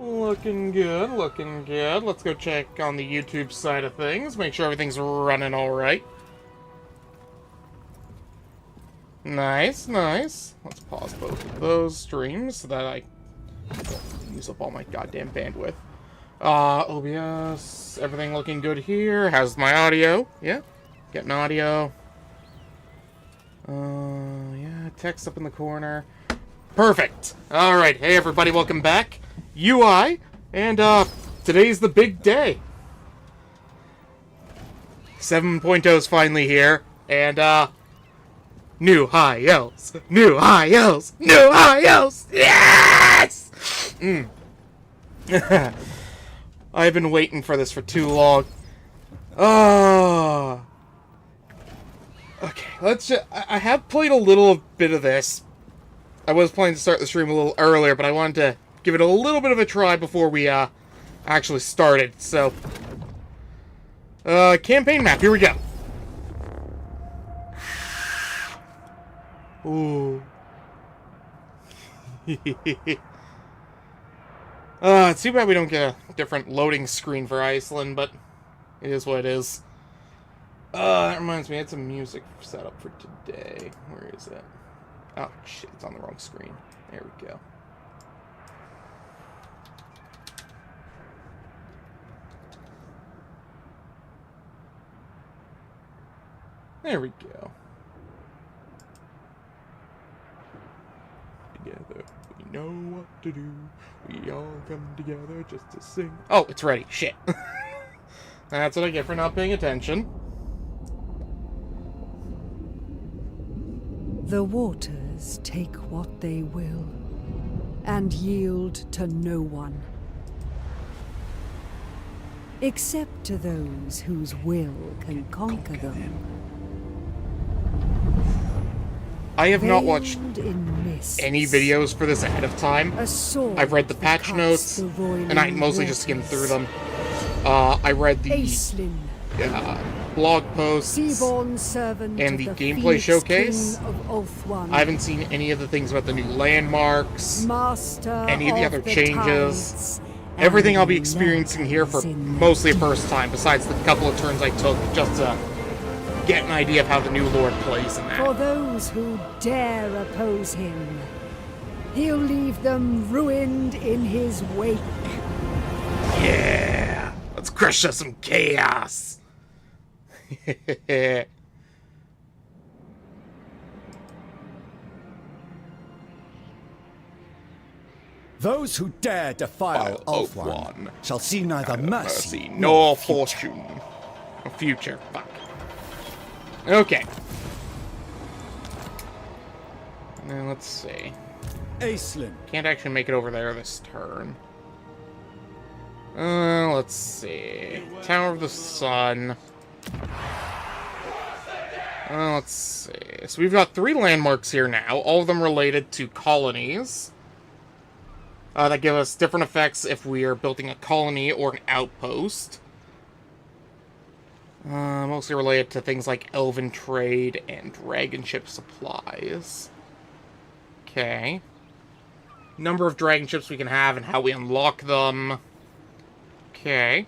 Looking good, looking good. Let's go check on the YouTube side of things. Make sure everything's running alright. Nice, nice. Let's pause both of those streams so that I don't use up all my goddamn bandwidth. OBS, everything looking good here. How's my audio? Yeah, getting audio. Yeah, text up in the corner. Perfect! Alright, hey everybody, welcome back. UI, and today's the big day. 7.0 is finally here, and new high Elves! New high Elves! New high Elves! Yes! I've been waiting for this for too long. Oh. Okay, let's just... I have played a little bit of this. I was planning to start the stream a little earlier, but I wanted to give it a little bit of a try before we actually started. So, campaign map, here we go. Ooh. It's too bad we don't get a different loading screen for Aislinn, but it is what it is. That reminds me, I had some music set up for today. Where is it? Oh, shit, it's on the wrong screen. There we go. There we go. Together, we know what to do. We all come together just to sing. Oh, it's ready. Shit. That's what I get for not paying attention. The waters take what they will, and yield to no one. Except to those whose will can conquer them. I have not watched any videos for this ahead of time. I've read the patch notes, and I mostly just skimmed through them. I read the blog posts and the gameplay showcase. I haven't seen any of the things about the new landmarks, any of the other changes. Everything I'll be experiencing here for mostly the first time, besides the couple of turns I took just to get an idea of how the new Lord plays in that. For those who dare oppose him, he'll leave them ruined in his wake. Yeah, let's crush us some chaos. Those who dare defile Ulthuan shall see neither mercy nor fortune. Or future. Fuck. Okay. Now let's see. Aislinn. Can't actually make it over there this turn. Let's see. Tower of the Sun. Let's see. So we've got 3 landmarks here now, all of them related to colonies. That give us different effects if we are building a colony or an outpost. Mostly related to things like elven trade and dragon ship supplies. Okay. Number of dragon ships we can have and how we unlock them. Okay.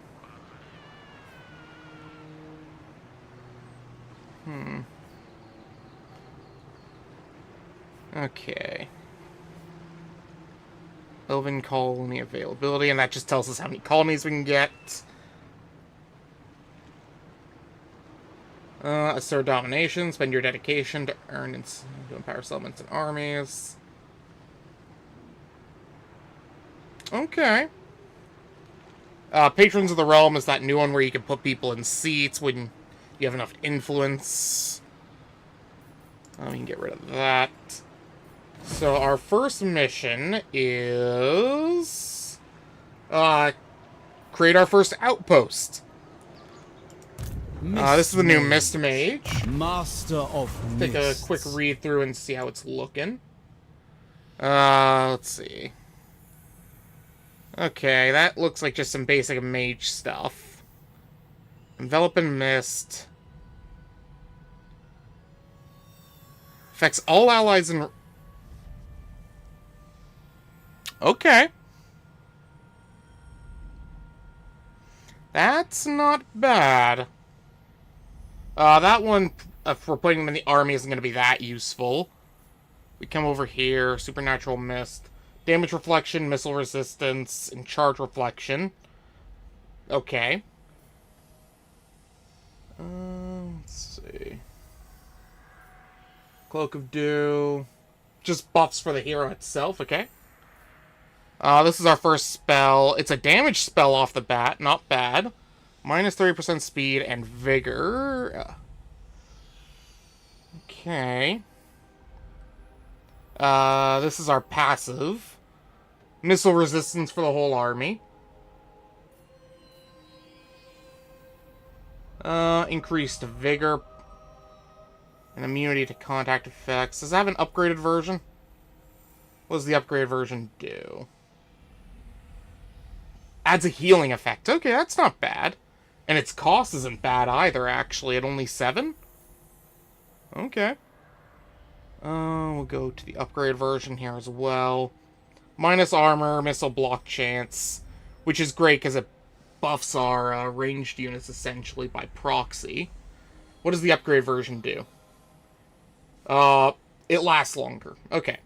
Okay. Elven colony availability, and that just tells us how many colonies we can get. Assert domination, spend your dedication to earn and to empower settlements and armies. Okay. Patrons of the Realm is that new one where you can put people in seats when you have enough influence. We can get rid of that. So our first mission is create our first outpost. This is the new Mist Mage. Master of Take a quick read through and see how it's looking. Let's see. Okay, that looks like just some basic mage stuff. Envelop in mist. Affects all allies in... Okay. That's not bad. That one, for putting them in the army, isn't going to be that useful. We come over here, Supernatural Mist, Damage Reflection, Missile Resistance, and Charge Reflection. Okay. Let's see. Cloak of Dew. Just buffs for the hero itself, okay. This is our first spell. It's a damage spell off the bat, not bad. Minus 30% speed and vigor. Okay. This is our passive. Missile resistance for the whole army. Increased vigor. And immunity to contact effects. Does it have an upgraded version? What does the upgraded version do? Adds a healing effect. Okay, that's not bad. And its cost isn't bad either, actually, at only 7? Okay. We'll go to the upgraded version here as well. Minus armor, missile block chance, which is great because it buffs our ranged units essentially by proxy. What does the upgrade version do? It lasts longer. Okay.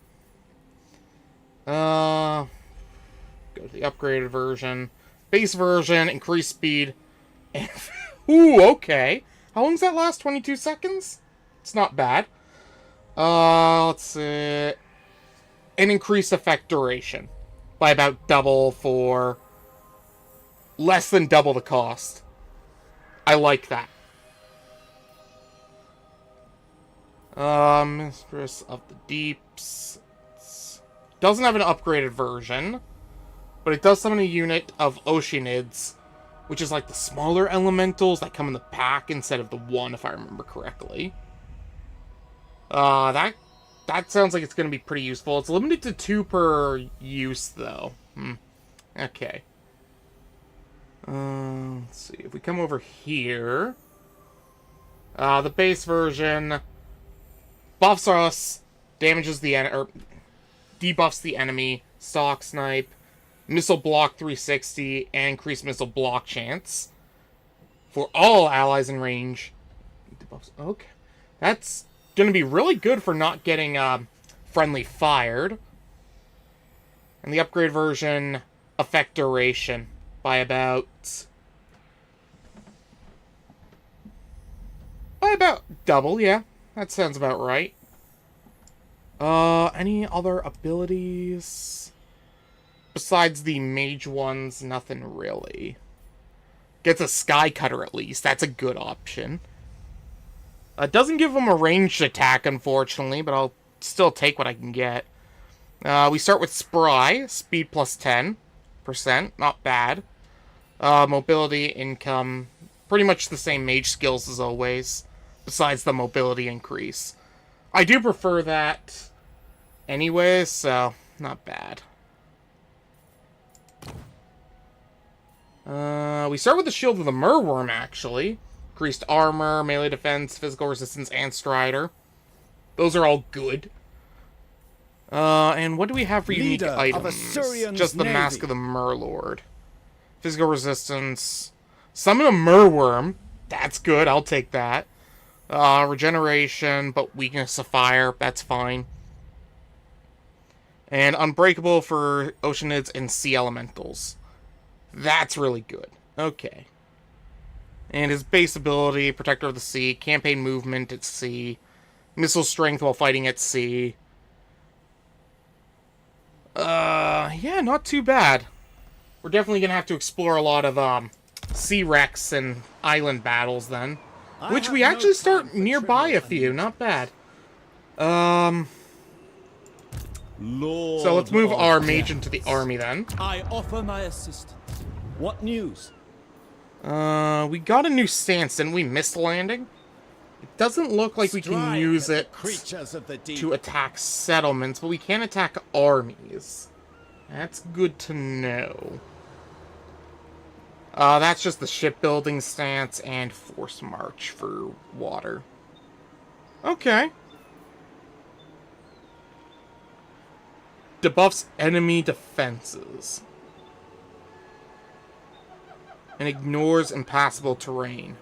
Go to the upgraded version. Base version, increased speed. Ooh, okay. How long does that last? 22 seconds? It's not bad. Let's see. An increased effect duration. By about double for less than double the cost. I like that. Mistress of the Deeps. Doesn't have an upgraded version, but it does summon a unit of Oceanids, which is like the smaller elementals that come in the pack instead of the one, if I remember correctly. That sounds like it's going to be pretty useful. It's limited to 2 per use, though. Okay. Let's see. If we come over here, the base version buffs us, damages the or debuffs the enemy, stock snipe, missile block 360, and increased missile block chance for all allies in range. Debuffs. Okay, that's gonna be really good for not getting friendly fired. And the upgrade version effect duration by about double. Yeah, that sounds about right. Any other abilities besides the mage ones? Nothing really. Gets a sky cutter at least. That's a good option. Doesn't give him a ranged attack, unfortunately, but I'll still take what I can get. We start with Spry, speed plus 10%, not bad. Mobility, income, pretty much the same mage skills as always, besides the mobility increase. I do prefer that anyway, so not bad. We start with the Shield of the Merworm, actually. Increased armor, melee defense, physical resistance, and strider. Those are all good. And what do we have for unique items? Just the Mask of the Merlord. Physical resistance. Summon a Merworm. That's good, I'll take that. Regeneration, but weakness of fire. That's fine. And Unbreakable for Oceanids and Sea Elementals. That's really good. Okay. And his base ability, Protector of the Sea, Campaign Movement at Sea, Missile Strength while fighting at sea. Yeah, not too bad. We're definitely gonna have to explore a lot of, sea wrecks and island battles then. Which we actually start nearby a few, not bad. So let's move our mage into the army then. I offer my assistance. What news? We got a new stance, didn't we? Mist landing? It doesn't look like we can use it to attack settlements, but we can attack armies. That's good to know. That's just the shipbuilding stance and force march for water. Okay. Debuffs enemy defenses. and ignores impassable terrain.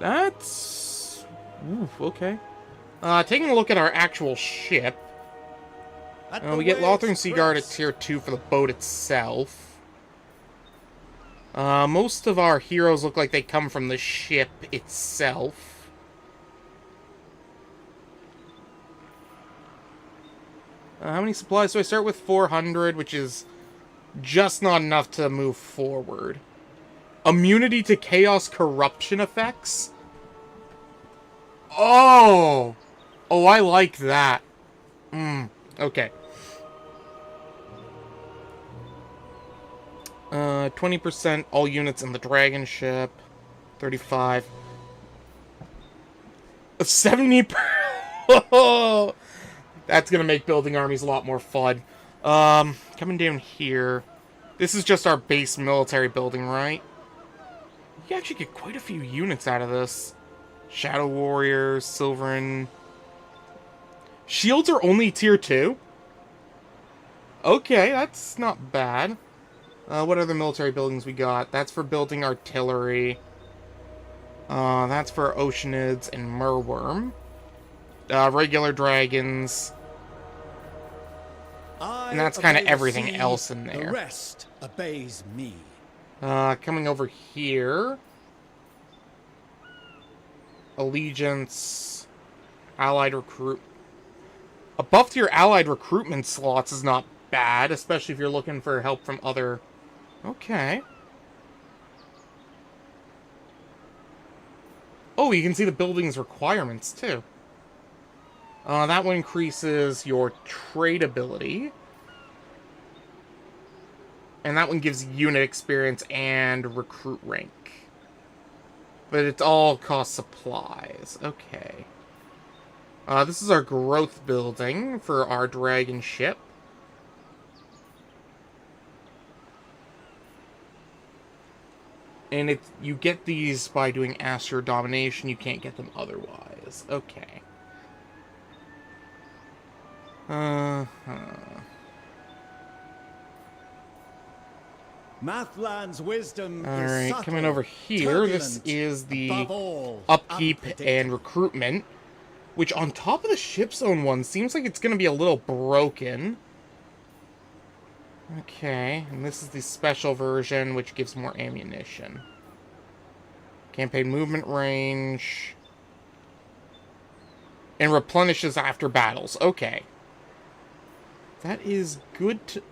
That's... Oof, okay. Taking a look at our actual ship. We get Lothern Seaguard at tier 2 for the boat itself. Most of our heroes look like they come from the ship itself. How many supplies do I start with? 400, which is just not enough to move forward. Immunity to chaos corruption effects? Oh! Oh, I like that. Okay. 20% all units in the dragon ship. 35. 70 Oh! That's gonna make building armies a lot more fun. Coming down here. This is just our base military building, right? You actually get quite a few units out of this. Shadow Warriors, Silverin. Shields are only tier 2? Okay, that's not bad. What other military buildings we got? That's for building artillery. That's for Oceanids and Merworm. Regular dragons. And that's kind of everything else in there. The rest obeys me. Coming over here. Allegiance. Allied recruit. A buff to your allied recruitment slots is not bad, especially if you're looking for help from other... Okay. Oh, you can see the building's requirements, too. That one increases your trade ability. And that one gives unit experience and recruit rank. But it all costs supplies. Okay. This is our growth building for our dragon ship. And you get these by doing Astro Domination. You can't get them otherwise. Okay. Mathland's wisdom Alright, is subtle, coming over here, this is the upkeep and recruitment, which on top of the ship's own one seems like it's going to be a little broken. Okay, and this is the special version, which gives more ammunition. Campaign movement range. And replenishes after battles. Okay. That is good to...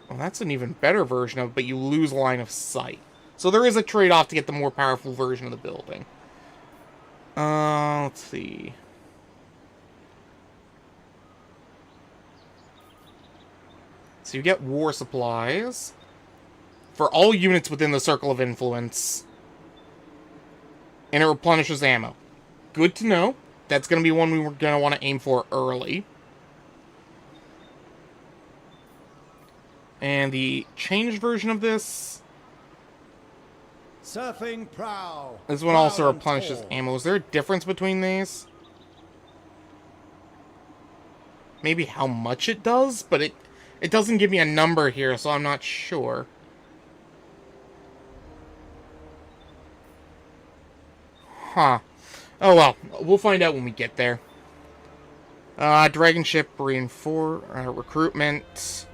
Well, that's an even better version of it, but you lose line of sight. So there is a trade-off to get the more powerful version of the building. Let's see. So you get war supplies for all units within the circle of influence. And it replenishes ammo. Good to know. That's going to be one we were going to want to aim for early. And the changed version of this... Surfing prow. This one also replenishes ammo. Is there a difference between these? Maybe how much it does, but it doesn't give me a number here, so I'm not sure. Huh. Oh well, we'll find out when we get there. Dragon ship recruitment.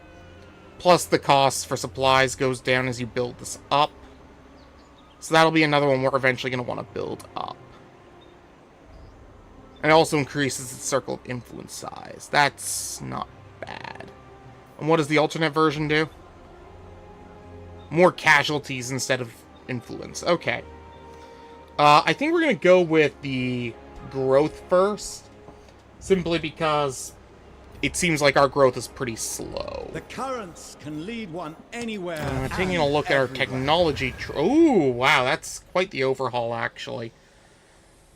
Plus the cost for supplies goes down as you build this up. So that'll be another one we're eventually going to want to build up. And it also increases its circle of influence size. That's not bad. And what does the alternate version do? More casualties instead of influence. Okay. I think we're going to go with the growth first. Simply because it seems like our growth is pretty slow. The currents can lead one anywhere. Taking a look at our technology. Oh, wow, that's quite the overhaul, actually.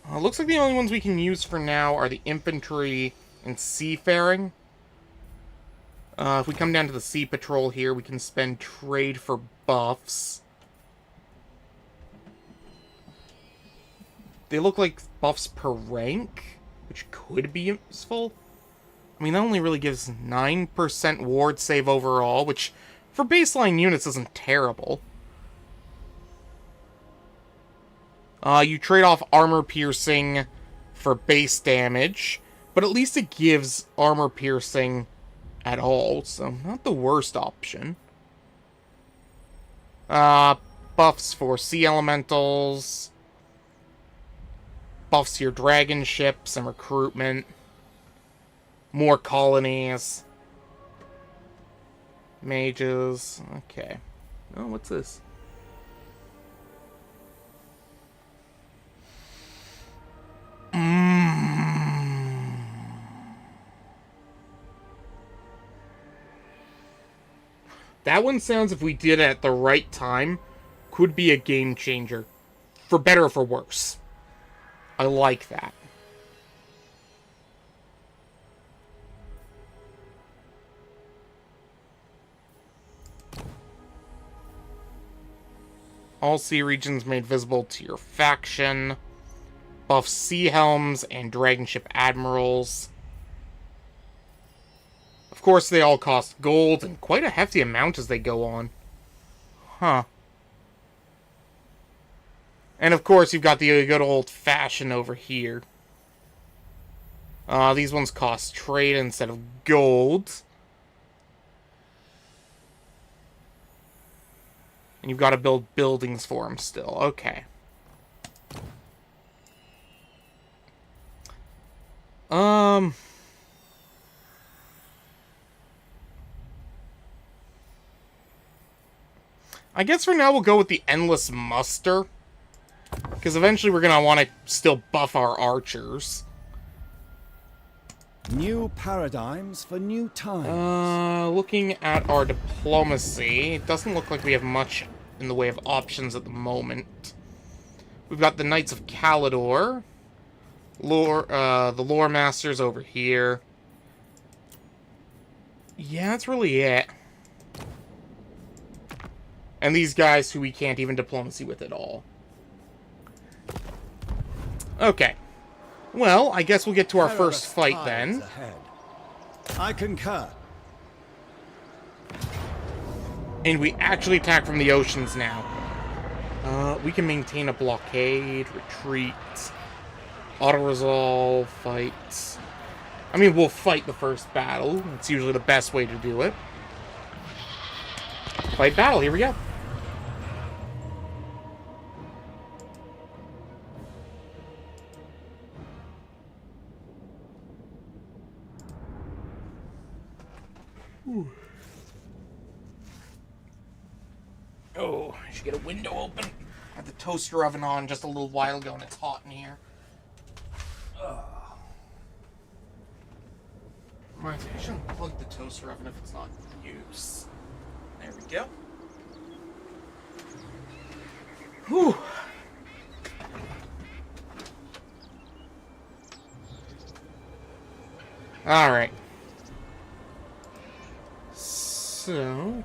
Looks like the only ones we can use for now are the infantry and seafaring. If we come down to the sea patrol here, we can spend trade for buffs. They look like buffs per rank, which could be useful. I mean, that only really gives 9% ward save overall, which for baseline units isn't terrible. You trade off armor piercing for base damage, but at least it gives armor piercing at all, so not the worst option. Buffs for sea elementals, buffs to your dragon ships and recruitment, more colonies, mages, okay. Oh, what's this? That one sounds, if we did it at the right time, could be a game changer. For better or for worse. I like that. All sea regions made visible to your faction. Buff sea helms and dragon ship admirals. Of course, they all cost gold, and quite a hefty amount as they go on. Huh. And of course, you've got the good old-fashioned over here. These ones cost trade instead of gold. And you've got to build buildings for them still. Okay. I guess for now we'll go with the Endless Muster. Because eventually we're going to want to still buff our archers. New paradigms for new times. Looking at our diplomacy, it doesn't look like we have much in the way of options at the moment. We've got the Knights of Calidor. The Lore Masters over here. Yeah, that's really it. And these guys who we can't even diplomacy with at all. Okay. Well, I guess we'll get to our first fight then. I concur. And we actually attack from the oceans now. We can maintain a blockade, retreat, auto-resolve, fight. I mean, we'll fight the first battle. It's usually the best way to do it. Fight battle, here we go. Ooh. Oh, I should get a window open. I had the toaster oven on just a little while ago and it's hot in here. Reminds me, I shouldn't plug the toaster oven if it's not in use. There we go. Whew. Alright. So...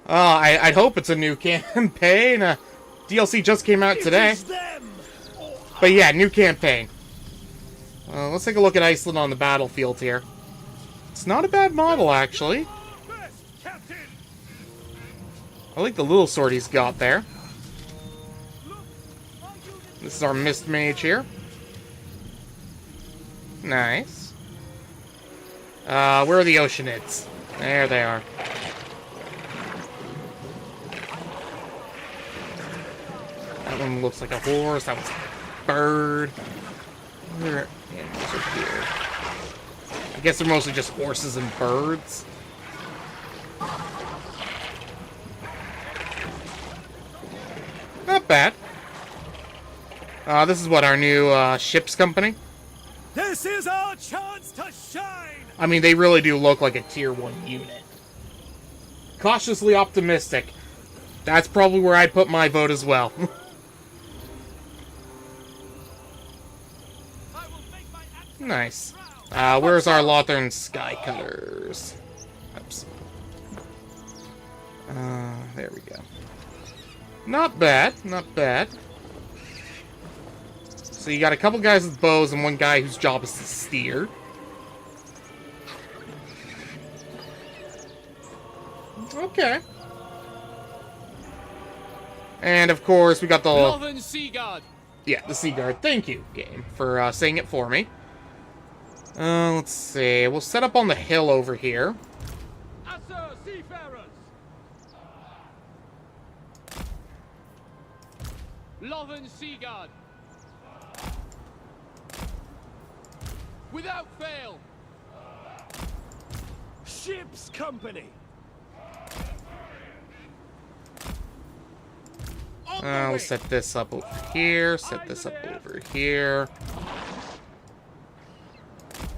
I'd hope it's a new campaign. DLC just came out today. But yeah, new campaign. Let's take a look at Aislinn on the battlefield here. It's not a bad model, actually. I like the little sword he's got there. This is our Mist Mage here. Nice. Where are the Oceanids? There they are. That one looks like a horse. That one's a bird. Where are animals are here? I guess they're mostly just horses and birds. Not bad. This is what, our new ships company? This is our chance to shine! I mean, they really do look like a tier 1 unit. Cautiously optimistic. That's probably where I'd put my vote as well. Nice. Where's our Lothern Skycutters? Oops. There we go. Not bad, not bad. So you got a couple guys with bows and one guy whose job is to steer. Okay. And of course, we got the... Northern Sea Guard. Yeah, the Sea Guard. Thank you, game, for saying it for me. Let's see. We'll set up on the hill over here. Assur seafarers. Northern Sea Guard. Without fail. Ship's company. We'll set this up over here. Set this up over here.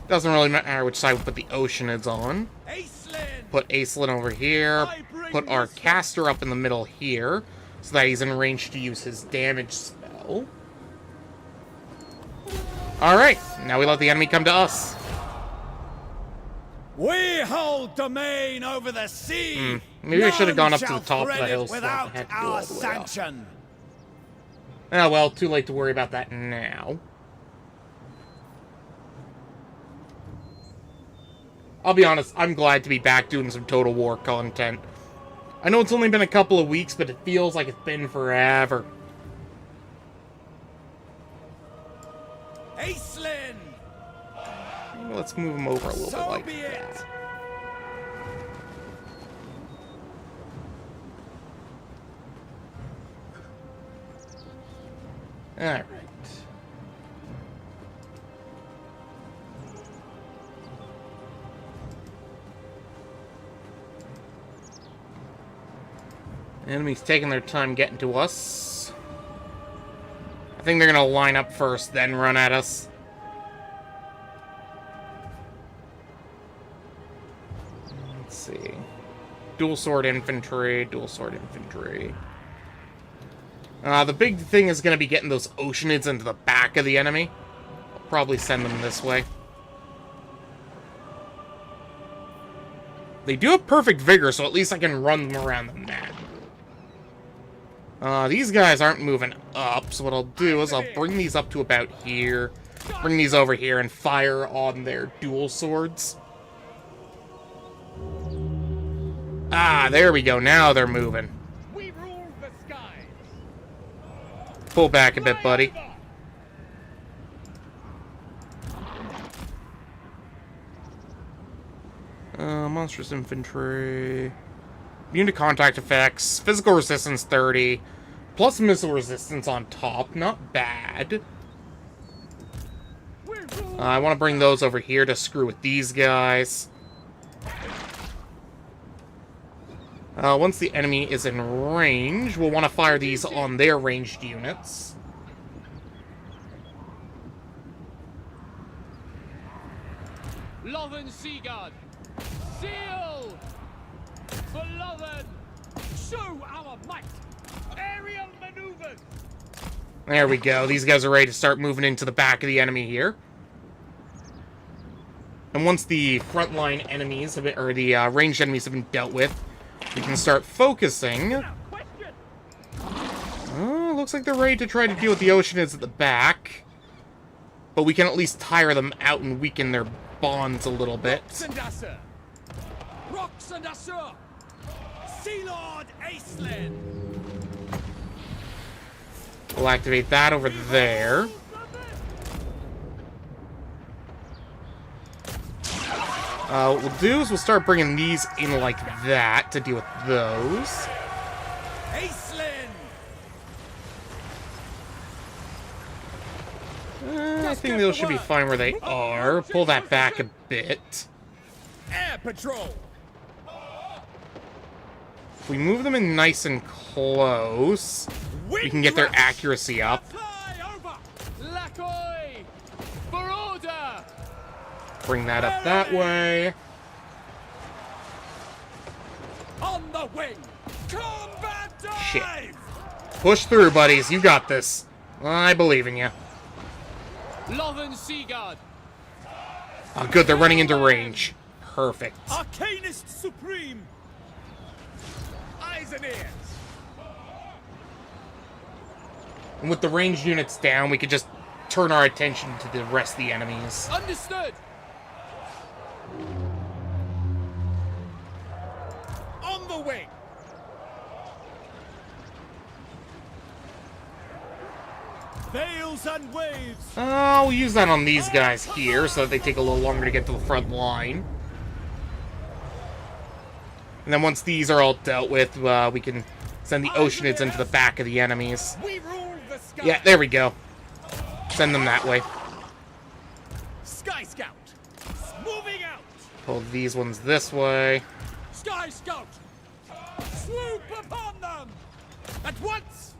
Doesn't really matter which side we put the Oceanids on. Put Aislinn over here. Put our caster up in the middle here, so that he's in range to use his damage spell. Alright, now we let the enemy come to us. We hold domain over the sea. Maybe I should have gone up to None the top of shall the hill thread so it I without had to go our all the way up. sanction. Oh well, too late to worry about that now. I'll be honest, I'm glad to be back doing some Total War content. I know it's only been a couple of weeks, but it feels like it's been forever. Aislinn! Let's move him over a little bit So like be that. it. Alright. Enemies taking their time getting to us. I think they're gonna line up first, then run at us. Let's see. Dual sword infantry, dual sword infantry. The big thing is going to be getting those Oceanids into the back of the enemy. I'll probably send them this way. They do have perfect vigor, so at least I can run them around the map. These guys aren't moving up, so what I'll do is I'll bring these up to about here. Bring these over here and fire on their dual swords. Ah, there we go. Now they're moving. We rule the skies. Pull back a bit, buddy. Monstrous infantry. Immune to contact effects. Physical resistance 30. Plus missile resistance on top. Not bad. I want to bring those over here to screw with these guys. Once the enemy is in range, we'll want to fire these on their ranged units. Lothern Sea Guard. Seal! For Lothern! Show our might! Aerial maneuvers! There we go. These guys are ready to start moving into the back of the enemy here. And once the frontline enemies have been, or the ranged enemies have been dealt with, we can start focusing. Oh, looks like they're ready to try to deal with the Oceanids at the back. But we can at least tire them out and weaken their bonds a little bit. Rocks and Assur! Sea Lord Aislinn! We'll activate that over there. What we'll do is we'll start bringing these in like that to deal with those. Aislinn! I think those should be fine where they are. Pull that back a bit. Air Patrol! If we move them in nice and close, we can get their accuracy up. Fly over! Lakoi! For order! Bring that up that way. On the wing! Combat dive! Shit. Push through, buddies. You got this. I believe in you. Lothern Sea Guard. Oh, good. They're running into range. Perfect. Arcanist Supreme! Eyes and ears! And with the ranged units down, we could just turn our attention to the rest of the enemies. Understood! On the wing. Veils and waves. I'll use that on these guys here, so that they take a little longer to get to the front line. And then once these are all dealt with, we can send the Oceanids into the back of the enemies. We rule the sky. Yeah, there we go. Send them that way. Sky Scout. Moving out. Pull these ones this way. Sky Scout. Swoop upon them. At once.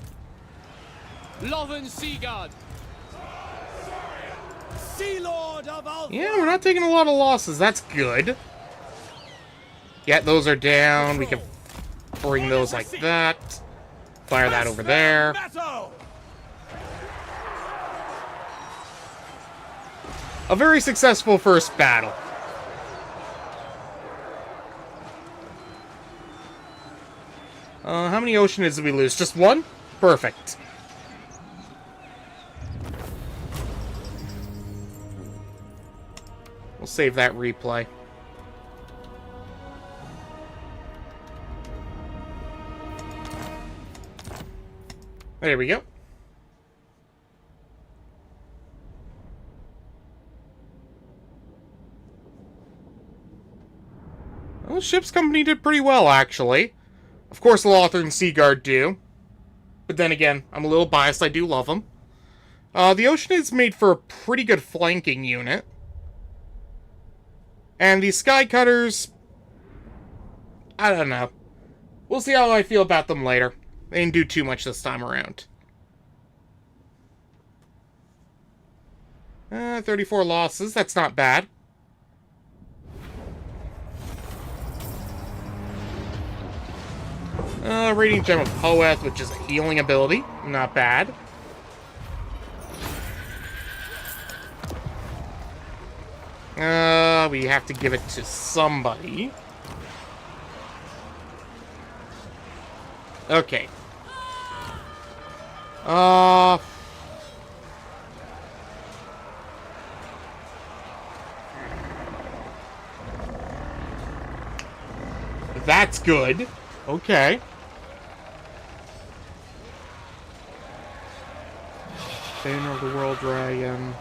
Loven Seaguard. Sea Lord of Ulthuan. Yeah, we're not taking a lot of losses. That's good. Yeah, those are down. We can bring those like that. Fire that over there. A very successful first battle. How many Oceanids did we lose? Just one? Perfect. We'll save that replay. There we go. Well, the ship's company did pretty well, actually. Of course, the Lothar and Seaguard do. But then again, I'm a little biased. I do love them. The Oceanids made for a pretty good flanking unit. And the Sky Cutters, I don't know. We'll see how I feel about them later. They didn't do too much this time around. 34 losses, that's not bad. Radiant Gem of Hoeth, which is a healing ability. Not bad. We have to give it to somebody. Okay. That's good. Okay. Banner of the World Dragon.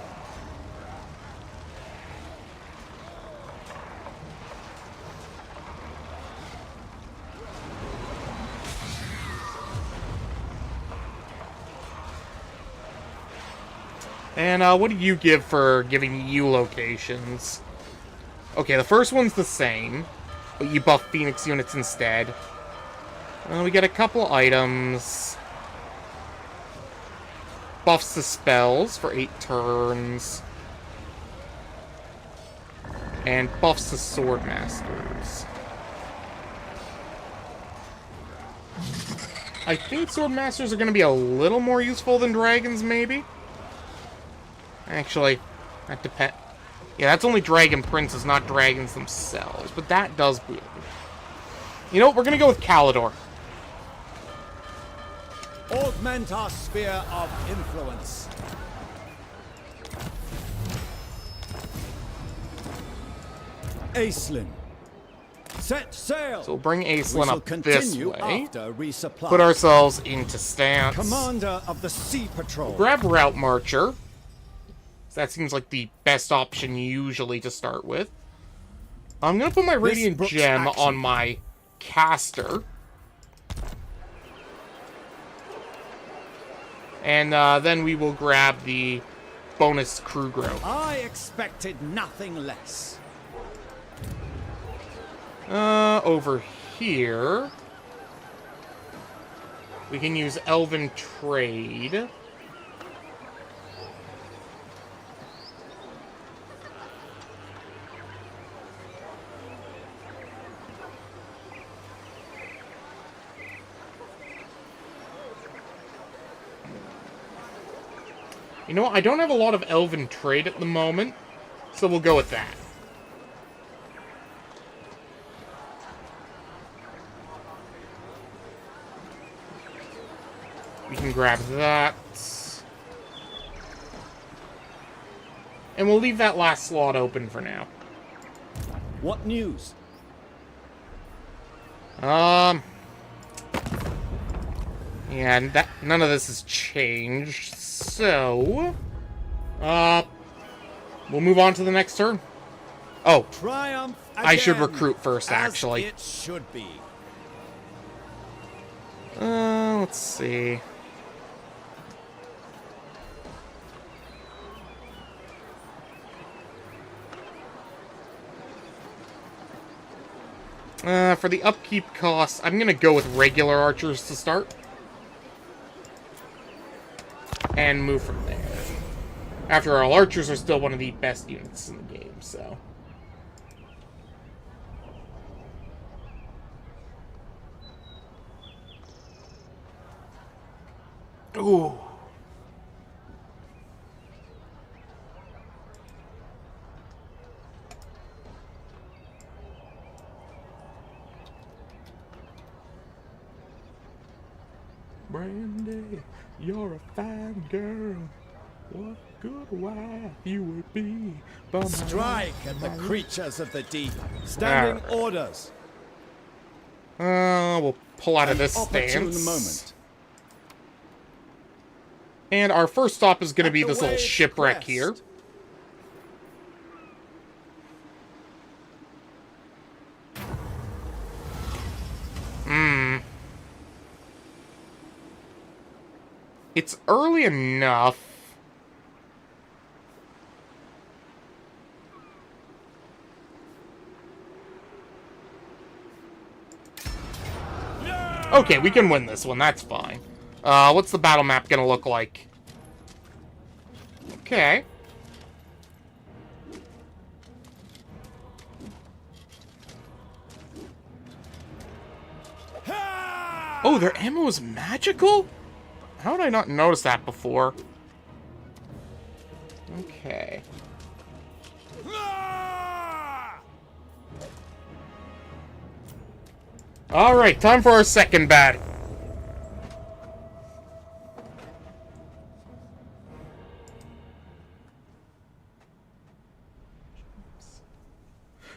And what do you give for giving you locations? Okay, the first one's the same, but you buff Phoenix units instead. We get a couple items. Buffs the spells for 8 turns. And buffs the Swordmasters. I think Swordmasters are going to be a little more useful than dragons, maybe? Actually, that depends. Yeah, that's only Dragon Princes, not dragons themselves. But that does weird. You know what? We're going to go with Calidor. Augment our sphere of influence. Aislinn. Set sail. So we'll bring Aislinn up this way. After resupply. Put ourselves into stance. Commander of the Sea Patrol. We'll grab Route Marcher. That seems like the best option usually to start with. I'm going to put my Radiant Gem on my caster. And then we will grab the bonus crew growth. I expected nothing less. Over here, we can use Elven Trade. You know what? I don't have a lot of Elven Trade at the moment, so we'll go with that. We can grab that. And we'll leave that last slot open for now. What news? Yeah, and none of this has changed, so... we'll move on to the next turn. Oh, Triumph I should again, recruit first, actually. As it should be. Let's see. For the upkeep costs, I'm gonna go with regular archers to start. And move from there. After all, archers are still one of the best units in the game, so... Ooh. Brandy, you're a fine girl. What good wife you would be. Strike at the creatures of the deep. Standing orders. We'll pull out of this stance. Moment. And our first stop is going to be this little shipwreck here. It's early enough. Okay, we can win this one. That's fine. What's the battle map gonna look like? Okay. Oh, their ammo is magical? How did I not notice that before? Okay. Alright, time for our second battle.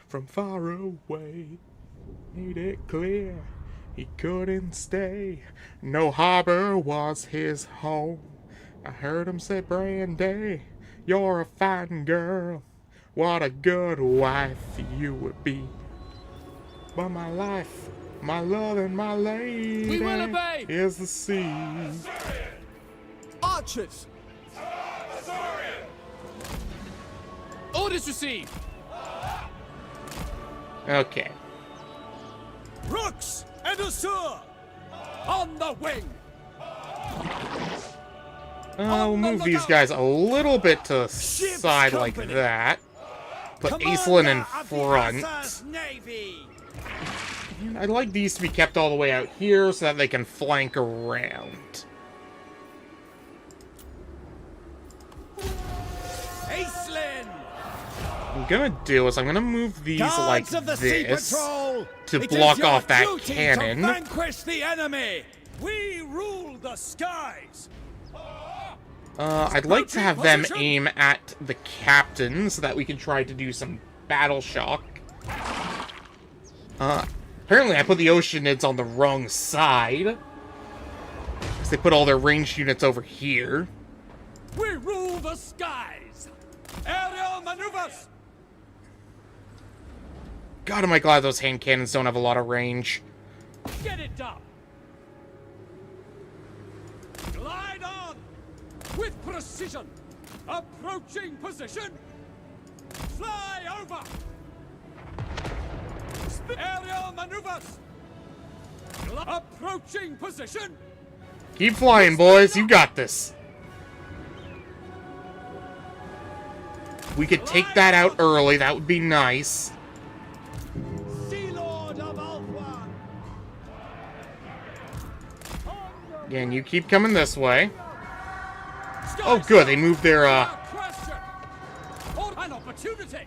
From far away, made it clear he couldn't stay. No harbor was his home. I heard him say, Brandy, you're a fine girl. What a good wife you would be. But my life, my love, and my lady We will obey. is the sea. Archers. Orders received. Okay. Rooks and Usur. On the wing. We'll move these guys a little bit to the side like that. Put Aislinn in front. And I'd like these to be kept all the way out here so that they can flank around. Aislinn. What I'm gonna do is I'm gonna move these like this to It block is your off that duty cannon. To vanquish the enemy. We rule the skies. I'd like to have them aim at the captain so that we can try to do some battle shock. Apparently I put the Oceanids on the wrong side. Because they put all their ranged units over here. We rule the skies. Aerial maneuvers. God, am I glad those hand cannons don't have a lot of range. Get it done. Glide on with precision. Approaching position. Fly over. Aerial maneuvers. Approaching position. Keep flying, boys. You got this. We could take that out early. That would be nice. Sea Lord of Ulthuan. Again, you keep coming this way. Oh, good. They moved their, An opportunity.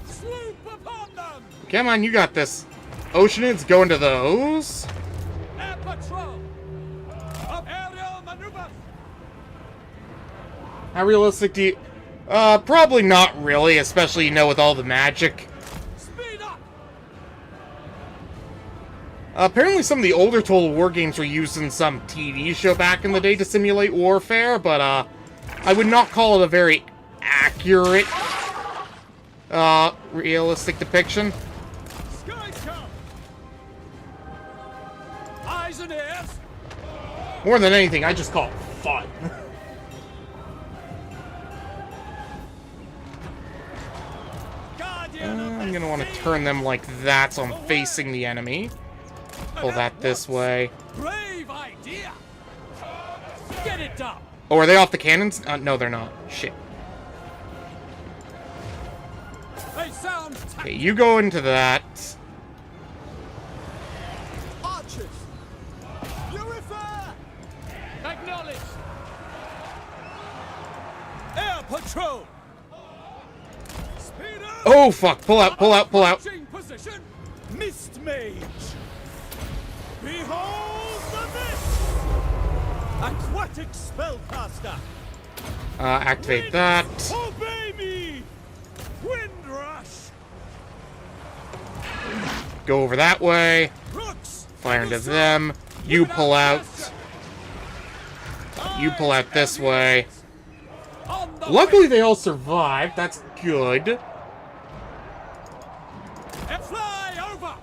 Swoop upon them. Come on, you got this. Oceanids, go into those. Air patrol. Aerial maneuvers. How realistic do you... probably not really, especially, you know, with all the magic. Speed up. Apparently some of the older Total War games were used in some TV show back in the day to simulate warfare, but, I would not call it a very accurate, realistic depiction. Eyes and ears. More than anything, I just call it fun. I'm gonna want to turn them like that so I'm facing the enemy. Pull that this way. Brave idea. Get it done. Oh, are they off the cannons? No, they're not. Shit. They sound Okay, you go into that. Archers! Purify! acknowledged. Air patrol! Speed up! Oh, fuck. Pull out, pull out, pull out. Changing position. Mist mage! Behold the mist! Aquatic spellcaster! Activate that. Obey me! Wind rush! Go over that way. Crooks! Fire into them. You pull out. You pull out this way. On the Luckily, they all survived. That's good. and fly over.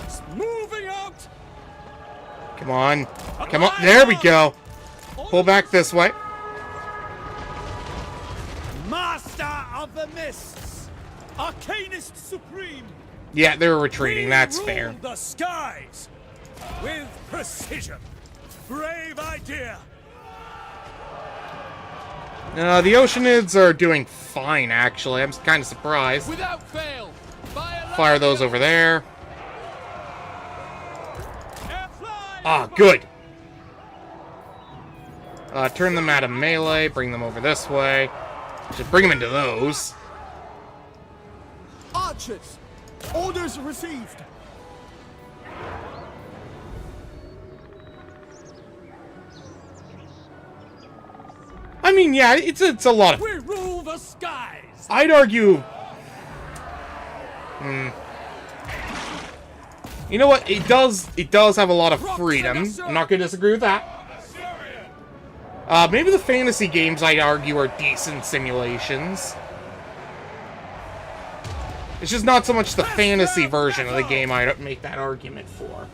It's moving out. Come on. Come on. There we go. Pull back this way. Master of the mists! Arcanist supreme! Yeah, they're retreating. We That's rule fair. the skies with precision. Brave idea. The Oceanids are doing fine, actually. I'm kind of surprised. Without fail. Fire those over there. Air fly! Ah, good. Turn them out of melee. Bring them over this way. Just bring them into those. Archers! Orders received! I mean, yeah, it's a lot of... We rule the skies. I'd argue... You know what? It does have a lot of freedom. I'm not going to disagree with that. Maybe the fantasy games, I'd argue, are decent simulations. It's just not so much the fantasy version of the game I'd make that argument for.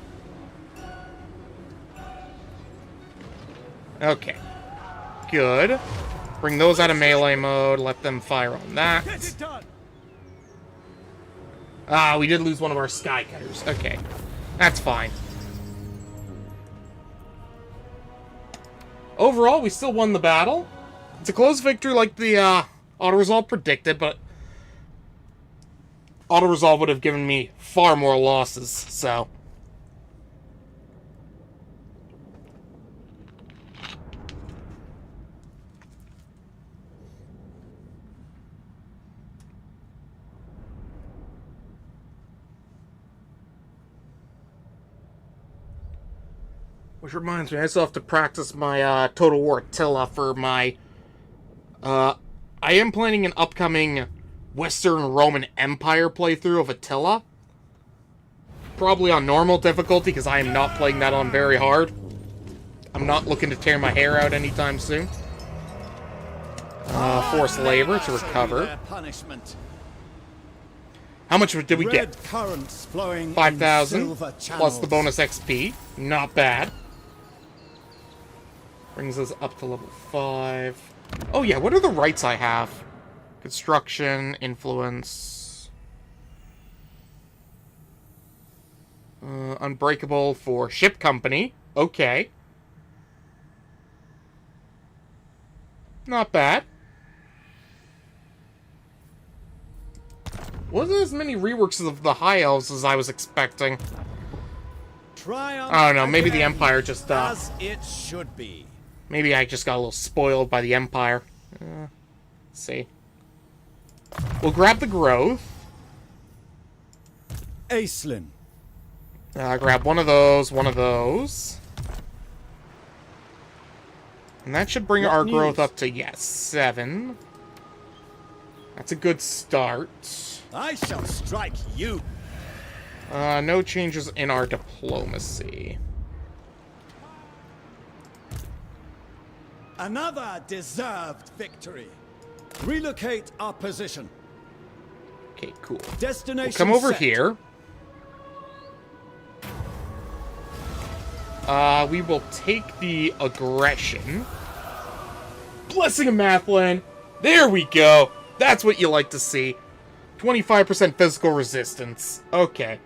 Okay. Good. Bring those out of melee mode. Let them fire on that. Get it done! Ah, we did lose one of our sky cutters. Okay. That's fine. Overall, we still won the battle. It's a close victory like the auto-resolve predicted, but auto-resolve would have given me far more losses, so... Which reminds me, I still have to practice my Total War Attila for my... I am planning an upcoming Western Roman Empire playthrough of Attila. Probably on normal difficulty, because I am not playing that on very hard. I'm not looking to tear my hair out anytime soon. Forced labor to recover. How much did we get? 5,000 plus the bonus XP. Not bad. Brings us up to level 5. Oh yeah, what are the rights I have? Construction, influence. Unbreakable for ship company. Okay. Not bad. Wasn't as many reworks of the High Elves as I was expecting. I don't know, maybe the Empire just, as it should be. Maybe I just got a little spoiled by the Empire. Let's see. We'll grab the growth. Aislinn. Grab one of those, one of those. And that should bring our growth up to, yes, 7. That's a good start. I shall strike you. No changes in our diplomacy. Another deserved victory. Relocate our position. Okay, cool. Destination We'll come over set. here. We will take the aggression. Blessing of Mathland. There we go. That's what you like to see. 25% physical resistance. Okay.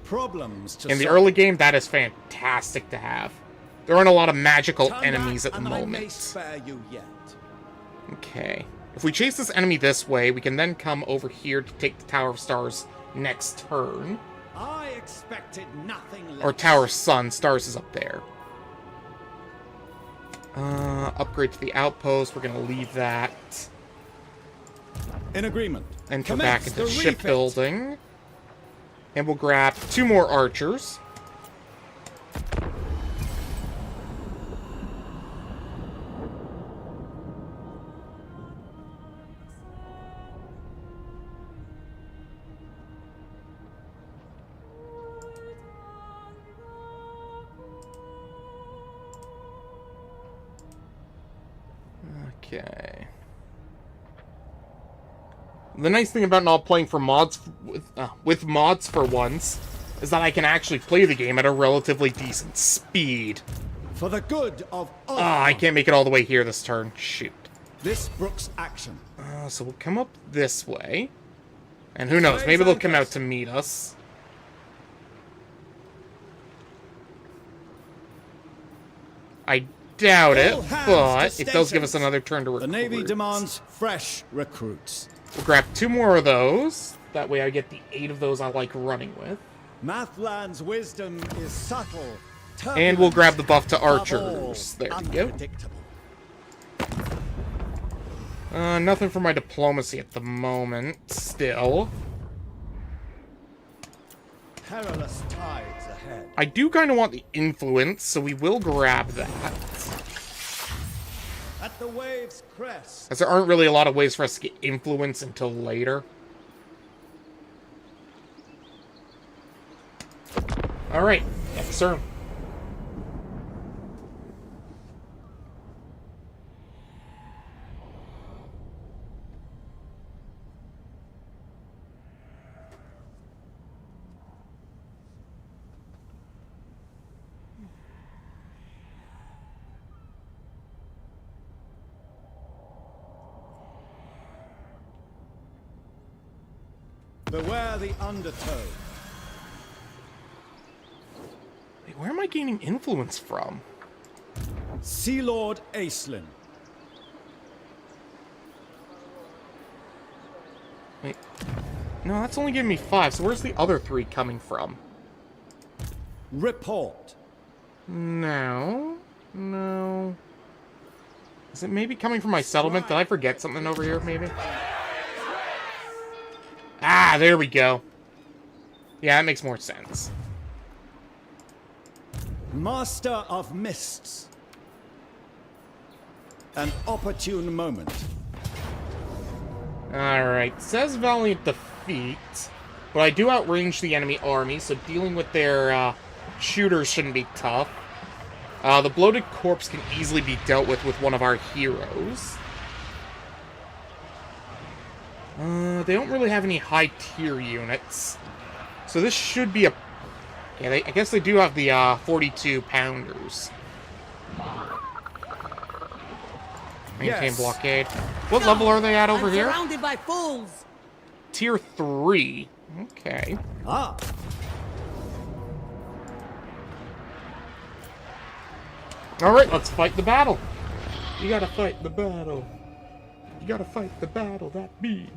Problems to In the solve. early game, that is fantastic to have. There aren't a lot of magical Turn enemies back at the and I may moment. spare you yet. Okay. If we chase this enemy this way, we can then come over here to take the Tower of Stars next turn. I expected nothing less. Or Tower of Sun. Stars is up there. Upgrade to the outpost. We're gonna leave that. In agreement. And come Commence back into the shipbuilding. And we'll grab 2 more archers. Okay. The nice thing about not playing for mods with mods for once is that I can actually play the game at a relatively decent speed. For the good of all. I can't make it all the way here this turn. Shoot. This brooks action. So we'll come up this way. And who knows, maybe they'll come out to meet us. I doubt it, All hands but to it does give us stations. another turn to recruit. The Navy demands fresh recruits. We'll grab 2 more of those. That way I get the 8 of those I like running with. Mathland's wisdom is subtle. And we'll grab the buff to above archers. all, There we go. unpredictable. Nothing for my diplomacy at the moment, still. Perilous tides ahead. I do kind of want the influence, so we will grab that. At the wave's crest. As there aren't really a lot of ways for us to get influence until later. Alright, next turn. Beware the undertow. Wait, where am I gaining influence from? Sea Lord Aislinn. Wait. No, that's only giving me 5, so where's the other 3 coming from? Report. No. No. Is it maybe coming from my settlement? Did I forget something over here, maybe? Ah, there we go. Yeah, that makes more sense. Master of Mists. An opportune moment. Alright, says Valiant Defeat, but I do outrange the enemy army, so dealing with their shooters shouldn't be tough. The Bloated Corpse can easily be dealt with one of our heroes. They don't really have any high-tier units, so this should be a... Yeah, I guess they do have the 42-pounders. Maintain Yes. blockade. What level are they at over here? Surrounded by fools. Tier 3. Okay. Ah, Alright, let's fight the battle. You gotta fight the battle. You gotta fight the battle that be.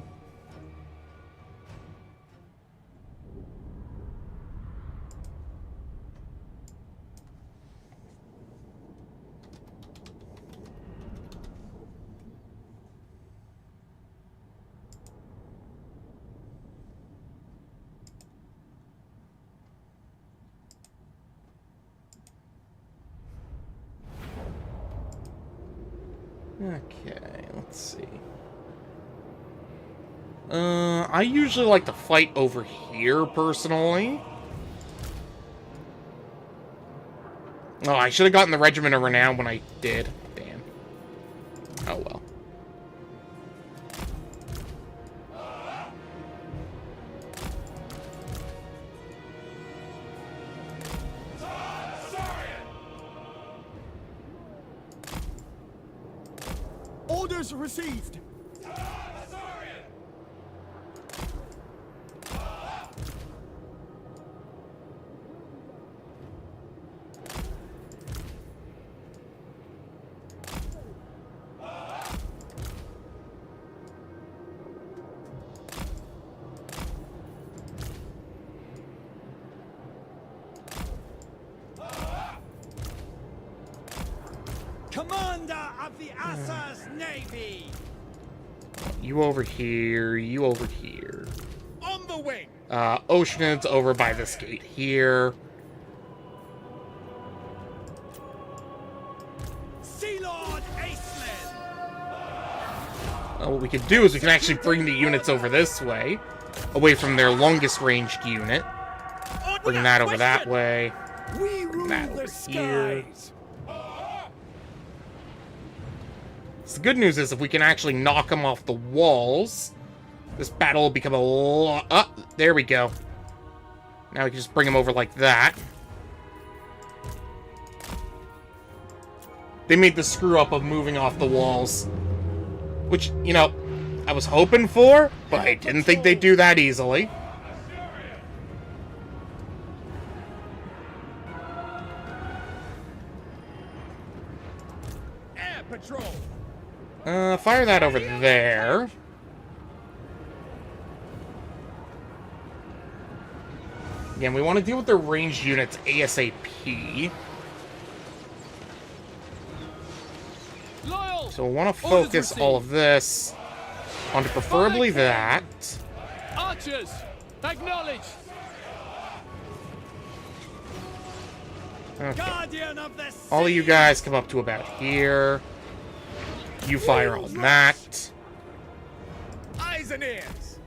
Okay, let's see. I usually like to fight over here, personally. Oh, I should have gotten the Regiment of Renown when I did. Damn. Oh, well. Orders received. Commander of the Assa's Navy! You over here, you over here. On the wing! Oceanid's over by this gate here. Sea Lord Aislinn! What we could do is we can actually bring the units over this way, away from their longest ranged unit. Bring that over that way. We rule That the over here. skies! So the good news is if we can actually knock them off the walls, this battle will become a lot... Oh, there we go. Now we can just bring them over like that. They made the screw-up of moving off the walls. Which, you know, I was hoping for, but I didn't think they'd do that easily. Air Patrol! Fire that over there. Again, we want to deal with their ranged units ASAP. Loyal! So we want to focus all of this onto preferably that. Archers! Acknowledge! Okay. Guardian of the sea! All of you guys come up to about here. You fire on that. Eyes and ears!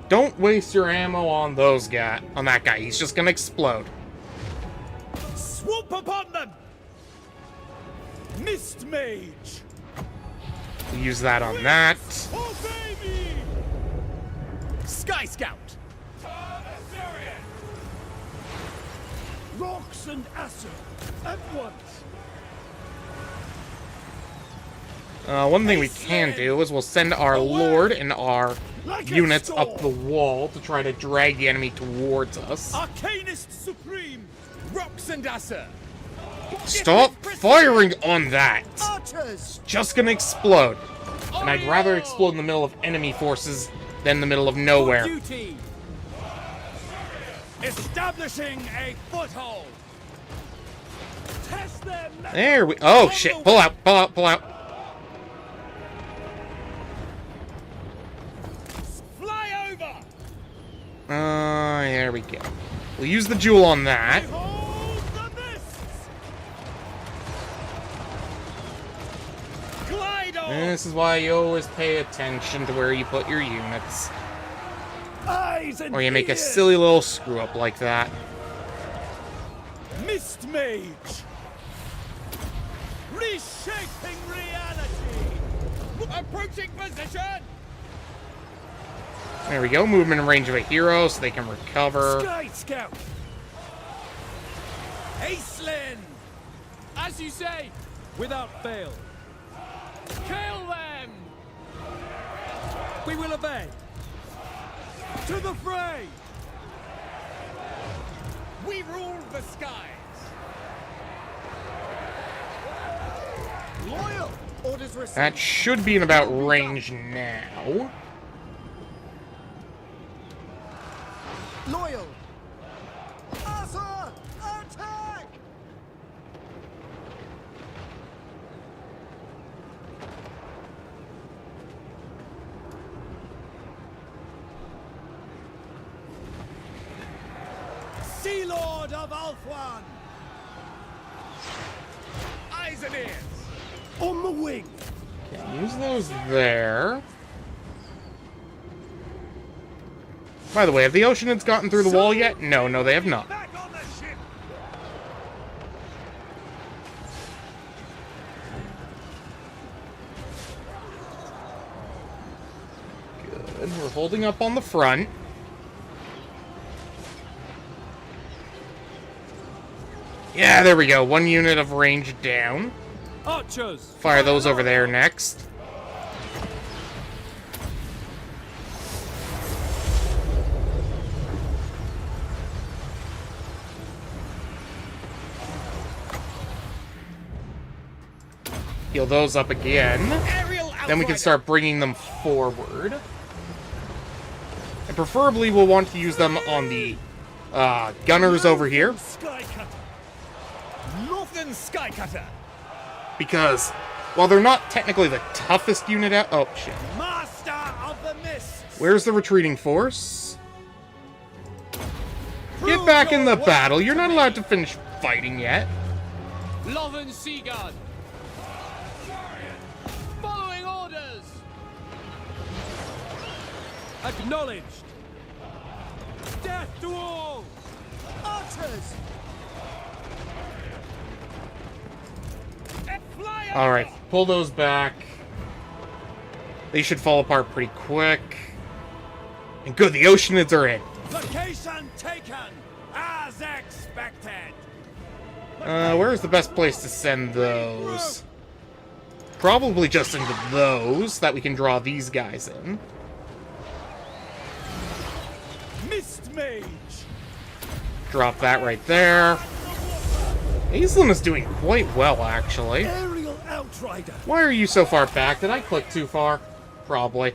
Don't waste your ammo on that guy. He's just gonna explode. Swoop upon them! Mist Mage! We'll use that on that. Obey me! Sky Scout! Rocks and acid at once! One thing we can do is we'll send our Lord and our units up the wall to try to drag the enemy towards us. Arcanist Supreme! Rocks and acid! Stop firing on that! Archers! Just gonna explode. And I'd rather explode in the middle of enemy forces than the middle of nowhere. For duty! Establishing a foothold! Test them! There we... Oh, shit. Pull out, pull out, pull out. Fly over! There we go. We'll use the jewel on that. Behold the mists! Glide on! This is why you always pay attention to where you put your units. Eyes and Or you make a ears! silly little screw-up like that. Mist Mage! Reshaping reality! Approaching position! There we go. Movement in range of a hero so they can recover. Sky Scout! Aislinn! As you say, Without fail, kill them! we will obey! To the fray! We rule the skies! Loyal! Orders received. That should be in about range now. Loyal! Asa! Attack! Sea Lord of Ulthuan! Eyes and ears! On the wing. Can't use those there. By the way, have the Oceanids gotten through the wall yet? No, they have not. Back on the ship! Good. We're holding up on the front. Yeah, there we go. 1 unit of range down. Archers! Fire those over there next. Heal those up again. Then we can start bringing them forward. And preferably we'll want to use them on the gunners over here. Northern Skycutter. Because while they're not technically the toughest unit out... Oh, shit. Master of the Mist. Where's the retreating force? Get back in the battle. You're not allowed to finish fighting yet. Lothern Seaguard! Following orders! Acknowledged! Death to all! Archers! Alright, pull those back. They should fall apart pretty quick. And good, the Oceanids are in. Location taken, as expected. Where's the best place to send those? Probably just into those, so that we can draw these guys in. Mist Mage. Drop that right there. Aislinn is doing quite well, actually. Aerial Outrider. Why are you so far back? Did I click too far? Probably.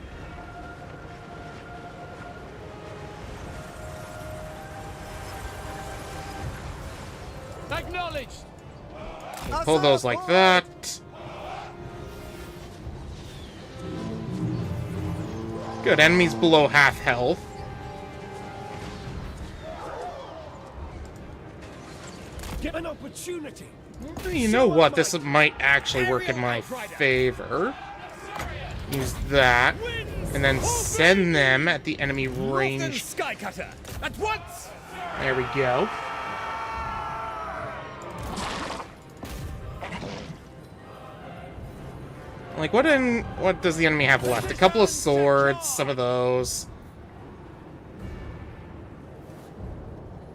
Acknowledged! Pull those like that. Good, enemies below half health. Get an opportunity. You know what? This might actually work in my favor. Use that. And then send them at the enemy range. Skycutter. At once. There we go. Like, what does the enemy have left? A couple of swords, some of those.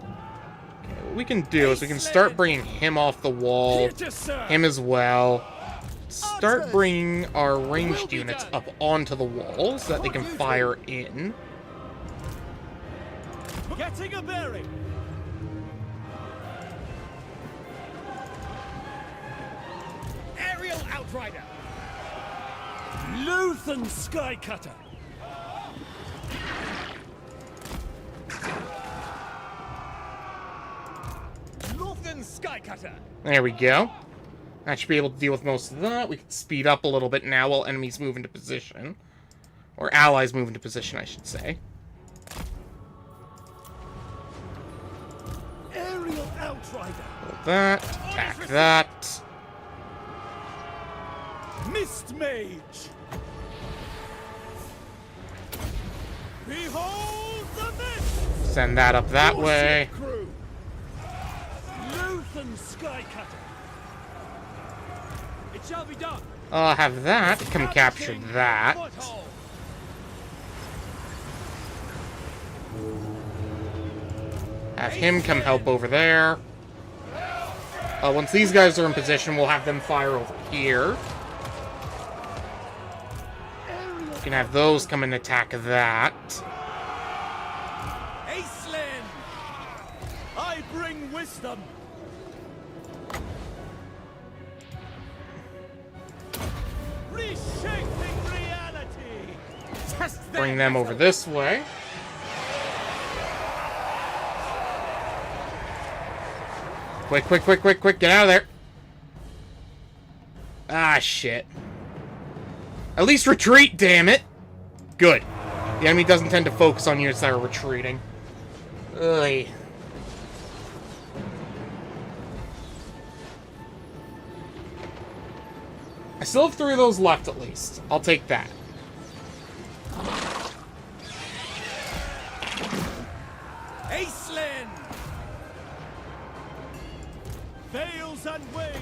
Okay, what we can do is we can start bringing him off the wall. Him as well. Start bringing our ranged units up onto the wall so that they can fire in. Getting a bearing. Aerial Outrider. Luthen Skycutter. Northern Skycutter. There we go. That should be able to deal with most of that. We can speed up a little bit now while enemies move into position. Or allies move into position, I should say. Aerial Outrider. Hold that. Attack that. Mist Mage. Behold the mist. Send that up that way. Crew. Luthen Skycutter. It shall be done! I'll have that. Come capture that. Have him come help over there. Once these guys are in position, we'll have them fire over here. We can have those come and attack that. Aislinn. I bring wisdom. Reshaping reality. Test Bring them over this way. Quick, quick, quick, quick, quick, get out of there. Ah, shit. At least retreat, damn it. Good. The enemy doesn't tend to focus on units that are retreating. Ugh. still have 3 of those left, at least. I'll take that. Aislinn! Veils and waves!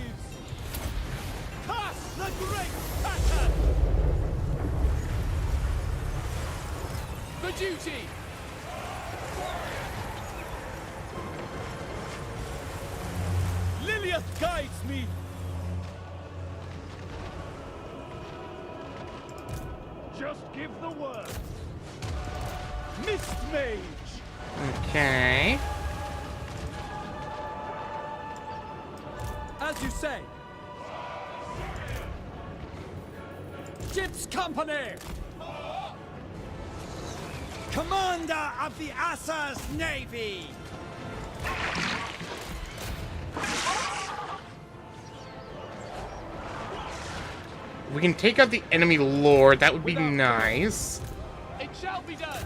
Cast the great pattern! For duty! Lilith guides me! Just give the word! Mist Mage! Okay. As you say. Ship's company! Commander of the Assa's Navy! We can take out the enemy lord. That would be nice. It shall be done!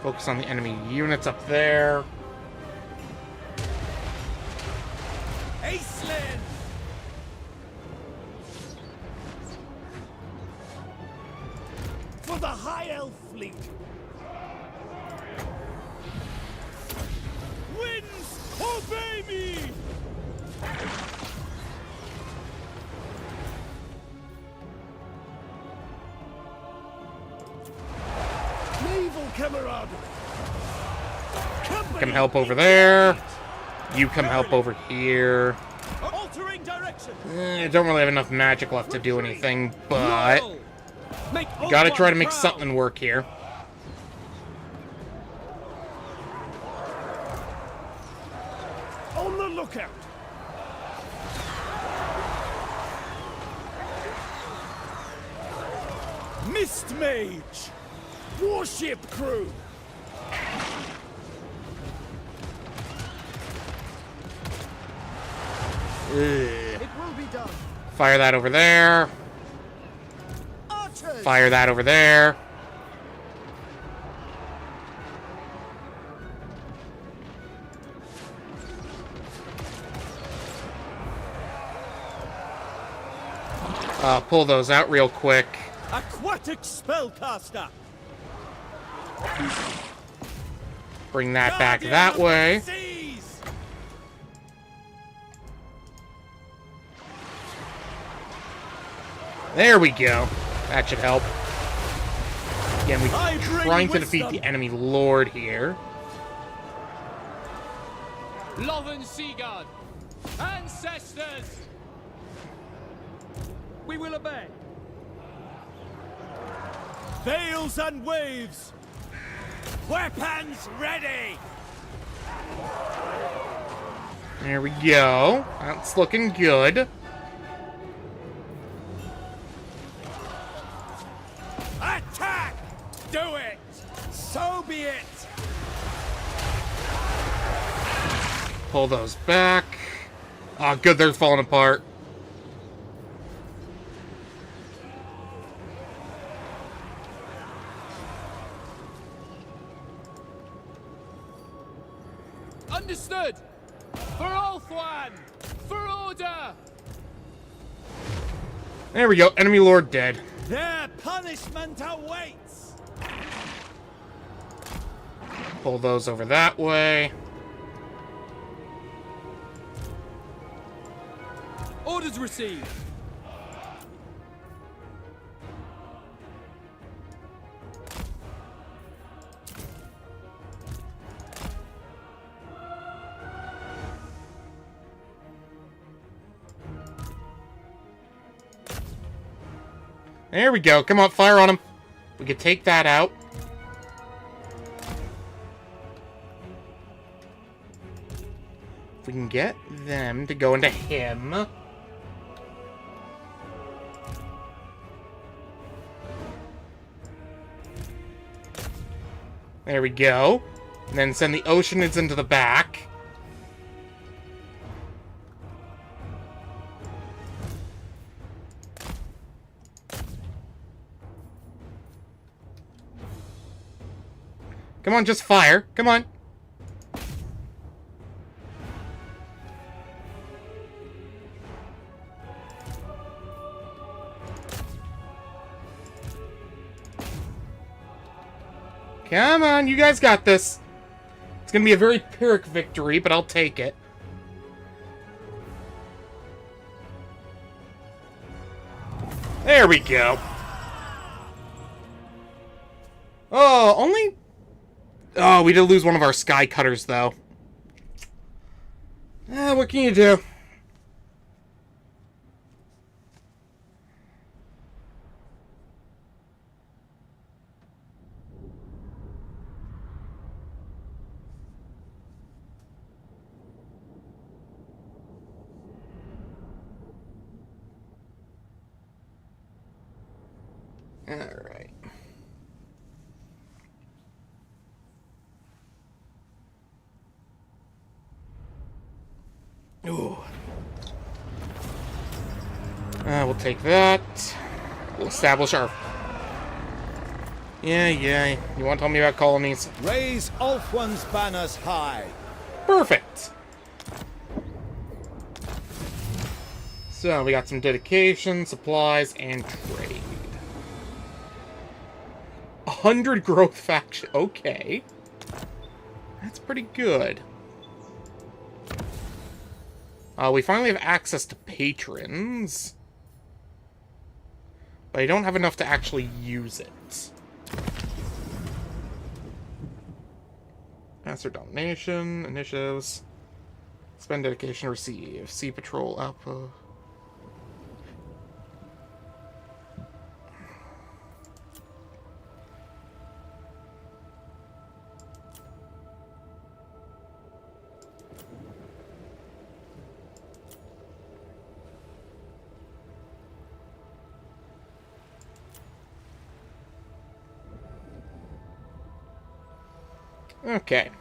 Focus on the enemy units up there. Aislinn! For the High Elf fleet! Winds, obey me! Naval camaraderie! Come help over there. You come help over here. Altering direction! I don't really have enough magic left to do anything, but Make gotta try to Old make One something work here. proud. On the lookout! Mist Mage! Warship crew! Ugh. It will be done. Fire that over there. Archers! Fire that over there. Pull those out real quick. Aquatic spellcaster! Bring that back Guardian that of the way. Seas! There we go. That should help. Again, I we're bring trying to defeat wisdom. the enemy lord here. Loven Seaguard! Ancestors! We will obey. Veils and waves! Weapons ready! There we go. That's looking good. Attack! Do it! So be it! Pull those back. Oh, good, they're falling apart. Understood! For Ulthuan! For order! There we go. Enemy lord dead. Their punishment awaits! Pull those over that way. Orders received! There we go. Come on, fire on him. We could take that out. If we can get them to go into him. There we go. And then send the Oceanids into the back. Come on, just fire. Come on. Come on, you guys got this. It's gonna be a very Pyrrhic victory, but I'll take it. There we go. Oh, only... Oh, we did lose one of our sky cutters, though. What can you do? Alright. Ooh. We'll take that. We'll establish our... Yeah. You want to tell me about colonies? Raise Ulthuan's banners high. Perfect. So, we got some dedication, supplies, and trade. 100 growth faction. Okay. That's pretty good. We finally have access to patrons. But I don't have enough to actually use it. Master domination, initiatives. Spend dedication, receive. Sea patrol output. Okay.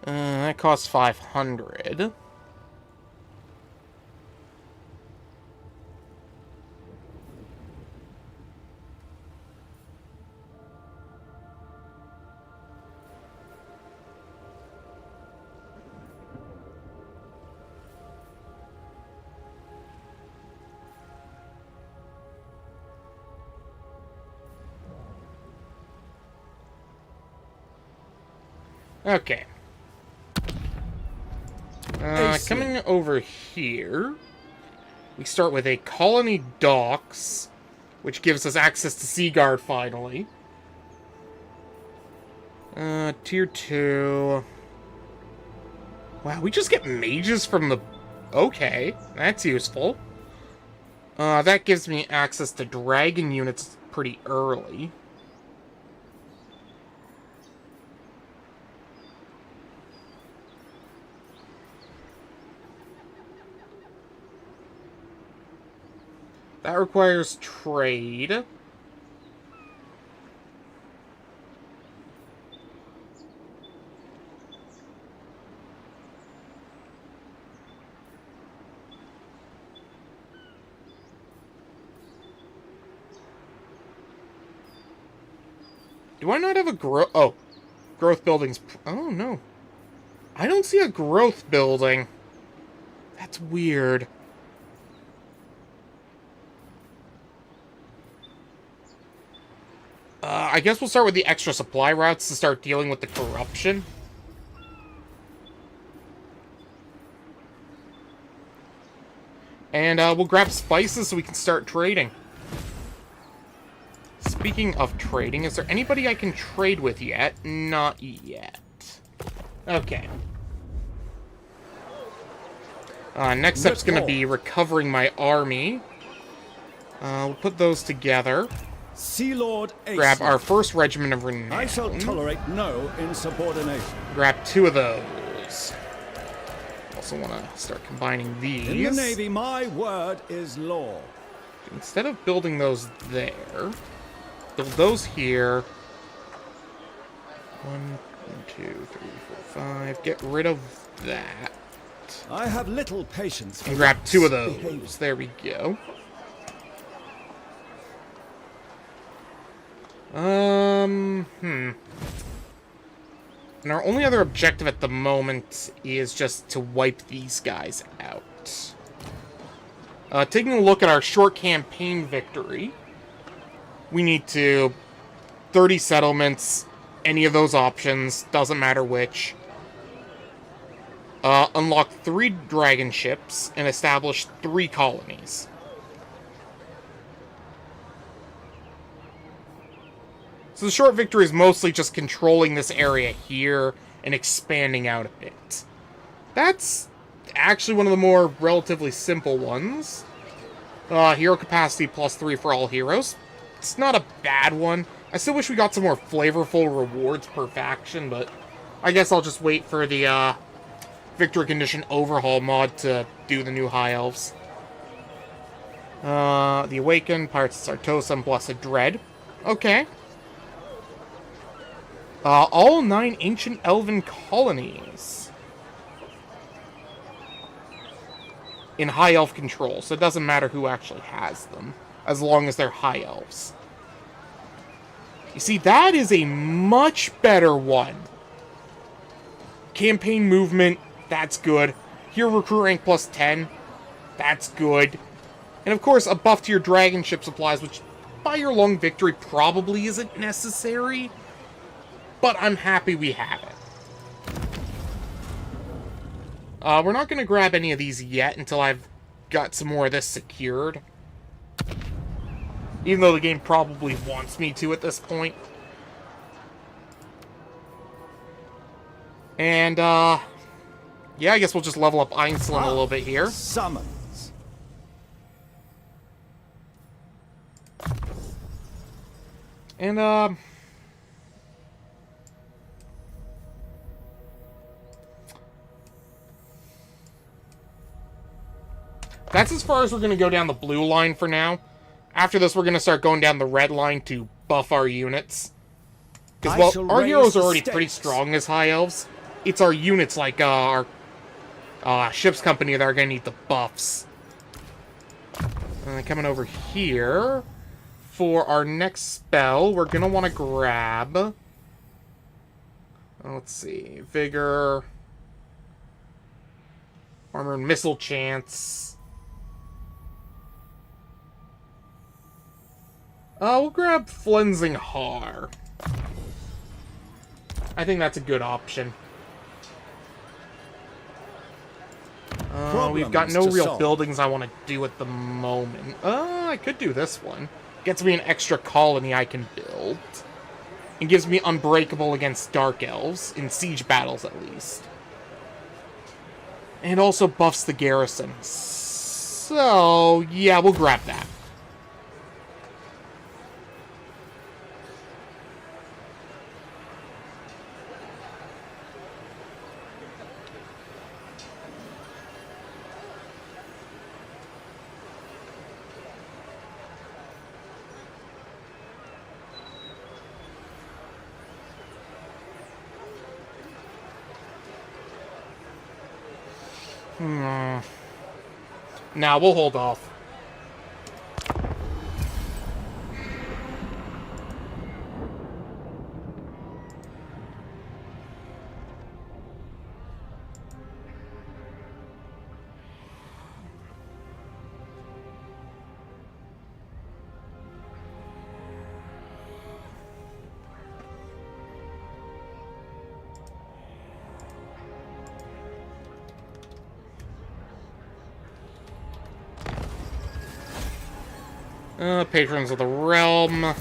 That costs 500. Okay. Coming over here, we start with a colony docks, which gives us access to Seaguard finally. Tier 2. Wow, we just get mages from the... Okay, that's useful. That gives me access to dragon units pretty early. That requires trade. Do I not have a growth... Oh. Growth buildings... Oh, no. I don't see a growth building. That's weird. I guess we'll start with the extra supply routes to start dealing with the corruption. And we'll grab spices so we can start trading. Speaking of trading, is there anybody I can trade with yet? Not yet. Okay. Next step's gonna be recovering my army. We'll put those together. Sea Lord Aislinn. Grab our first regiment of renown. I shall tolerate no insubordination. Grab 2 of those. Also want to start combining these. In the Navy, my word is law. Instead of building those there, build those here. 1, 2, 3, 4, 5. Get rid of that. I have little patience. And grab 2 of those. There we go. And our only other objective at the moment is just to wipe these guys out. Taking a look at our short campaign victory, we need to 30 settlements, any of those options, doesn't matter which. Unlock 3 dragon ships and establish 3 colonies. So the short victory is mostly just controlling this area here and expanding out a bit. That's actually one of the more relatively simple ones. Hero capacity +3 for all heroes. It's not a bad one. I still wish we got some more flavorful rewards per faction, but I guess I'll just wait for the Victory Condition Overhaul mod to do the new High Elves. The Awakened, Pirates of Sartosa, and Blessed Dread. Okay. All 9 ancient elven colonies in High Elf control, so it doesn't matter who actually has them, as long as they're High Elves. You see, that is a much better one. Campaign movement, that's good. Hero recruit rank +10, that's good. And of course, a buff to your dragon ship supplies, which by your long victory probably isn't necessary, but I'm happy we have it. We're not going to grab any of these yet until I've got some more of this secured. Even though the game probably wants me to at this point. And, yeah, I guess we'll just level up Aislinn a little bit here. Summons. And, that's as far as we're going to go down the blue line for now. After this, we're going to start going down the red line to buff our units. Because, well, our heroes are already pretty strong as High Elves. It's our units, like our ship's company, that are going to need the buffs. And then coming over here, for our next spell, we're going to want to grab... let's see, Vigor... Armor and Missile Chance... we'll grab Flensing Har. I think that's a good option. We've got no real buildings I want to do at the moment. I could do this one. Gets me an extra colony I can build. And gives me Unbreakable against Dark Elves, in siege battles at least. And also buffs the garrison. So, yeah, we'll grab that. Nah, we'll hold off. Patrons of the Realm.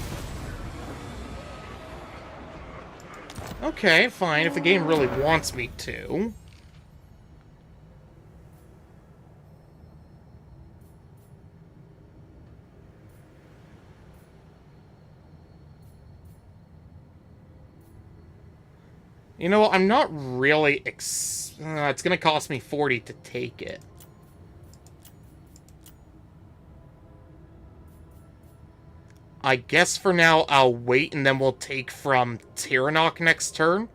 Okay, fine, if the game really wants me to. You know, I'm not really it's gonna cost me 40 to take it. I guess for now I'll wait and then we'll take from Tiranoc next turn.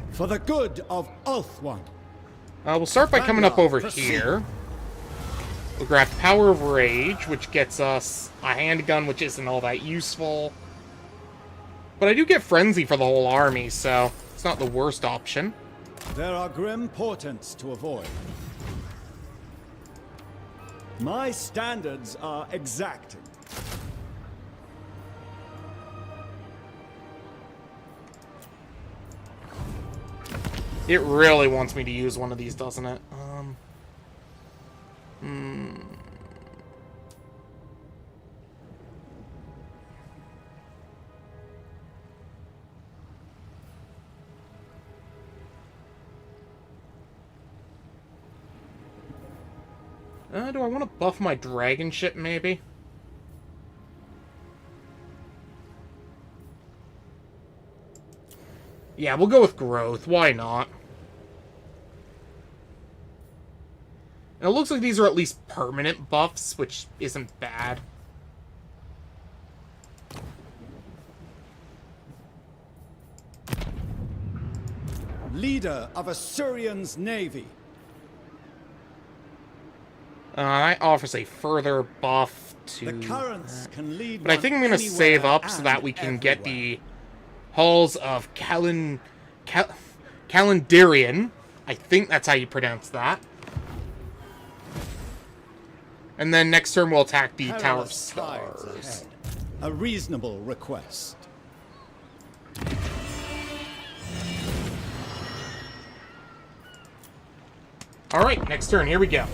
For the good of Ulthuan. We'll start by coming up over here. We'll grab Power of Rage, which gets us a handgun, which isn't all that useful. But I do get Frenzy for the whole army, so it's not the worst option. There are grim portents to avoid. My standards are exacting. It really wants me to use one of these, doesn't it? Do I want to buff my dragon ship, maybe? Yeah, we'll go with growth. Why not? And it looks like these are at least permanent buffs, which isn't bad. Leader of Assyrian's navy. That offers a further buff to... The currents can lead. But I think I'm going to save up so that we can get the halls of Calendarian. I think that's how you pronounce that. And then next turn we'll attack the Tower of Stars. A reasonable request. Alright, next turn. Here we go.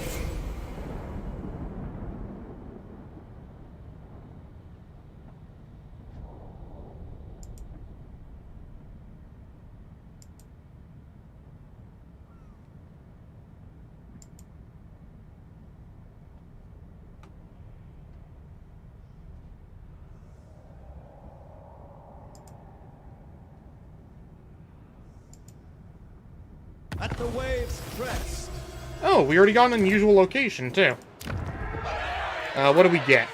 At the waves' crest. Oh, we already got an unusual location, too. What do we get?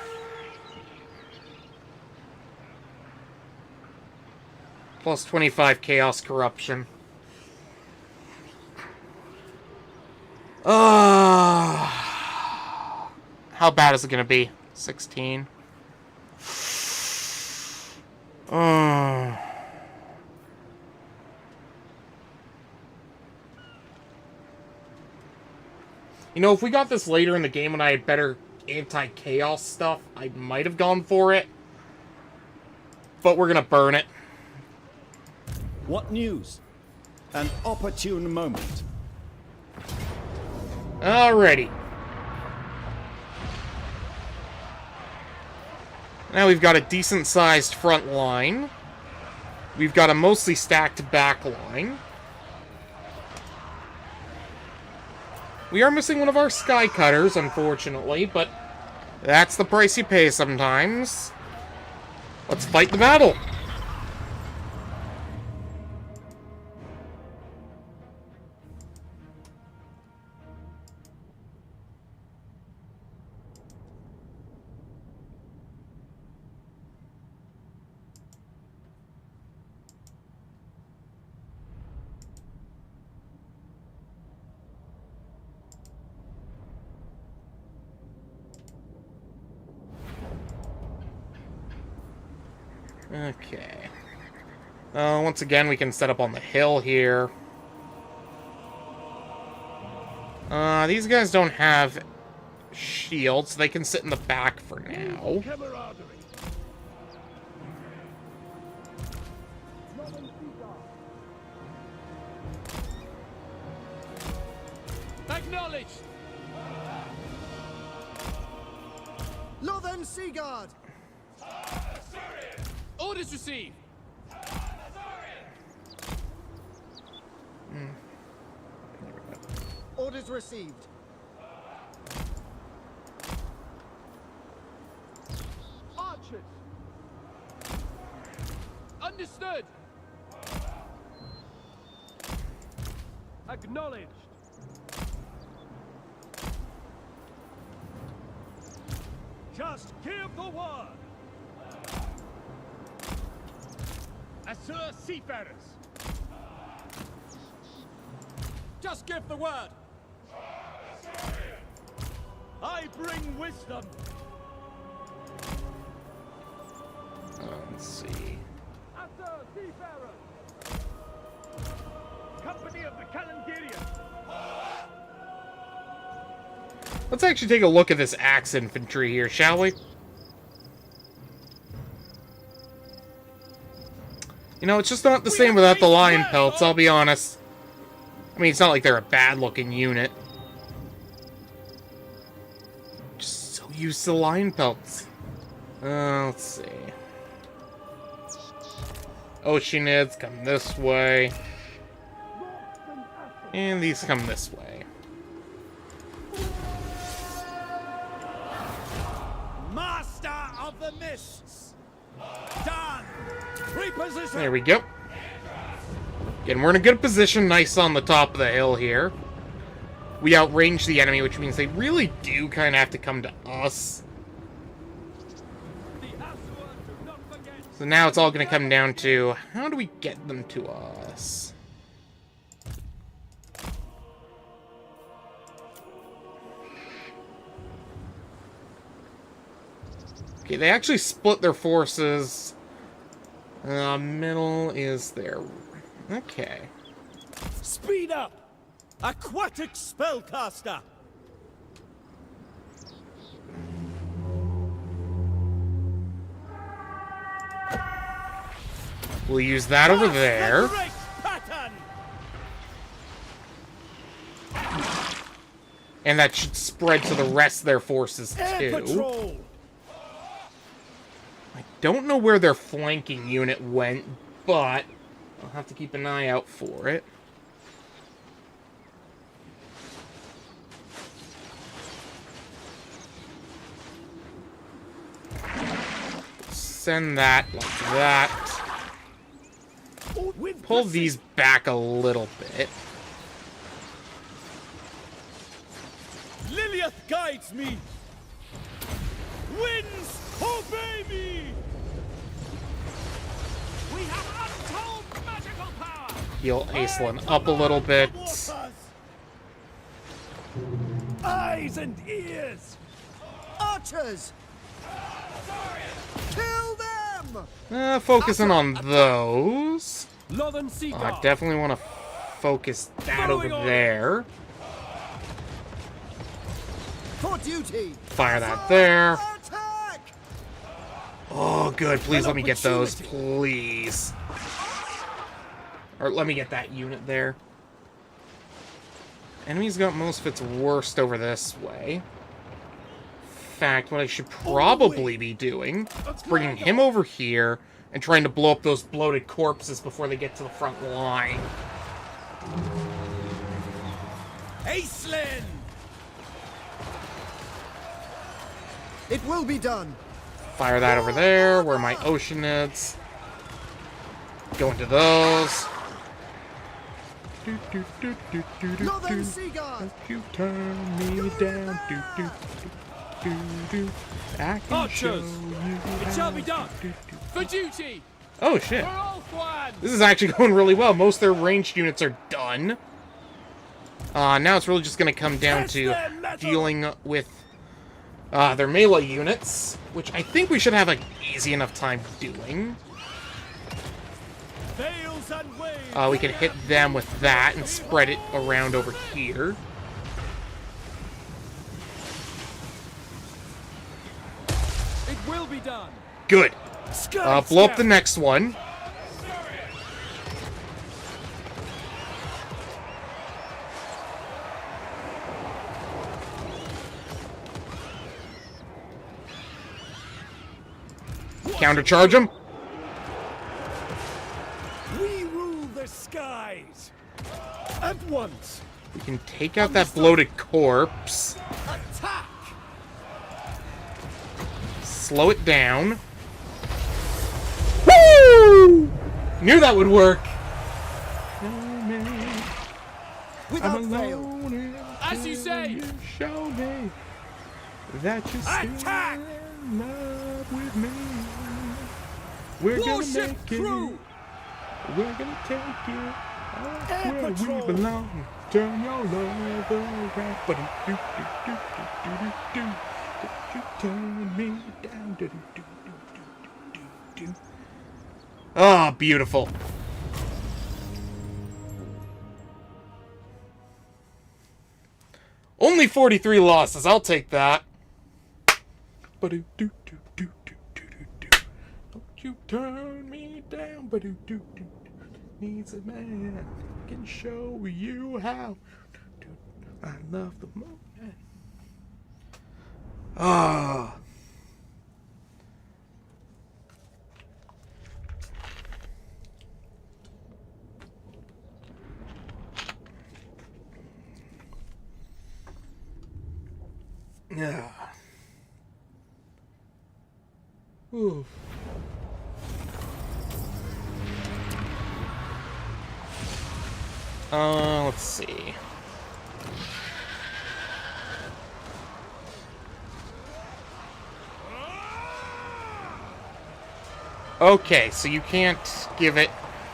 Plus 25 Chaos Corruption. How bad is it gonna be? 16. You know, if we got this later in the game when I had better anti-chaos stuff, I might have gone for it. But we're gonna burn it. What news? An opportune moment. Alrighty. Now we've got a decent-sized front line. We've got a mostly stacked back line. We are missing one of our sky cutters, unfortunately, but that's the price you pay sometimes. Let's fight the battle. Okay. Once again, we can set up on the hill here. These guys don't have shields, so they can sit in the back for now. Acknowledged! Northern Seaguard! Orders received! Orders received. Archers! Understood! Acknowledged! Just give the word. Assur seafarers. Just give the word! I bring wisdom. Let's see. After seafarers. Company of the Calendarians. Let's actually take a look at this axe infantry here, shall we? You know, it's just not the same without the lion pelts, I'll be honest. I mean, it's not like they're a bad-looking unit. Just so used to lion pelts. Let's see. Oceanids come this way. And these come this way. Master of the Mists. Done. Reposition. There we go. Again, we're in a good position, nice on the top of the hill here. We outrange the enemy, which means they really do kind of have to come to us. So now it's all going to come down to, how do we get them to us? Okay, they actually split their forces. Middle is there. Okay. Speed up! Aquatic spellcaster! We'll use that over there. And that should spread to the rest of their forces, too. I don't know where their flanking unit went, but I'll have to keep an eye out for it. Send that like that. Pull these back a little bit. Lilith guides me! Winds obey me! We have untold magical power! Heal Aislinn up a little bit. Eyes and ears! Archers! Kill them! Focusing on those. Northern Sea I definitely want to focus that over there. For duty! Fire that there. Attack! Oh, good. Please let me get those. Please. Or let me get that unit there. Enemy's got most of its worst over this way. In fact, what I should probably be doing is bringing him over here and trying to blow up those bloated corpses before they get to the front line. Aislinn! It will be done. Fire that over there, where my Oceanids. Go into those. Northern Sea Guard! You turn me down. I can Archers, show you it shall be done. For duty! Oh shit. For all one! This is actually going really well. Most of their ranged units are done. Now it's really just going to come down to dealing with their melee units, which I think we should have an easy enough time doing. Veils and waves. We could hit them with that and spread it around over here. It will be done. Good. Blow up the next one. Countercharge them. We rule the skies. At once. We can take out that bloated corpse. Attack. Slow it down. Woo! Knew that would work. Without fail. As you say! Show me that you Attack! in love with me. We're gonna Warship make crew! it. We're gonna take it Air where Patrol! we belong. turn your love around? Ba-do-do-do-do-do-do-do-do. Don't you turn me down? Do-do-do-do-do-do-do. Ah, beautiful. Only 43 losses. I'll take that. Ba-do-do-do-do-do-do-do. Don't you turn me down. Ba-do-do-do-do. Needs a man can show you how. I love the moment. Ah. Yeah. Oof. Let's see. Okay, so you can't give it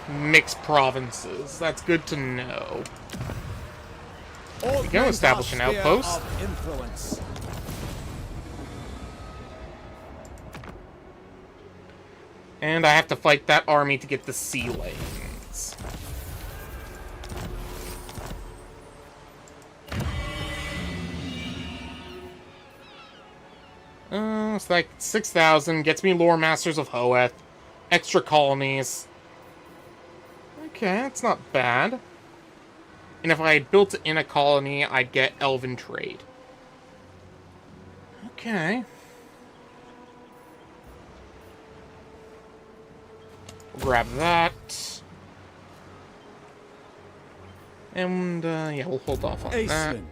mixed provinces. That's good to know. We can establish an outpost. And I have to fight that army to get the sea lanes. It's like 6,000. Gets me Lore Masters of Hoeth. Extra colonies. Okay, that's not bad. And if I had built in a colony, I'd get Elven Trade. Okay. Grab that. And, yeah, we'll hold off on Aislinn,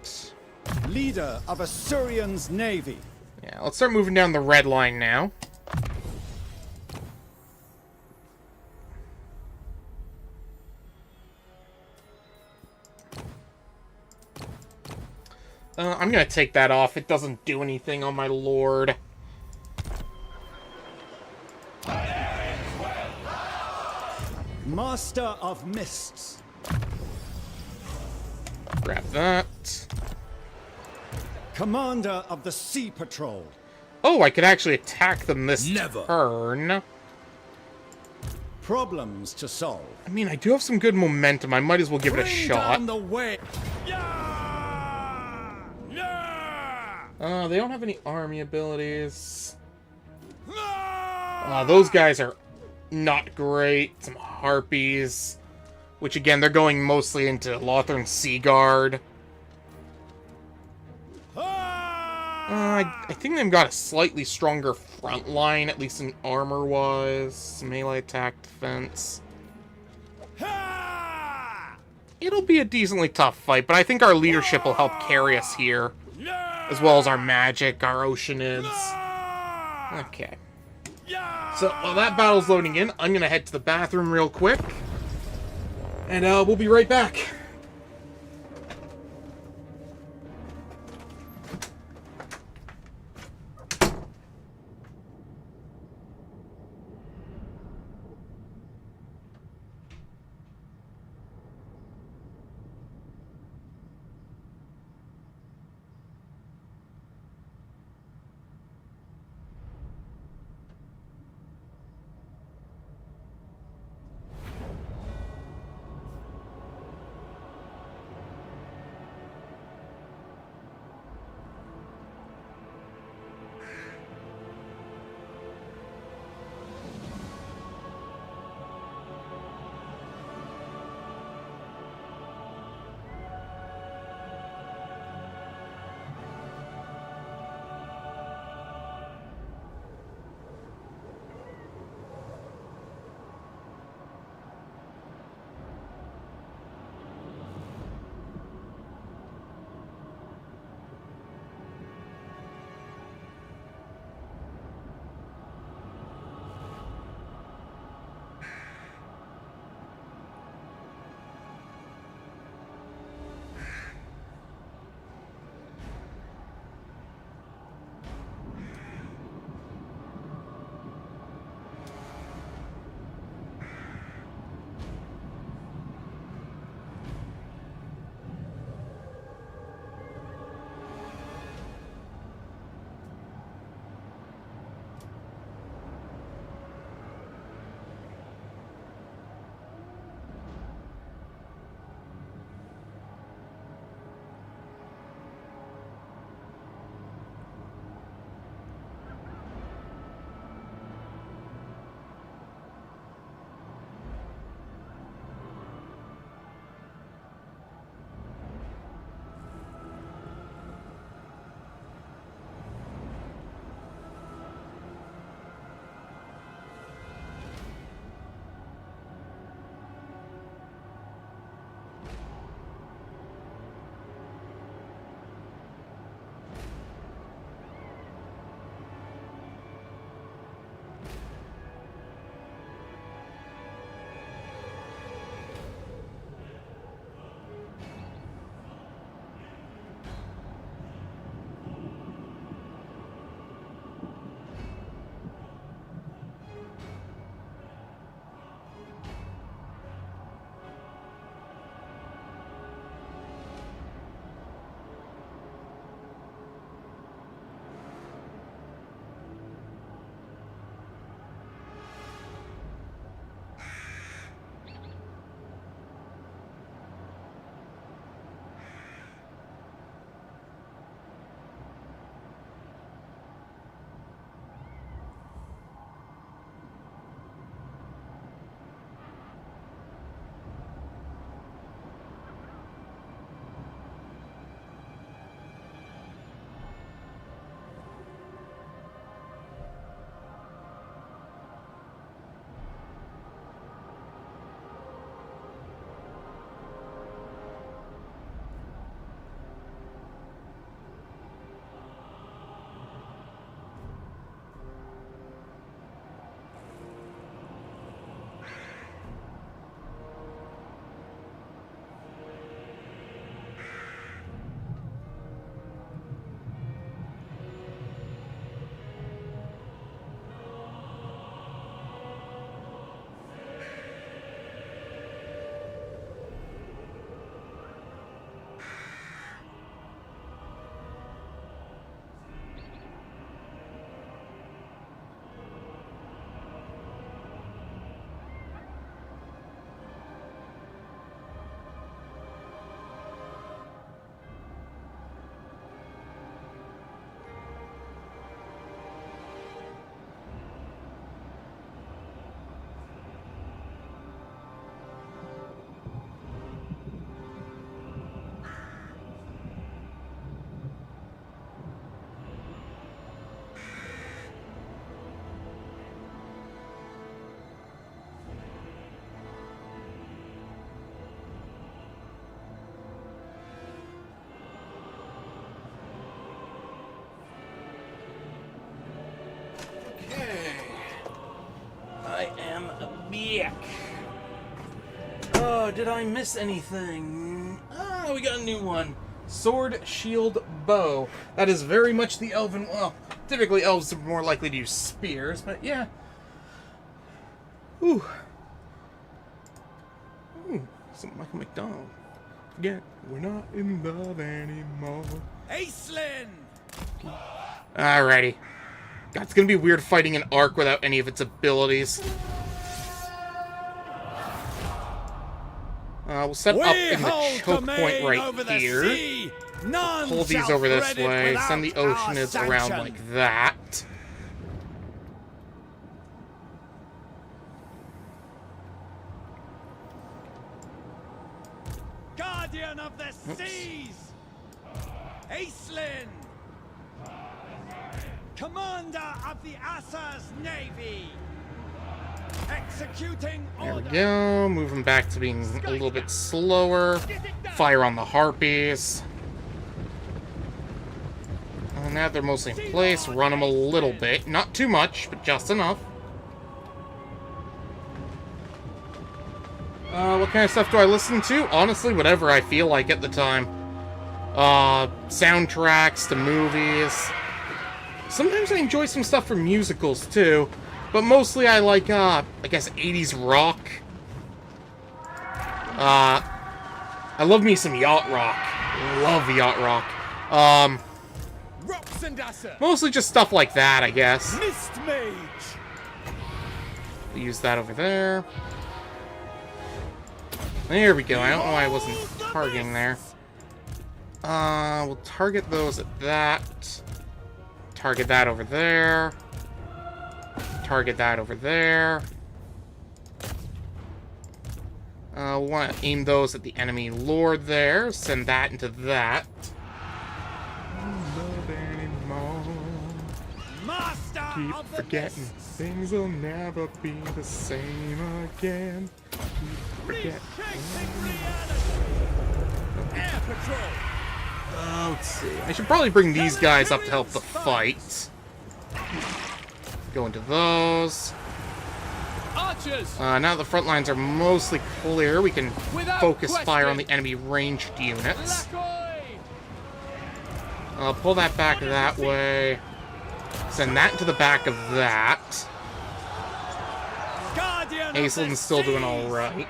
that. leader of Assyrian's navy. Yeah, let's start moving down the red line now. I'm gonna take that off. It doesn't do anything on my lord. Master of Mists. Grab that. Commander of the Sea Patrol. Oh, I could actually attack them this Never. turn. Problems to solve. I mean, I do have some good momentum. I might as well give it a Bring shot. down the way. They don't have any army abilities. Those guys are not great. Some harpies. Which, again, they're going mostly into Lothern Sea Guard. I think they've got a slightly stronger front line, at least in armor-wise. Melee attack, defense. It'll be a decently tough fight, but I think our leadership will help carry us here. As well as our magic, our oceanids. Okay. So, while that battle's loading in, I'm gonna head to the bathroom real quick. And, we'll be right back. Yuck. Oh, did I miss anything? Oh, we got a new one. Sword, shield, bow. That is very much the elven... Well, typically elves are more likely to use spears, but yeah. Ooh. Ooh, something like a McDonald's. Forget, we're not in love anymore. Aislinn! Alrighty. God, it's gonna be weird fighting an arc without any of its abilities. We'll set up in the choke point right here. Pull these over this way. Send the Oceanids around like that. Guardian of the seas! Aislinn! Commander of the Assa's Navy! Executing There we order! go. Moving back to being a little bit slower. Fire on the Harpies. And now they're mostly in place. Run them a little bit. Not too much, but just enough. What kind of stuff do I listen to? Honestly, whatever I feel like at the time. Soundtracks to movies. Sometimes I enjoy some stuff from musicals, too. But mostly I like, I guess, 80s rock. I love me some yacht rock. Love yacht rock. Mostly just stuff like that, I guess. Mist Mage! Use that over there. There we go. I don't know why I wasn't targeting there. We'll target those at that. Target that over there. Target that over there. We'll want to aim those at the enemy lord there. Send that into that. Keep forgetting things will never be the same again. Keep forgetting. Air Patrol! Let's see. I should probably bring these guys up to help the fight. Go into those. Archers! Now that the front lines are mostly clear, we can focus fire on the enemy ranged units. Pull that back that way. Send that to the back of that. Aislinn's still doing alright.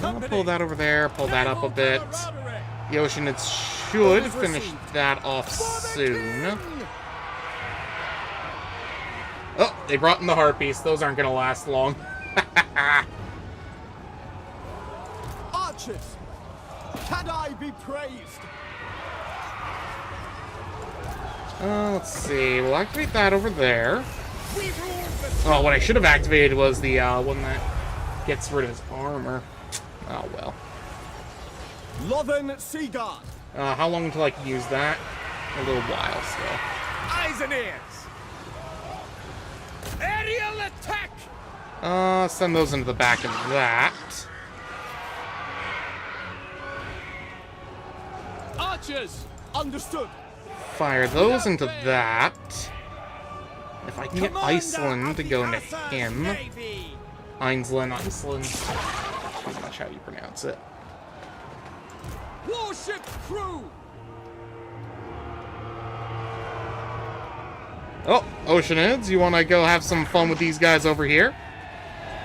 I'll pull that over there, pull that up a bit. The Oceanids should finish that off soon. Oh, they brought in the Harpies. Those aren't going to last long. Archers! Can I be praised? Let's see. We'll activate that over there. Oh, what I should have activated was the one that gets rid of his armor. Oh, well. Lothern Seaguard! How long until I can use that? A little while still. Eyes and ears! Aerial attack! Send those into the back of that. Archers! Understood! Fire those into that. If I can get Aislinn to go into him. Aislinn. Pretty much how you pronounce it. Warship crew! Oh, Oceanids, you want to go have some fun with these guys over here?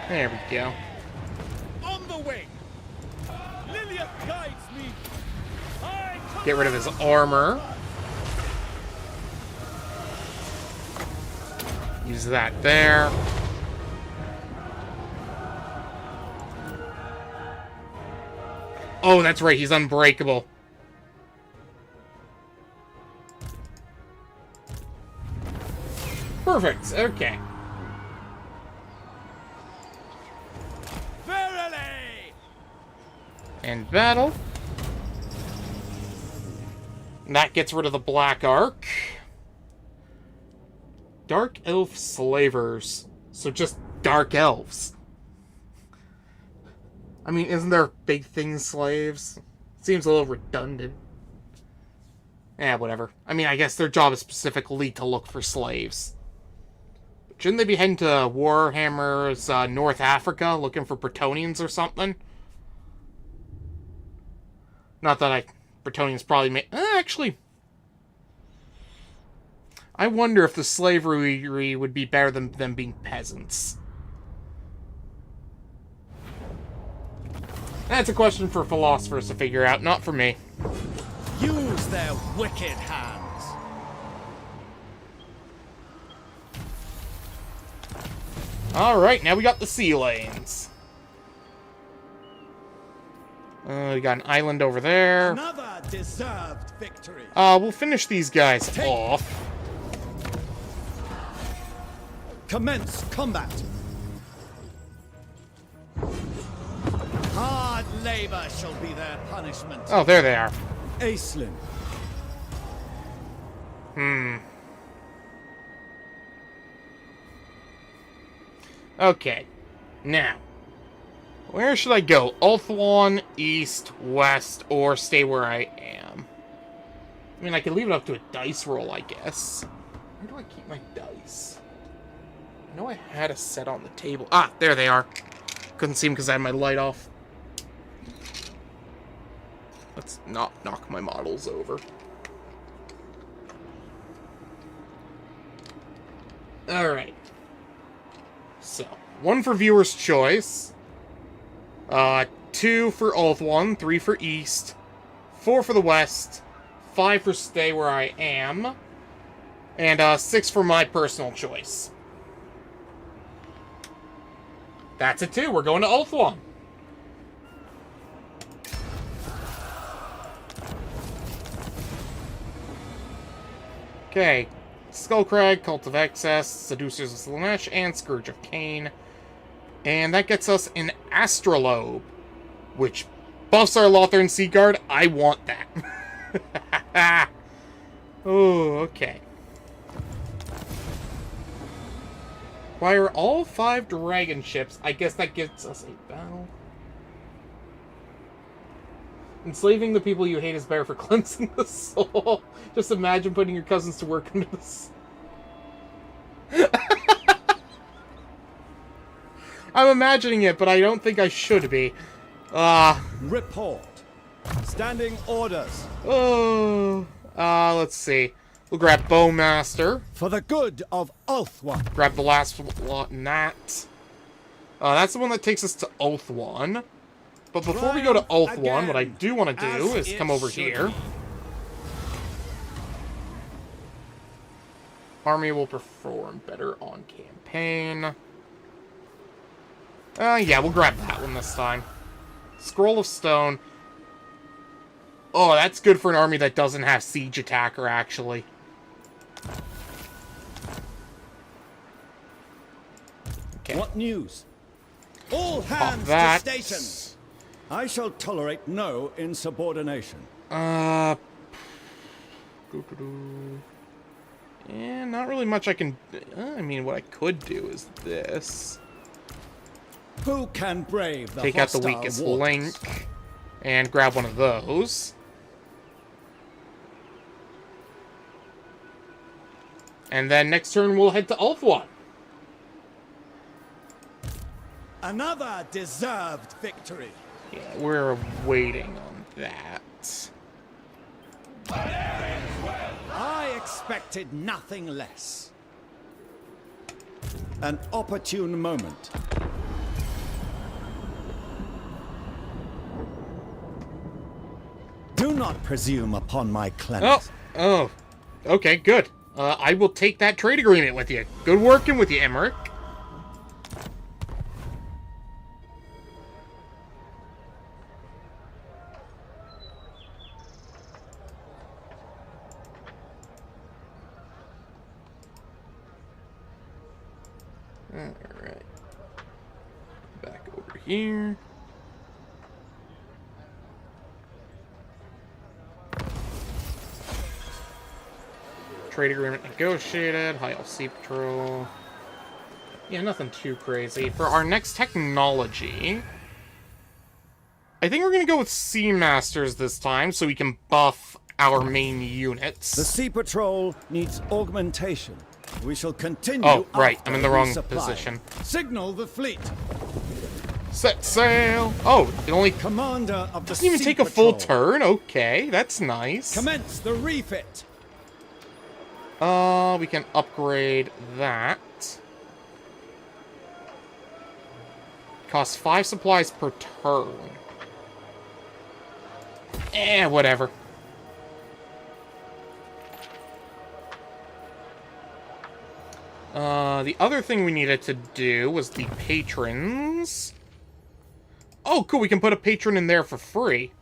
There we go. On the way! Lilith guides me! Get rid of his armor. Use that there. Oh, that's right, he's unbreakable. Perfect, okay. Verily! And battle. And that gets rid of the Black Ark. Dark Elf Slavers. So just Dark Elves. I mean, isn't there big thing slaves? Seems a little redundant. Whatever. I mean, I guess their job is specifically to look for slaves. Shouldn't they be heading to Warhammer's North Africa looking for Bretonians or something? Not that Bretonians probably may... actually... I wonder if the slavery would be better than them being peasants. That's a question for philosophers to figure out, not for me. Use their wicked hands. Alright, now we got the sea lanes. We got an island over there. Another deserved victory. We'll finish these guys off. Commence combat. Hard labor shall be their punishment. Oh, there they are. Aislinn. Okay. Now, where should I go? Ulthuan, east, west, or stay where I am? I mean, I could leave it up to a dice roll, I guess. Where do I keep my dice? I know I had a set on the table. Ah, there they are. Couldn't see them because I had my light off. Let's not knock my models over. Alright. So, 1 for viewer's choice. 2 for Ulthuan, 3 for east, 4 for the west, 5 for stay where I am, and 6 for my personal choice. That's it too. We're going to Ulthuan. Okay. Skullcrag, Cult of Excess, Seducers of Slanesh, and Scourge of Cain. And that gets us an Astrolabe, which buffs our Lothern Seaguard. I want that. Oh, okay. Acquire all 5 dragon ships. I guess that gets us a battle. Enslaving the people you hate is better for cleansing the soul. Just imagine putting your cousins to work under this. I'm imagining it, but I don't think I should be. Report. Standing orders. Oh. Let's see. We'll grab Bowmaster. For the good of Ulthuan. Grab the last lot in that. That's the one that takes us to Ulthuan. But before we go to Ulthuan, what I do want to do is come over here. Army will perform better on campaign. Yeah, we'll grab that one this time. Scroll of Stone. Oh, that's good for an army that doesn't have Siege Attacker, actually. Okay. What news? All hands that. to station. I shall tolerate no insubordination. Yeah, not really much I can... I mean, what I could do is this. Who can brave the Take out the hostile weakest waters? link and grab one of those. And then next turn we'll head to Ulthuan. Another deserved victory. Yeah, we're waiting on that. I expected nothing less. An opportune moment. Do not presume upon my clemency. Oh, okay, good. I will take that trade agreement with you. Good working with you, Emmerich. Alright. Back over here. Trade agreement negotiated. High Elf Sea Patrol. Yeah, nothing too crazy. For our next technology, I think we're going to go with Sea Masters this time, so we can buff our main The units. Sea Patrol needs augmentation. We shall continue. Oh, right. after I'm in the wrong resupply. position. Signal the fleet. Set sail! Oh, it only Commander of the doesn't even Sea take a full Patrol. turn? Okay, that's nice. Commence the refit. We can upgrade that. Costs 5 supplies per turn. Whatever. The other thing we needed to do was the patrons. Oh, cool, we can put a patron in there for free.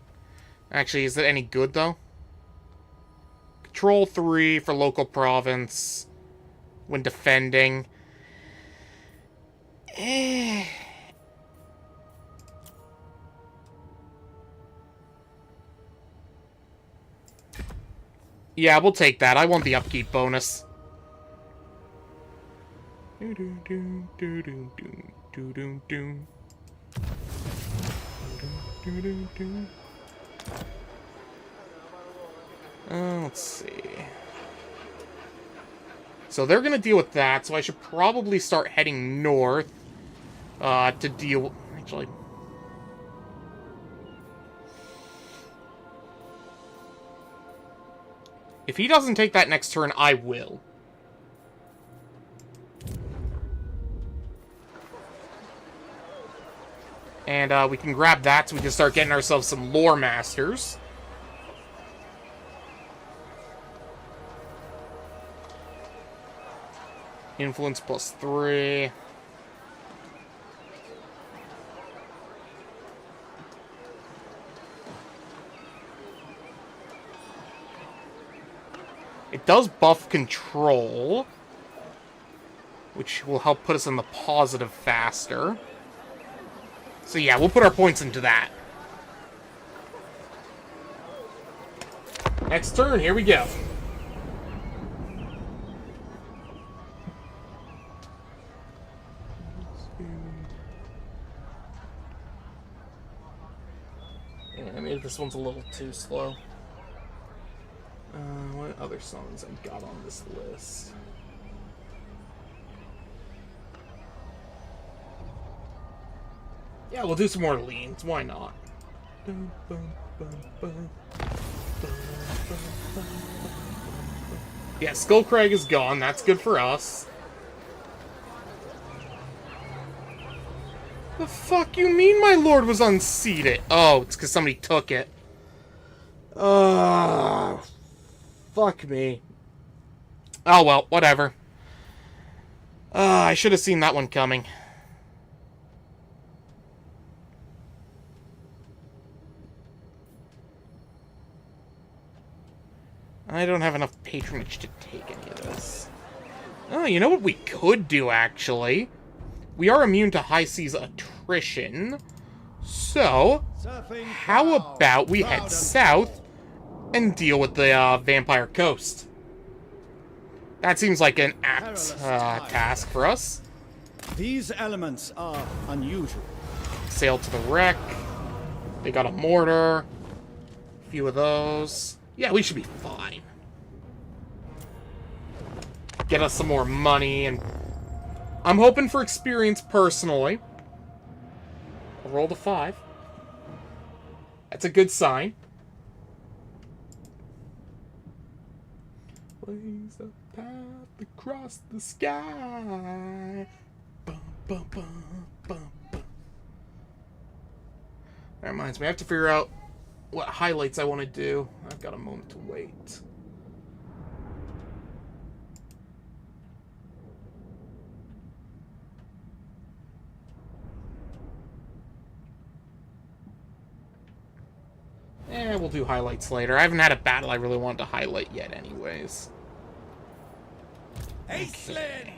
Actually, is it any good, though? Control 3 for local province when defending. Yeah, we'll take that. I want the upkeep bonus. Let's see. So they're gonna deal with that, so I should probably start heading north to deal... Actually... If he doesn't take that next turn, I will. And we can grab that so we can start getting ourselves some lore masters. Influence +3. It does buff control, which will help put us in the positive faster. So yeah, we'll put our points into that. Next turn, here we go. Yeah, maybe this one's a little too slow. What other songs I've got on this list? Yeah, we'll do some more leans. Why not? Yeah, Skullcrag is gone. That's good for us. The fuck you mean my lord was unseated? Oh, it's because somebody took it. Fuck me. Oh well, whatever. I should have seen that one coming. I don't have enough patronage to take any of this. Oh, you know what we could do, actually? We are immune to high seas attrition. So, how about we head south and deal with the Vampire Coast? That seems like an apt task for us. These elements are unusual. Sail to the wreck. They got a mortar. A few of those. Yeah, we should be fine. Get us some more money, and I'm hoping for experience personally. I rolled a 5. That's a good sign. Blaze a path across the sky. Bum, bum, bum, bum, bum. That reminds me, I have to figure out what highlights I want to do. I've got a moment to wait. We'll do highlights later. I haven't had a battle I really wanted to highlight yet anyways. Aislinn!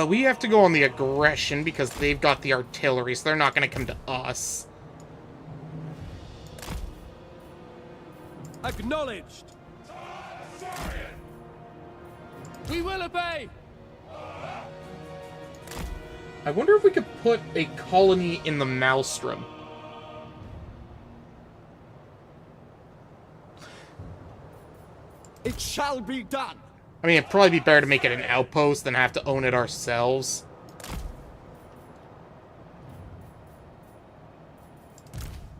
We have to go on the aggression because they've got the artillery, so they're not going to come to us. Acknowledged. We will obey. I wonder if we could put a colony in the Maelstrom. It shall be done. I mean, it'd probably be better to make it an outpost than have to own it ourselves.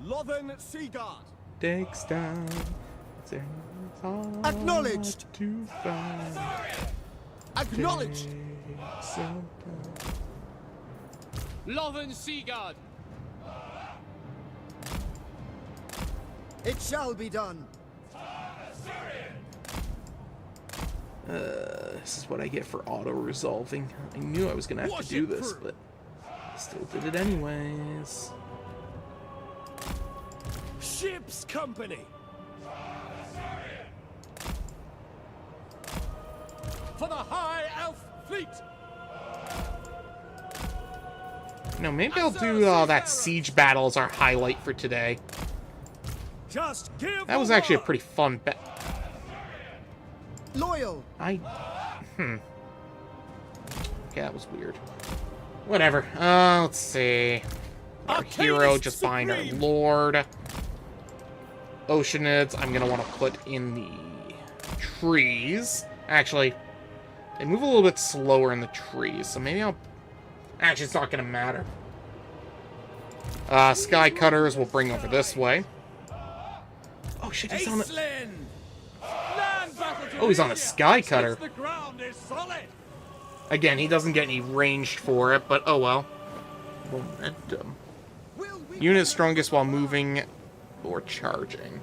Lothern Seaguard. Takes down. Acknowledged. To find. Acknowledged. Lothern Seaguard. It shall be done. This is what I get for auto-resolving. I knew I was gonna have to do this, but I still did it anyways. Ship's company. For the High Elf Fleet. No, maybe I'll do that siege battle as our highlight for today. Just give That was actually a pretty fun bet. loyal. Okay, that was weird. Whatever. Let's see. Our hero just buying our lord. Oceanids, I'm gonna want to put in the trees. Actually, they move a little bit slower in the trees, so maybe I'll... Actually, it's not gonna matter. Sky Cutters will bring over this way. Oh shit, he's on a... Oh, he's on a Sky Cutter. The ground is solid. Again, he doesn't get any ranged for it, but oh well. Momentum. Unit strongest while moving or charging.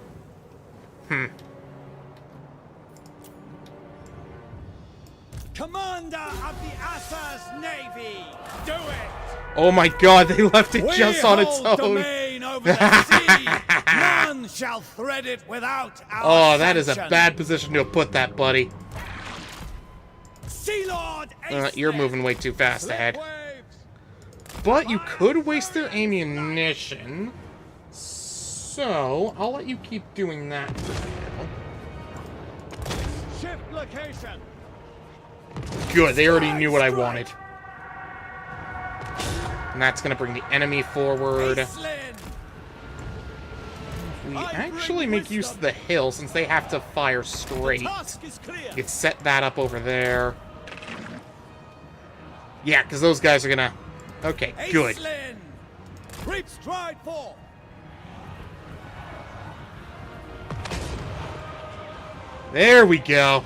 Commander of the Assa's Navy, do it! Oh my god, they left it just on its own. Domain over the sea. None shall thread it without our that is a sanction. bad position to have put that, buddy. Sea Lord You're moving way too fast ahead. But you could waste their ammunition. So, I'll let you keep doing that for now. Ship location. Good, they already knew what I wanted. And that's going to bring the enemy forward. Aislinn. We actually make use of the hill since they have to fire straight. Task is clear. You could set that up over there. Yeah, because those guys are going to... Okay, good. Aislinn. Creep stride forth. There we go.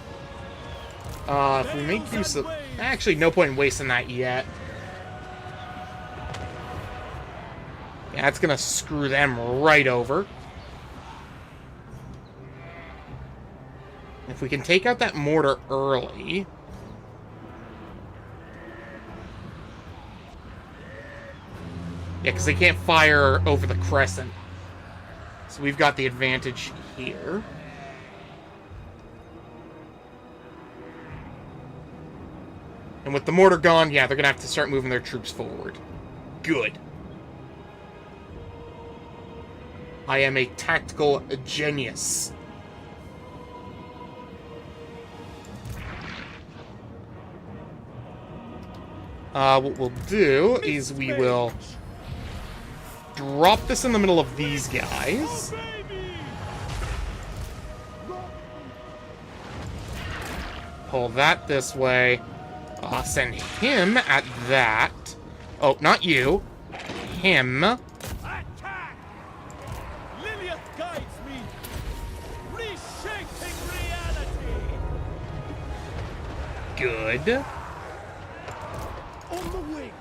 If we make use of... Actually, no point in wasting that yet. Yeah, that's gonna screw them right over. If we can take out that mortar early... Yeah, because they can't fire over the crescent. So we've got the advantage here. And with the mortar gone, yeah, they're going to have to start moving their troops forward. Good. I am a tactical genius. What we'll do is we will drop this in the middle of these guys. Pull that this way. Send him at that. Oh, not you. Him. Attack! Lilith guides me. Reshaping reality. Good. On the wing.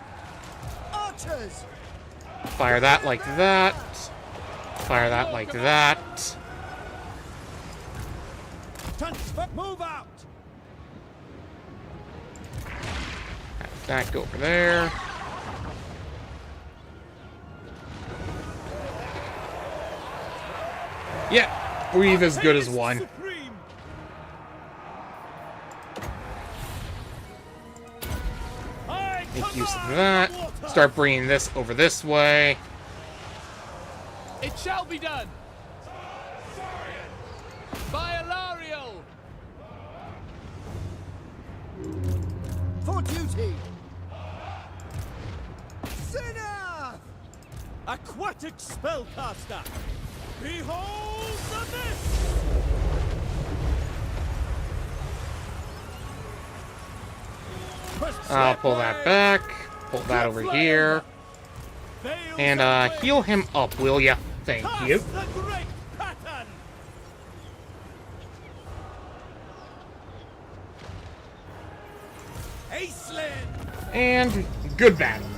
Archers. Fire that like that. Fire that like that. Transfer. Move out. Have that go over there. Yeah, we've as good as one. Supreme. I Make use of command that. water. Start bringing this over this way. It shall be done. By Alario. For duty. Sinner. Aquatic spellcaster. Behold the mist. Pull that back. Pull that over here. And heal him up, will ya? Thank you. The great pattern. Aislinn. And good battle.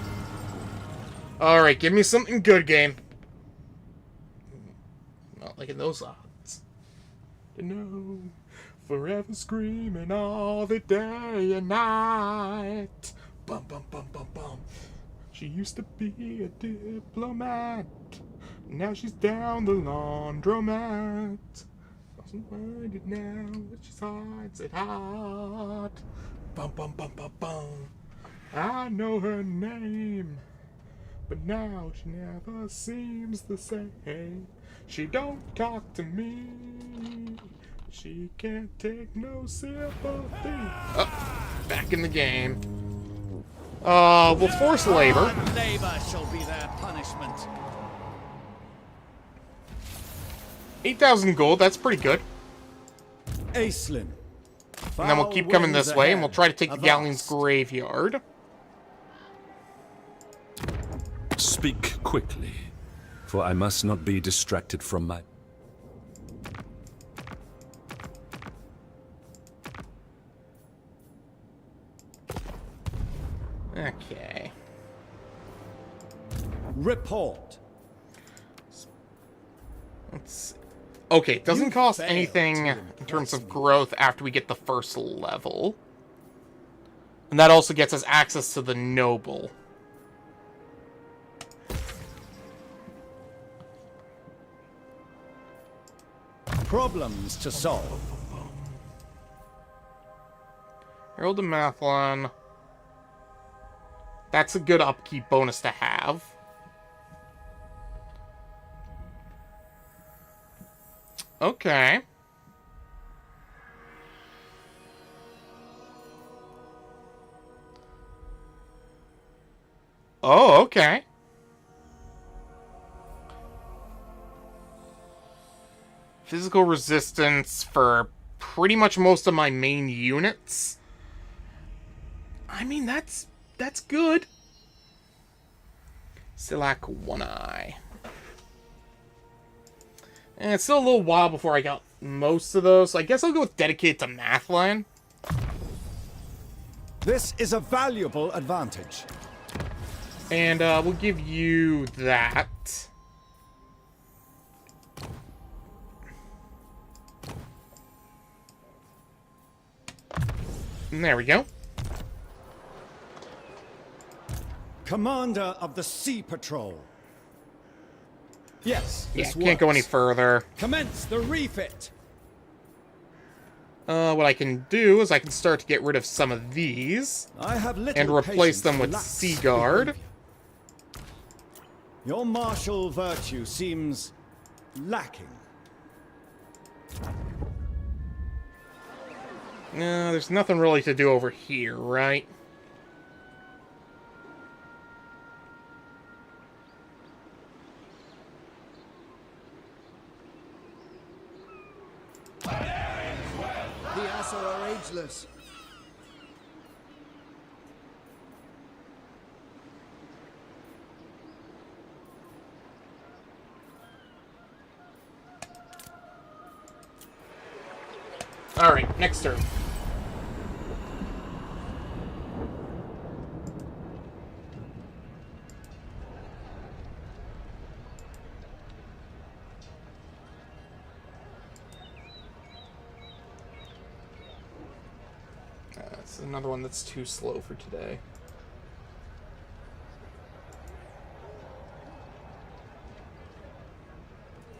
Alright, give me something good, game. Not liking those odds. No, forever screaming all the day and night. Bum, bum, bum, bum, bum. She used to be a diplomat. Now she's down the laundromat. Doesn't mind it now, but she hides it hot. Bum, bum, bum, bum, bum. I know her name, but now she never seems the same. She don't talk to me. She can't take no sympathy. Oh, back in the game. We'll force labor. Hard labor shall be their punishment. 8,000 gold, that's pretty good. Aislinn. And then we'll keep coming this way, and we'll try to take the Galleon's graveyard. Speak quickly, for I must not be distracted from my... Okay. Report. Let's see. Okay, it doesn't cost failed anything to in terms of impress me. growth after we get the first level. And that also gets us access to the noble. Problems to solve. Herald of Mathlon. That's a good upkeep bonus to have. Okay. Oh, okay. Physical resistance for pretty much most of my main units. I mean, that's good. Still lack one eye. And it's still a little while before I got most of those, so I guess I'll go with dedicated to Mathlon. This is a valuable advantage. And we'll give you that. And there we go. Commander of the Sea Patrol. Yes, Yeah, this can't go any works. further. Commence the refit. What I can do is I can start to get rid of some of these. I have little And replace patience them for with lax Sea Guard. behavior. Your martial virtue seems lacking. No, there's nothing really to do over here, right? The Asa are ageless. Alright, next turn. It's another one that's too slow for today.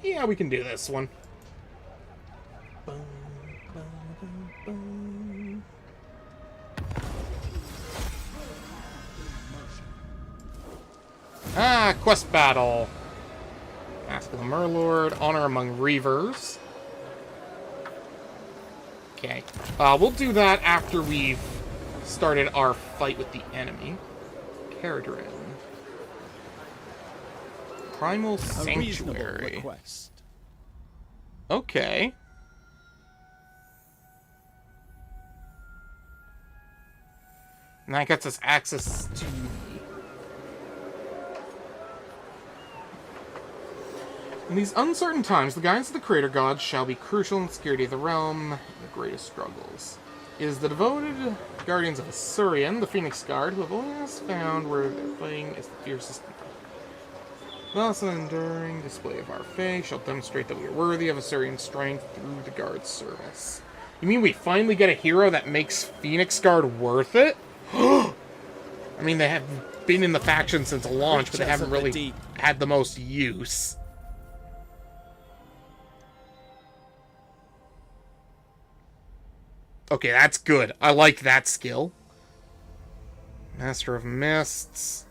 Yeah, we can do this one. Ah, quest battle. Ask of the Murlord, honor among reavers. Okay. We'll do that after we've started our fight with the enemy. Caradrin. Primal A reasonable Sanctuary. request. Okay. And that gets us access to... In these uncertain times, the guidance of the Creator Gods shall be crucial in the security of the realm and the greatest struggles. It is the devoted guardians of Asuryan, the Phoenix Guard, who have always found where their fighting is the fiercest. Thus, an enduring display of our faith shall demonstrate that we are worthy of Asuryan's strength through the Guard's service. You mean we finally get a hero that makes Phoenix Guard worth it? I mean, they have been in the faction since launch, but they haven't really had the most use. Okay, that's good. I like that skill. Master of Mists.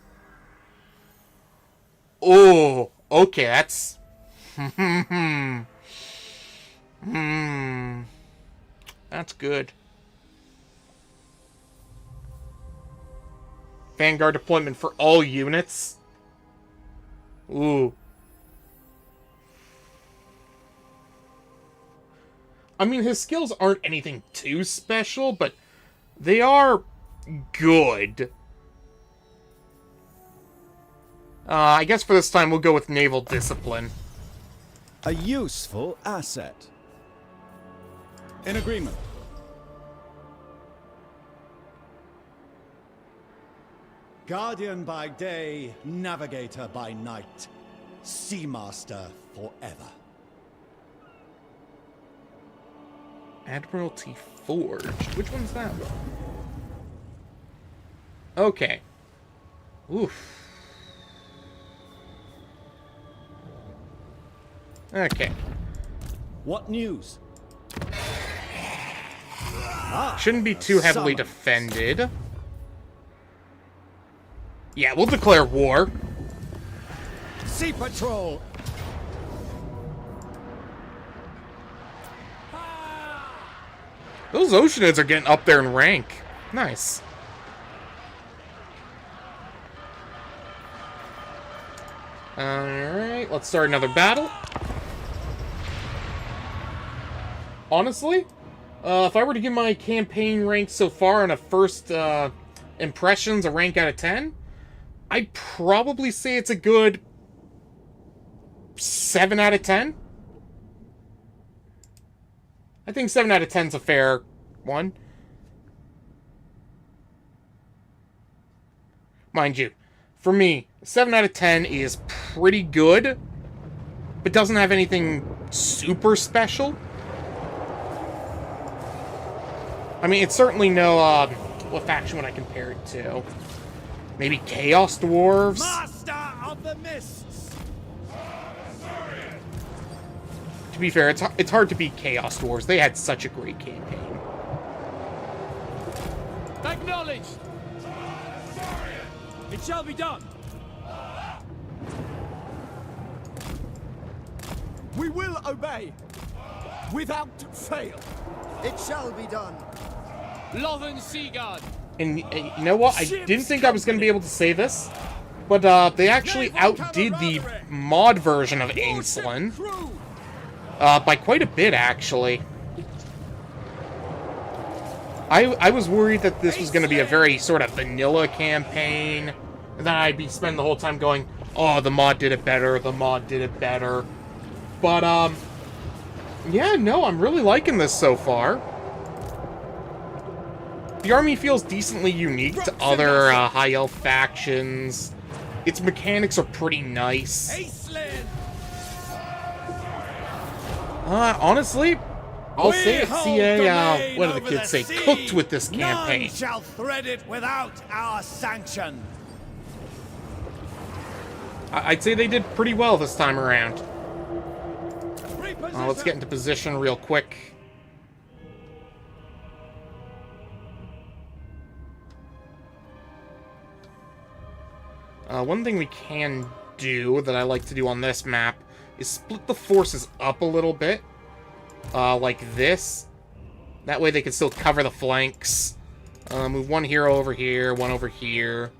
Oh, okay, that's... That's good. Vanguard deployment for all units. Ooh. I mean, his skills aren't anything too special, but they are good. I guess for this time we'll go with Naval Discipline. A useful asset. In agreement. Guardian by day, navigator by night. Seamaster forever. Admiralty Forged. Which one's that one? Okay. Oof. Okay. What news? Shouldn't be too heavily defended. Yeah, we'll declare war. Sea Patrol! Those Oceanids are getting up there in rank. Nice. Alright, let's start another battle. Honestly, if I were to give my campaign rank so far on a first impressions a rank out of 10, I'd probably say it's a good 7 out of 10. I think 7 out of 10 is a fair one. Mind you, for me, 7 out of 10 is pretty good, but doesn't have anything super special. I mean, it's certainly no, what faction would I compare it to? Maybe Chaos Dwarves? Master of the Mists! To be fair, it's hard to beat Chaos Dwarves. They had such a great campaign. Acknowledged! It shall be done! We will obey, without fail. It shall be done. Lothern Seaguard! And you know what? I didn't think I was going to be able to say this, but they actually outdid the mod version of Aislinn. By quite a bit, actually. I was worried that this was going to be a very sort of vanilla campaign, and that I'd be spending the whole time going, oh, the mod did it better, the mod did it better. But, yeah, no, I'm really liking this so far. The army feels decently unique to other High Elf factions. Its mechanics are pretty nice. Aislinn! Honestly, I'll say it, CA, what do the kids say, cooked with this campaign. None shall thread it without our sanction. I'd say they did pretty well this time around. Let's get into position real quick. One thing we can do that I like to do on this map is split the forces up a little bit. Like this. That way they can still cover the flanks. Move one hero over here, one over here.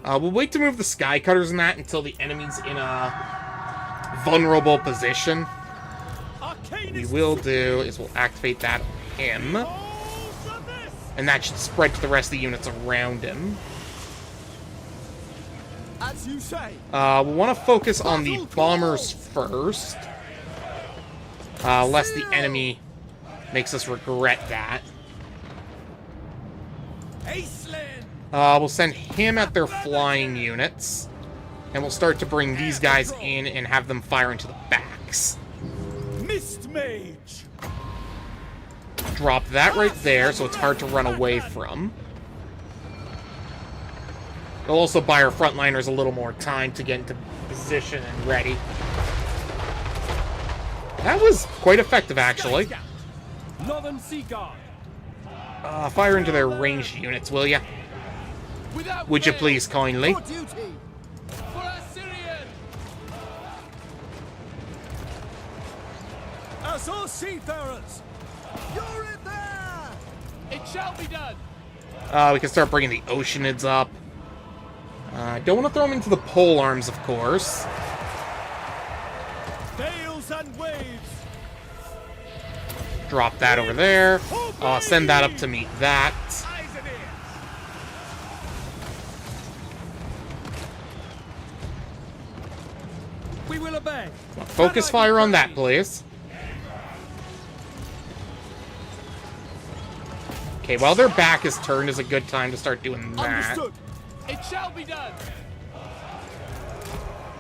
We'll wait to move the Sky Cutters and that until the enemy's in a vulnerable position. What we will do is we'll activate that on him. And that should spread to the rest of the units around him. As you say. We'll want to focus on the bombers first. Lest the enemy makes us regret that. Aislinn! We'll send him at their flying units. And we'll start to bring these guys in and have them fire into the backs. Mist Mage! Drop that right there so it's hard to run away from. It'll also buy our frontliners a little more time to get into position and ready. That was quite effective, actually. Northern Sea Guard. Fire into their ranged units, will ya? Would you please kindly? For duty. For Assyrian. As all seafarers! You're in there! It shall be done. We can start bringing the Oceanids up. Don't want to throw them into the pole arms, of course. Gales and waves! Drop that over there. Send that up to meet that. We will obey. Focus fire on that, please. Okay, while their back is turned is a good time to start doing that. Understood! It shall be done.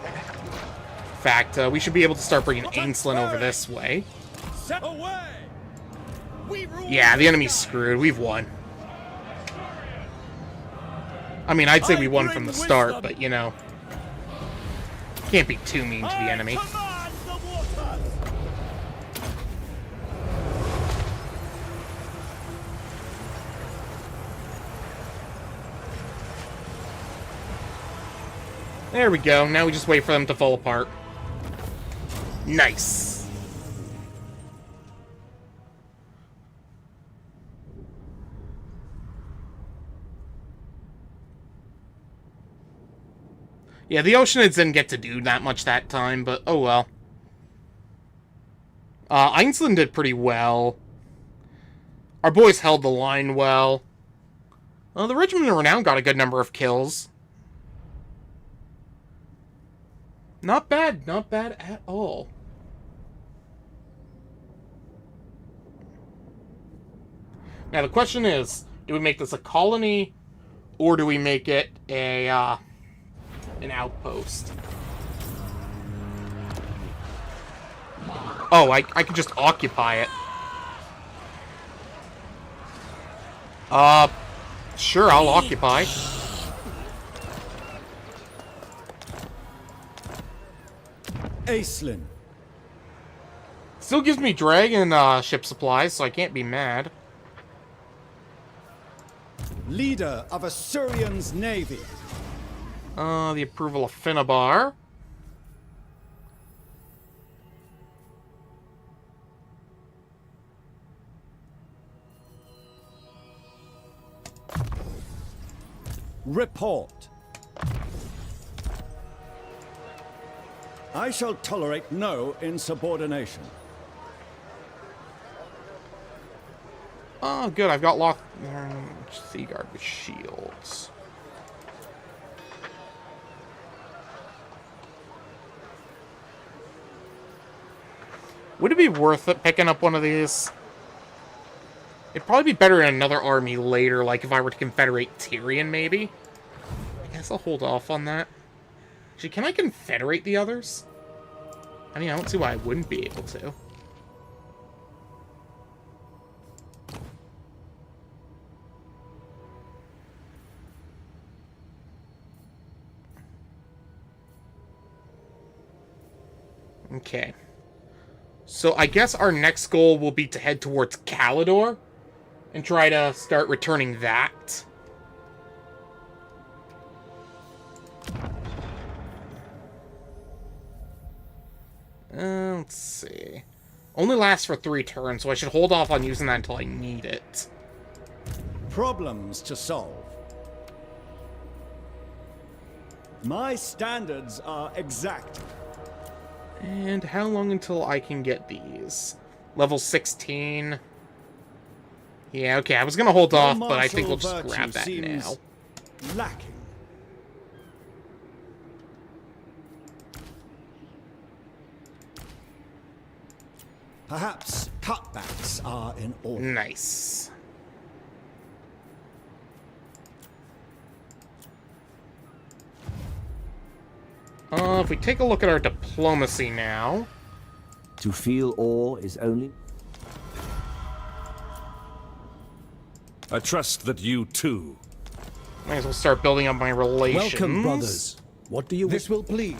In fact, we should be able to start bringing Aislinn over this way. Set away! We rule. Yeah, the enemy's screwed. We've won. I mean, I'd say we won from the start, but, you know, can't be too mean to the enemy. Command the waters! There we go. Now we just wait for them to fall apart. Nice. Yeah, the Oceanids didn't get to do that much that time, but oh well. Aislinn did pretty well. Our boys held the line well. The Regiment of Renown got a good number of kills. Not bad at all. Now the question is, do we make this a colony, or do we make it a an outpost? Oh, I could just occupy it. Sure, I'll occupy. Aislinn. Still gives me dragon ship supplies, so I can't be mad. Leader of Assyrian's navy. The approval of Finnabar. Report. I shall tolerate no insubordination. Oh, good. I've got Lock Seaguard with shields. Would it be worth it picking up one of these? It'd probably be better in another army later, like if I were to confederate Tyrion, maybe. I guess I'll hold off on that. Actually, can I confederate the others? I mean, I don't see why I wouldn't be able to. Okay. So I guess our next goal will be to head towards Calidor and try to start returning that. Let's see. Only lasts for 3 turns, so I should hold off on using that until I need it. Problems to solve. My standards are exact. And how long until I can get these? Level 16. Yeah, okay, I was gonna hold Your off, but I think we'll martial just grab virtue that seems now. lacking. Perhaps cutbacks are in order. Nice. If we take a look at our diplomacy now. To feel awe is only... I trust that you too. Might as well start building up my relations. Welcome, brothers. What do you... This will please.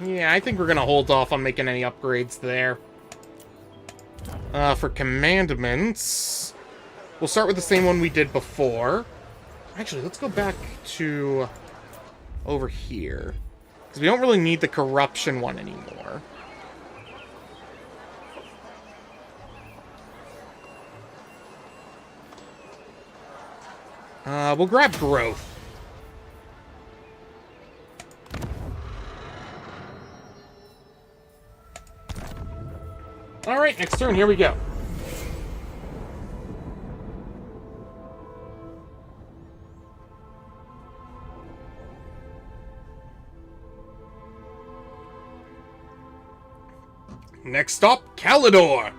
Yeah, I think we're gonna hold off on making any upgrades there. For commandments, we'll start with the same one we did before. Actually, let's go back to over here, because we don't really need the corruption one anymore. We'll grab growth. Alright, next turn, here we go. Next stop, Calidor!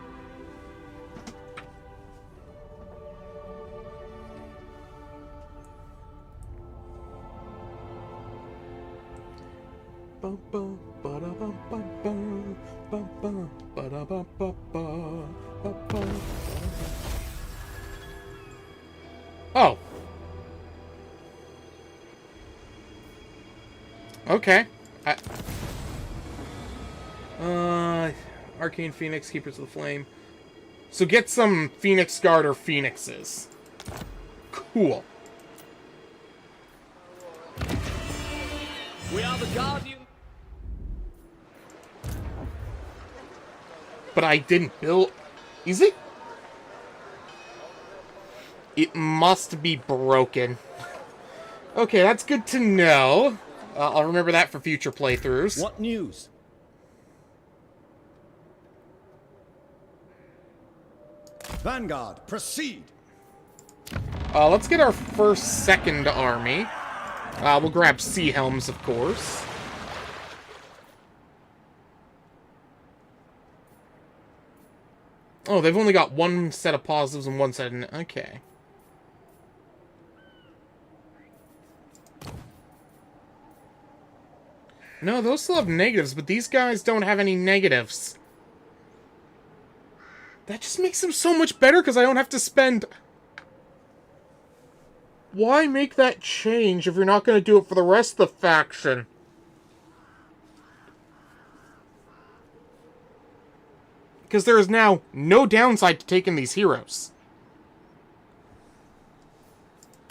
Oh. Okay. Arcane Phoenix, Keepers of the Flame. So get some Phoenix Guard or Phoenixes. Cool. We are the Guardian. But I didn't build... Is it? It must be broken. Okay, that's good to know. I'll remember that for future playthroughs. What news? Vanguard, proceed! Let's get our second army. We'll grab Sea Helms, of course. Oh, they've only got one set of positives and one set of... Okay. No, those still have negatives, but these guys don't have any negatives. That just makes them so much better because I don't have to spend... Why make that change if you're not going to do it for the rest of the faction? Because there is now no downside to taking these heroes.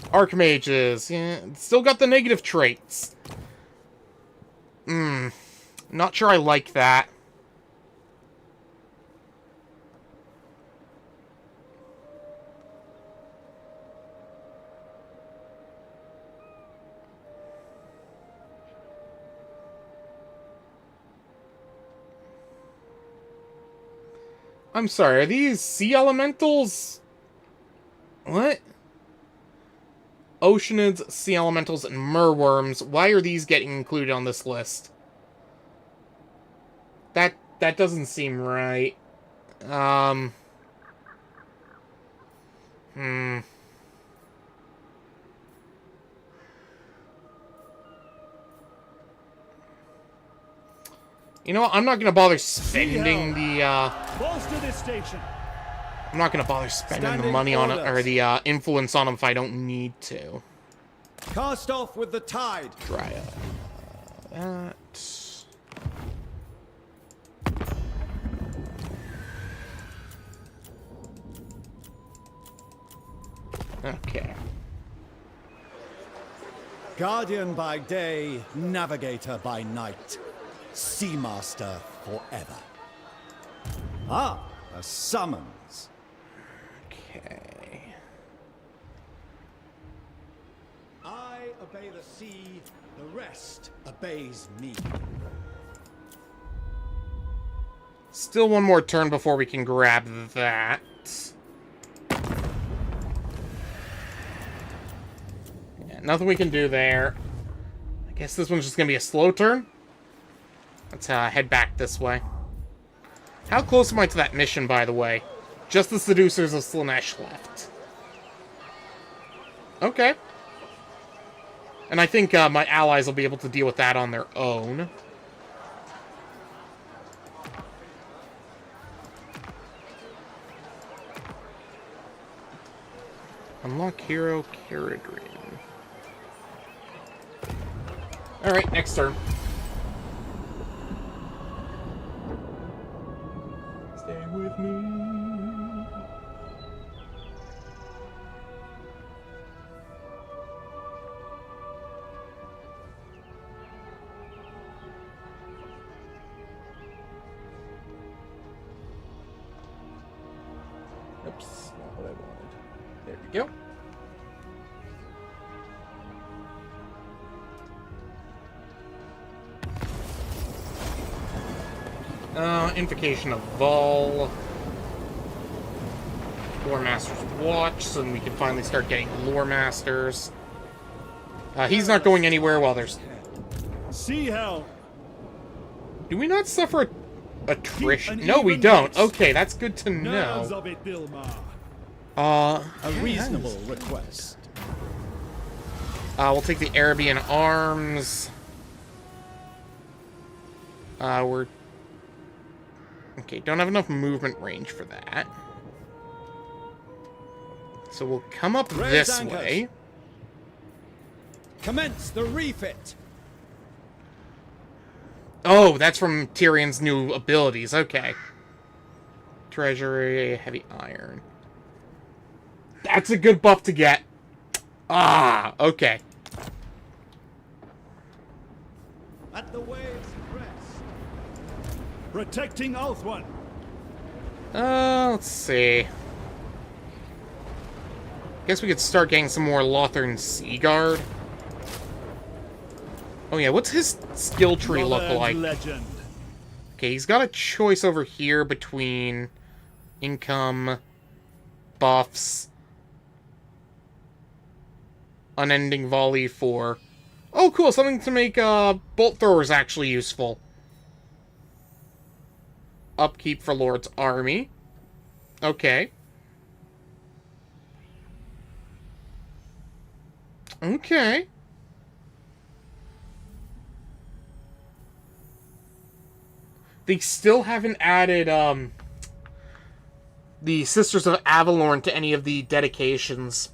Archmages, yeah, still got the negative traits. Not sure I like that. I'm sorry, are these sea elementals? What? Oceanids, sea elementals, and merworms. Why are these getting included on this list? That doesn't seem right. You know what? I'm not gonna bother spending the, Close to this station. I'm not gonna bother spending the Standing money on it, or orders. the, influence on them if I don't need to. Cast off with the tide! Try that. Okay. Guardian by day, navigator by night. Seamaster forever. Ah, a summons. Okay. I obey the sea, the rest obeys me. Still one more turn before we can grab that. Yeah, nothing we can do there. I guess this one's just gonna be a slow turn. Let's head back this way. How close am I to that mission, by the way? Just the Seducers of Slaanesh left. Okay. And I think my allies will be able to deal with that on their own. Unlock Hero Caradrin. Alright, next turn. Stay with me. Oops, not what I wanted. There we go. Invocation of Vol. Lore Master's Watch, so we can finally start getting Lore Masters. He's not going anywhere while there's... Sea Hell. Do we not suffer attrition? No, we don't. Okay, that's good to Nerves know. of it, Bilmar. A reasonable request. We'll take the Arabian Arms. We're... Okay, don't have enough movement range for that. So we'll come up Raise this anchors. way. Commence the refit. Oh, that's from Tyrion's new abilities. Okay. Treasury, heavy iron. That's a good buff to get. Ah, okay. At the waves rest. Protecting Ulthuan. Let's see. Guess we could start getting some more Lothern Seaguard. Oh yeah, what's his skill tree look Northern like? Legend. Okay, he's got a choice over here between income, buffs, unending volley for... Oh, cool, something to make bolt throwers actually useful. Upkeep for Lord's Army. Okay. Okay. They still haven't added, the Sisters of Avalorn to any of the dedications.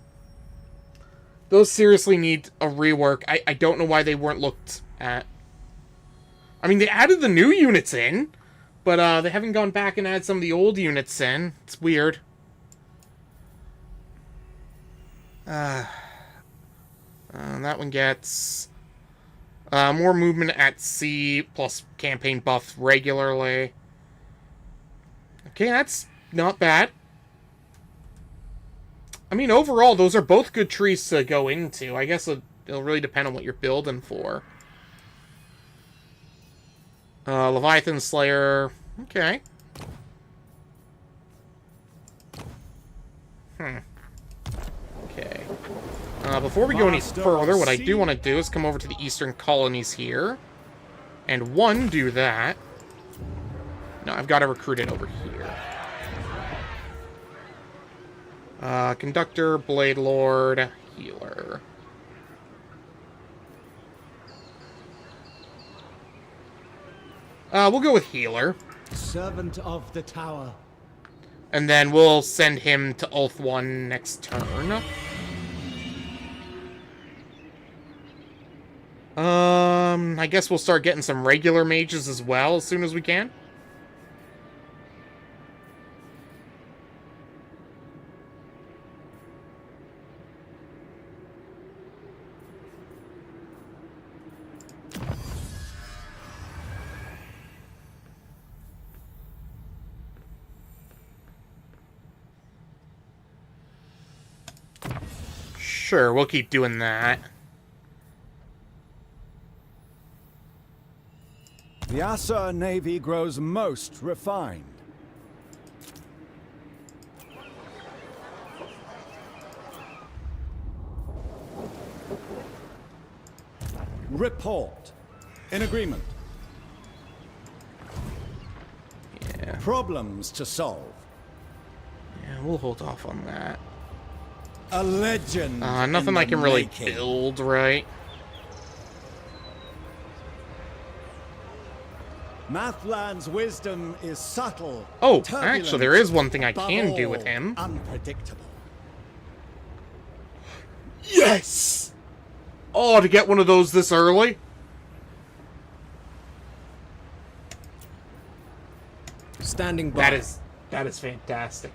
Those seriously need a rework. I don't know why they weren't looked at. I mean, they added the new units in, but, they haven't gone back and added some of the old units in. It's weird. That one gets... more movement at sea, plus campaign buff regularly. Okay, that's not bad. I mean, overall, those are both good trees to go into. I guess it'll really depend on what you're building for. Leviathan Slayer. Okay. Okay. Before we go any further, what I do want to do is come over to the eastern colonies here. And one, do that. No, I've got to recruit it over here. Conductor, Blade Lord, Healer. We'll go with Healer. Servant of the tower. And then we'll send him to Ulthuan next turn. I guess we'll start getting some regular mages as well as soon as we can. Sure, we'll keep doing that. The Asa navy grows most refined. Report. In agreement. Yeah. Problems to solve. Yeah, we'll hold off on that. A legend. Nothing I can really build, right? Mathland's wisdom is subtle. Oh, turbulent, actually, there is one thing I above can do all, with him. Unpredictable. Yes! Oh, to get one of those this early? Standing by. That is fantastic.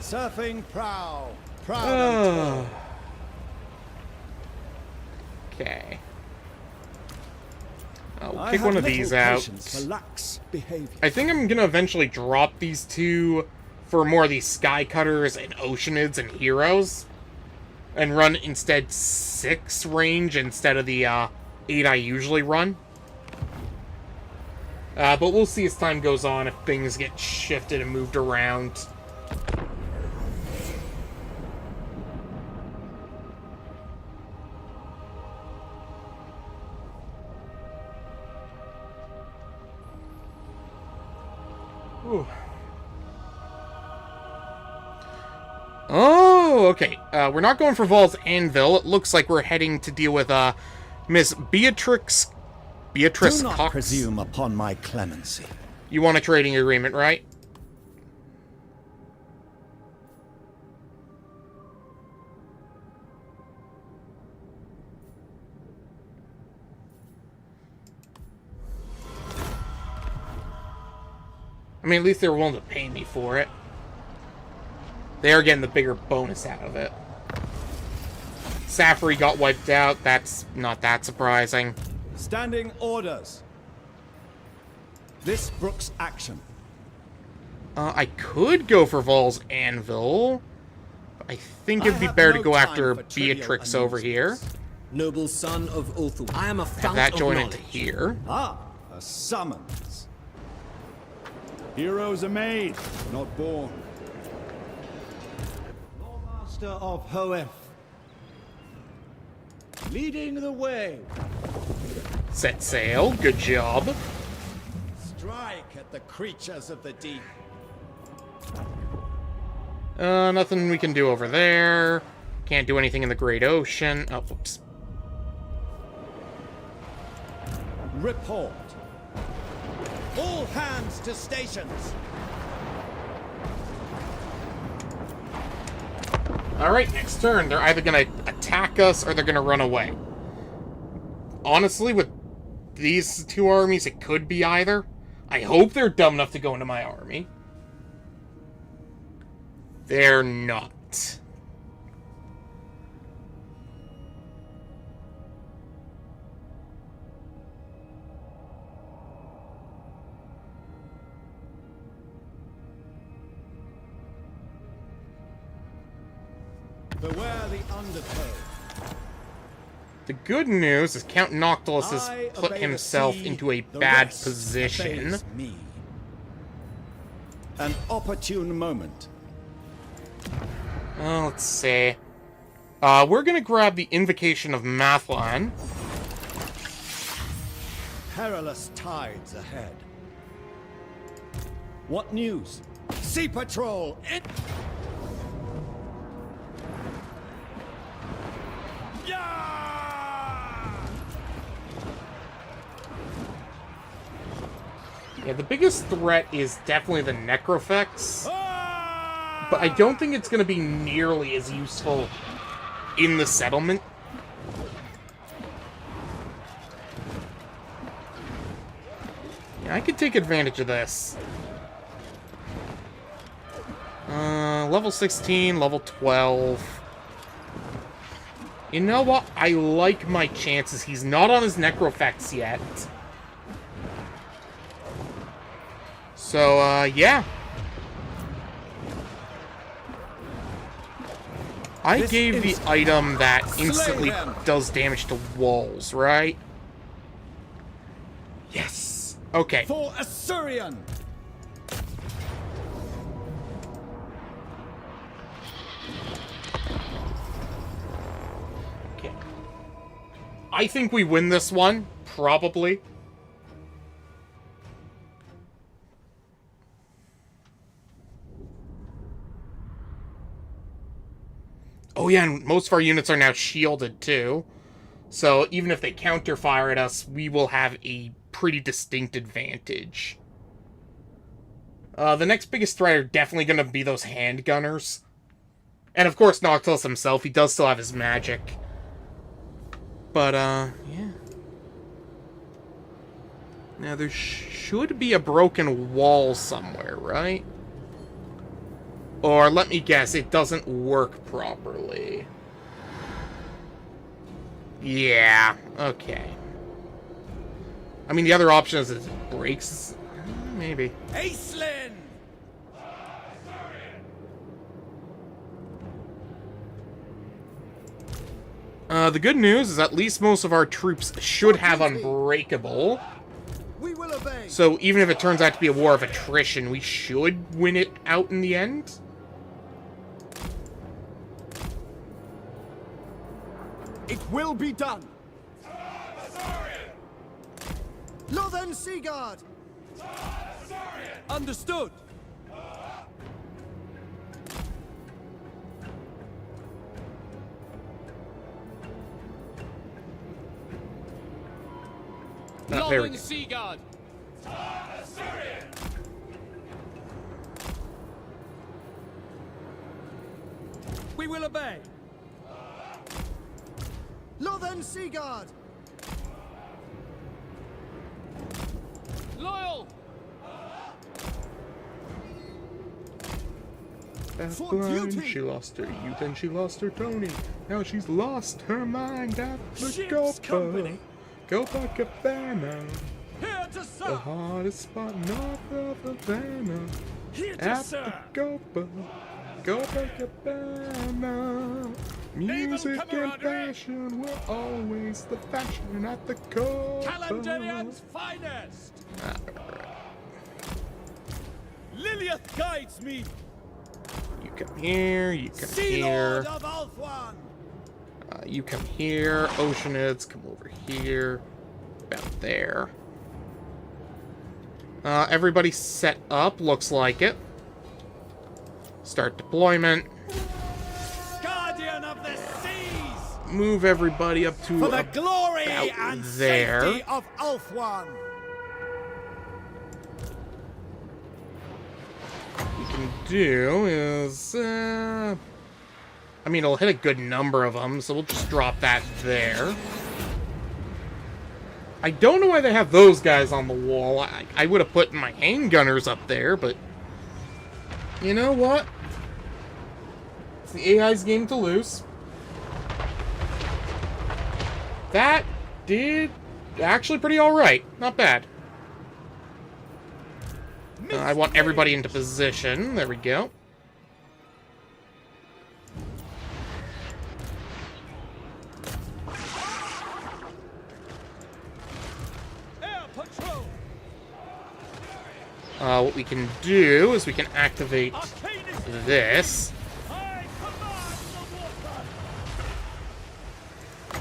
Surfing prow. Proud and tall. Okay. I'll I kick have one of little these out. patience for lax behavior. I think I'm gonna eventually drop these two for more of these Sky Cutters and Oceanids and Heroes. And run instead 6 range instead of the 8 I usually run. But we'll see as time goes on if things get shifted and moved around. Ooh. Oh, okay. We're not going for Vol's Anvil. It looks like we're heading to deal with Miss Beatrice Do not Cox. presume upon my clemency. You want a trading agreement, right? I mean, at least they were willing to pay me for it. They are getting the bigger bonus out of it. Safari got wiped out. That's not that surprising. Standing orders. This brooks action. I could go for Vol's Anvil. But I think it'd be better to go after Beatrix over here. Noble son of Ulthu. I am a Have fount that of join knowledge. into here. Ah, a summons. Heroes are made, not born. Master of Hoeth. Leading the way. Set sail. Good job. Strike at the creatures of the deep. Nothing we can do over there. Can't do anything in the Great Ocean. Oh, whoops. Report. All hands to stations. Alright, next turn. They're either going to attack us or they're going to run away. Honestly, with these two armies, it could be either. I hope they're dumb enough to go into my army. They're not. Beware the undertow. The good news is Count Noctilus has I put obey the himself sea, into a the bad rest position. obeys me. An opportune moment. Let's see. We're gonna grab the Invocation of Mathlan. Perilous tides ahead. What news? Sea Patrol! Yeah, the biggest threat is definitely the Necrofex. But I don't think it's going to be nearly as useful in the settlement. Yeah, I could take advantage of this. Level 16, level 12. You know what? I like my chances. He's not on his Necrofex yet. So, yeah. I gave the item that instantly does damage to walls, right? Yes. Okay. For Assyrian. Okay. I think we win this one, probably. Oh yeah, and most of our units are now shielded too. So even if they counter-fire at us, we will have a pretty distinct advantage. The next biggest threat are definitely going to be those handgunners. And of course Noctilus himself, he does still have his magic. But, yeah. Now there should be a broken wall somewhere, right? Or, let me guess, it doesn't work properly. Yeah, okay. I mean, the other option is it breaks. Maybe. Aislinn! The good news is at least most of our troops should have Unbreakable. We will obey. So even if it turns out to be a war of attrition, we should win it out in the end. It will be done. Lothen Seagard. Understood. There we go. Seagard. We will obey. Lothen Seagard. Loyal. That's For blind. duty. She lost her youth and she lost her Tony. Now she's lost her mind at the Ship's company. Copacabana. Here to The serve. hottest spot north of Havana. Here to At the serve. Copacabana. Music and camaraderie. fashion were always the fashion at the Copa. Calandarian's finest. Lilith guides me. You come here, you come Sea here. Lord of Ulthuan. You come here. Oceanids, come over here. About there. Everybody set up, looks like it. Start deployment. Guardian of the seas. Move everybody up to For the glory about and there. safety of Ulthuan. What we can do is, I mean, it'll hit a good number of them, so we'll just drop that there. I don't know why they have those guys on the wall. I would have put my handgunners up there, but you know what? It's the AI's game to lose. That did actually pretty alright. Not bad. I want everybody into position. There we go. Air patrol. What we can do is we can activate this. I command the water.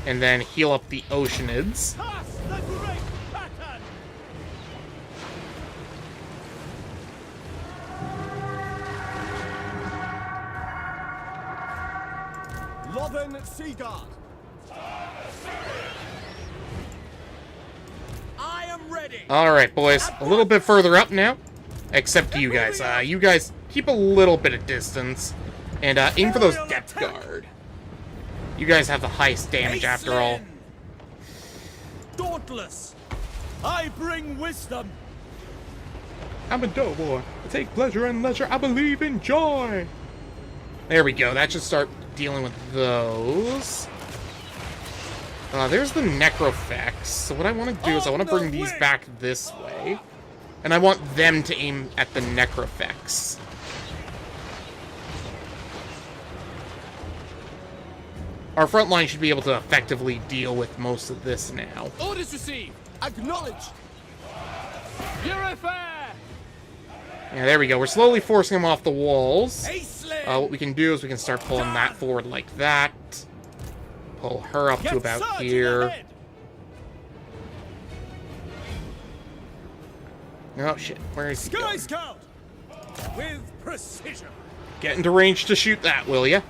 And then heal up the Oceanids. Pass the great pattern. Lothen Seagard. I am ready. Alright, boys. A little bit further up now. Except you guys. You guys keep a little bit of distance. And aim for those depth guard. You guys have the highest damage after all. Dauntless. I bring wisdom. I'm a doughboy. I take pleasure and leisure. I believe in joy. There we go. That should start dealing with those. There's the Necrofax. So what I want to do is I want to bring these back this way. And I want them to aim at the Necrofex. Our front line should be able to effectively deal with most of this now. Orders received. Acknowledge. Purify. Yeah, there we go. We're slowly forcing them off the walls. Aislinn! What we can do is we can start pulling that forward like that. Pull her up to about here. Oh shit, where is he going? Scout! With precision. Get into range to shoot that, will ya?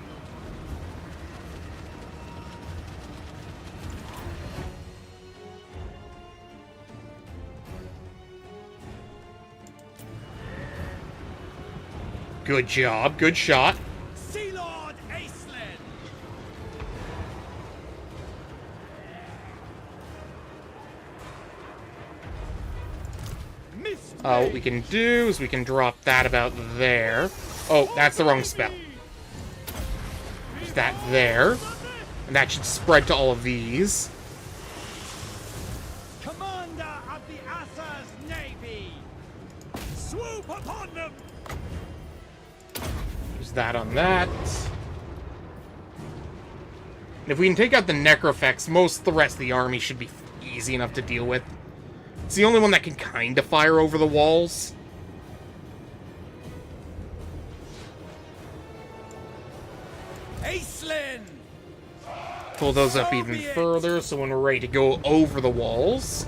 Good job, good shot. Sea Lord Aislinn! What we can do is we can drop that about there. Oh, that's the wrong spell. There's that there. And that should spread to all of these. Commander of the Assa's Navy! Swoop upon them! Use that on that. And if we can take out the Necrofex, most of the rest of the army should be easy enough to deal with. It's the only one that can kind of fire over the walls. Aislinn! Pull those up even further, so when we're ready to go over the walls...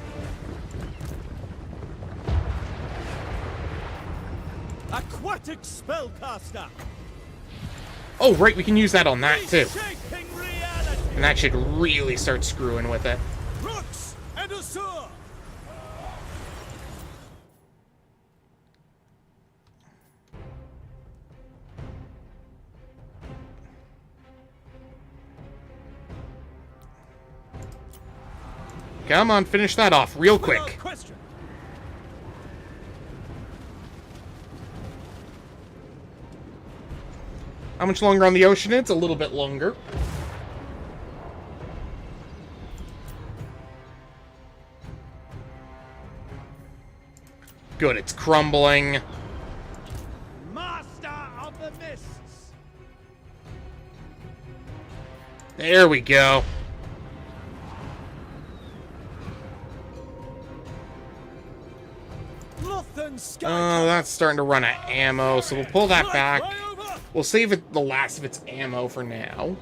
Aquatic spellcaster! Oh, right, we can use that on that, too. Reshaping reality! And that should really start screwing with it. Brooks and Usur! Come on, finish that off real quick. Without question. How much longer on the ocean? It's a little bit longer. Good, it's crumbling. Master of the Mists! There we go. Oh, that's starting to run out of ammo, so we'll pull that back. We'll save it the last of its ammo for now.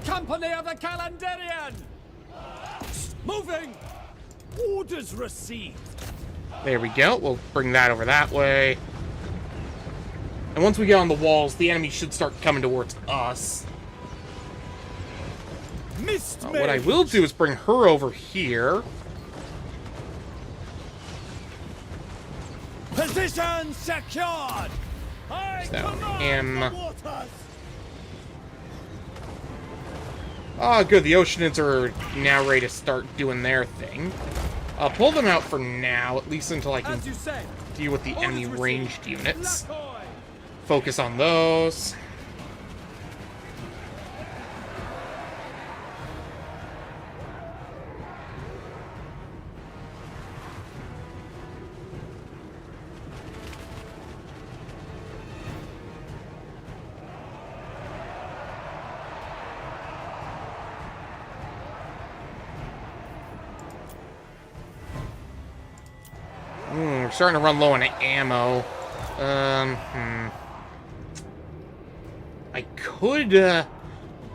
Company of the Calandarian! Moving! Orders received! There we go. We'll bring that over that way. And once we get on the walls, the enemy should start coming towards us. What I will do is bring her over here. Position secured! I command him. the waters! Oh, good. The Oceanids are now ready to start doing their thing. I'll pull them out for now, at least until I can deal with the enemy ranged units. Focus on those. We're starting to run low on ammo. I could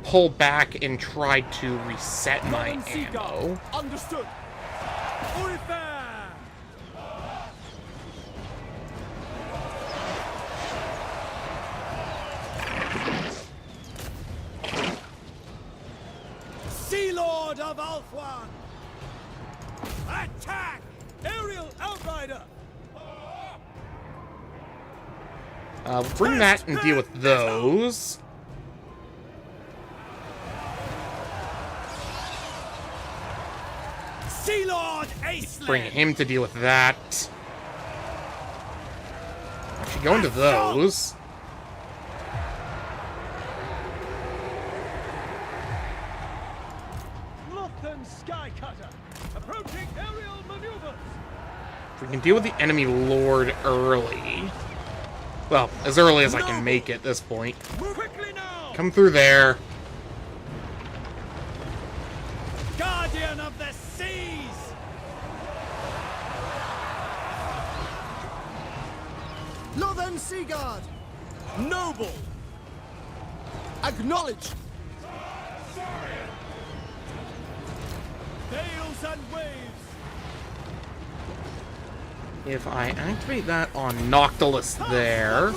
pull back and try to reset my ammo. Understood. Sea Lord of Ulthuan! Attack! Aerial Outrider! Bring that and deal with those. Sea Lord Aislinn! Bring him to deal with that. Actually, go into those. Sky Cutter! Approaching aerial maneuvers! We can deal with the enemy lord early. Well, as early as I can make it at this point. Move quickly now! Come through there. Guardian of the seas! Northern Sea Guard! Noble! Acknowledged! Sails and waves! If I activate that on Noctilus there...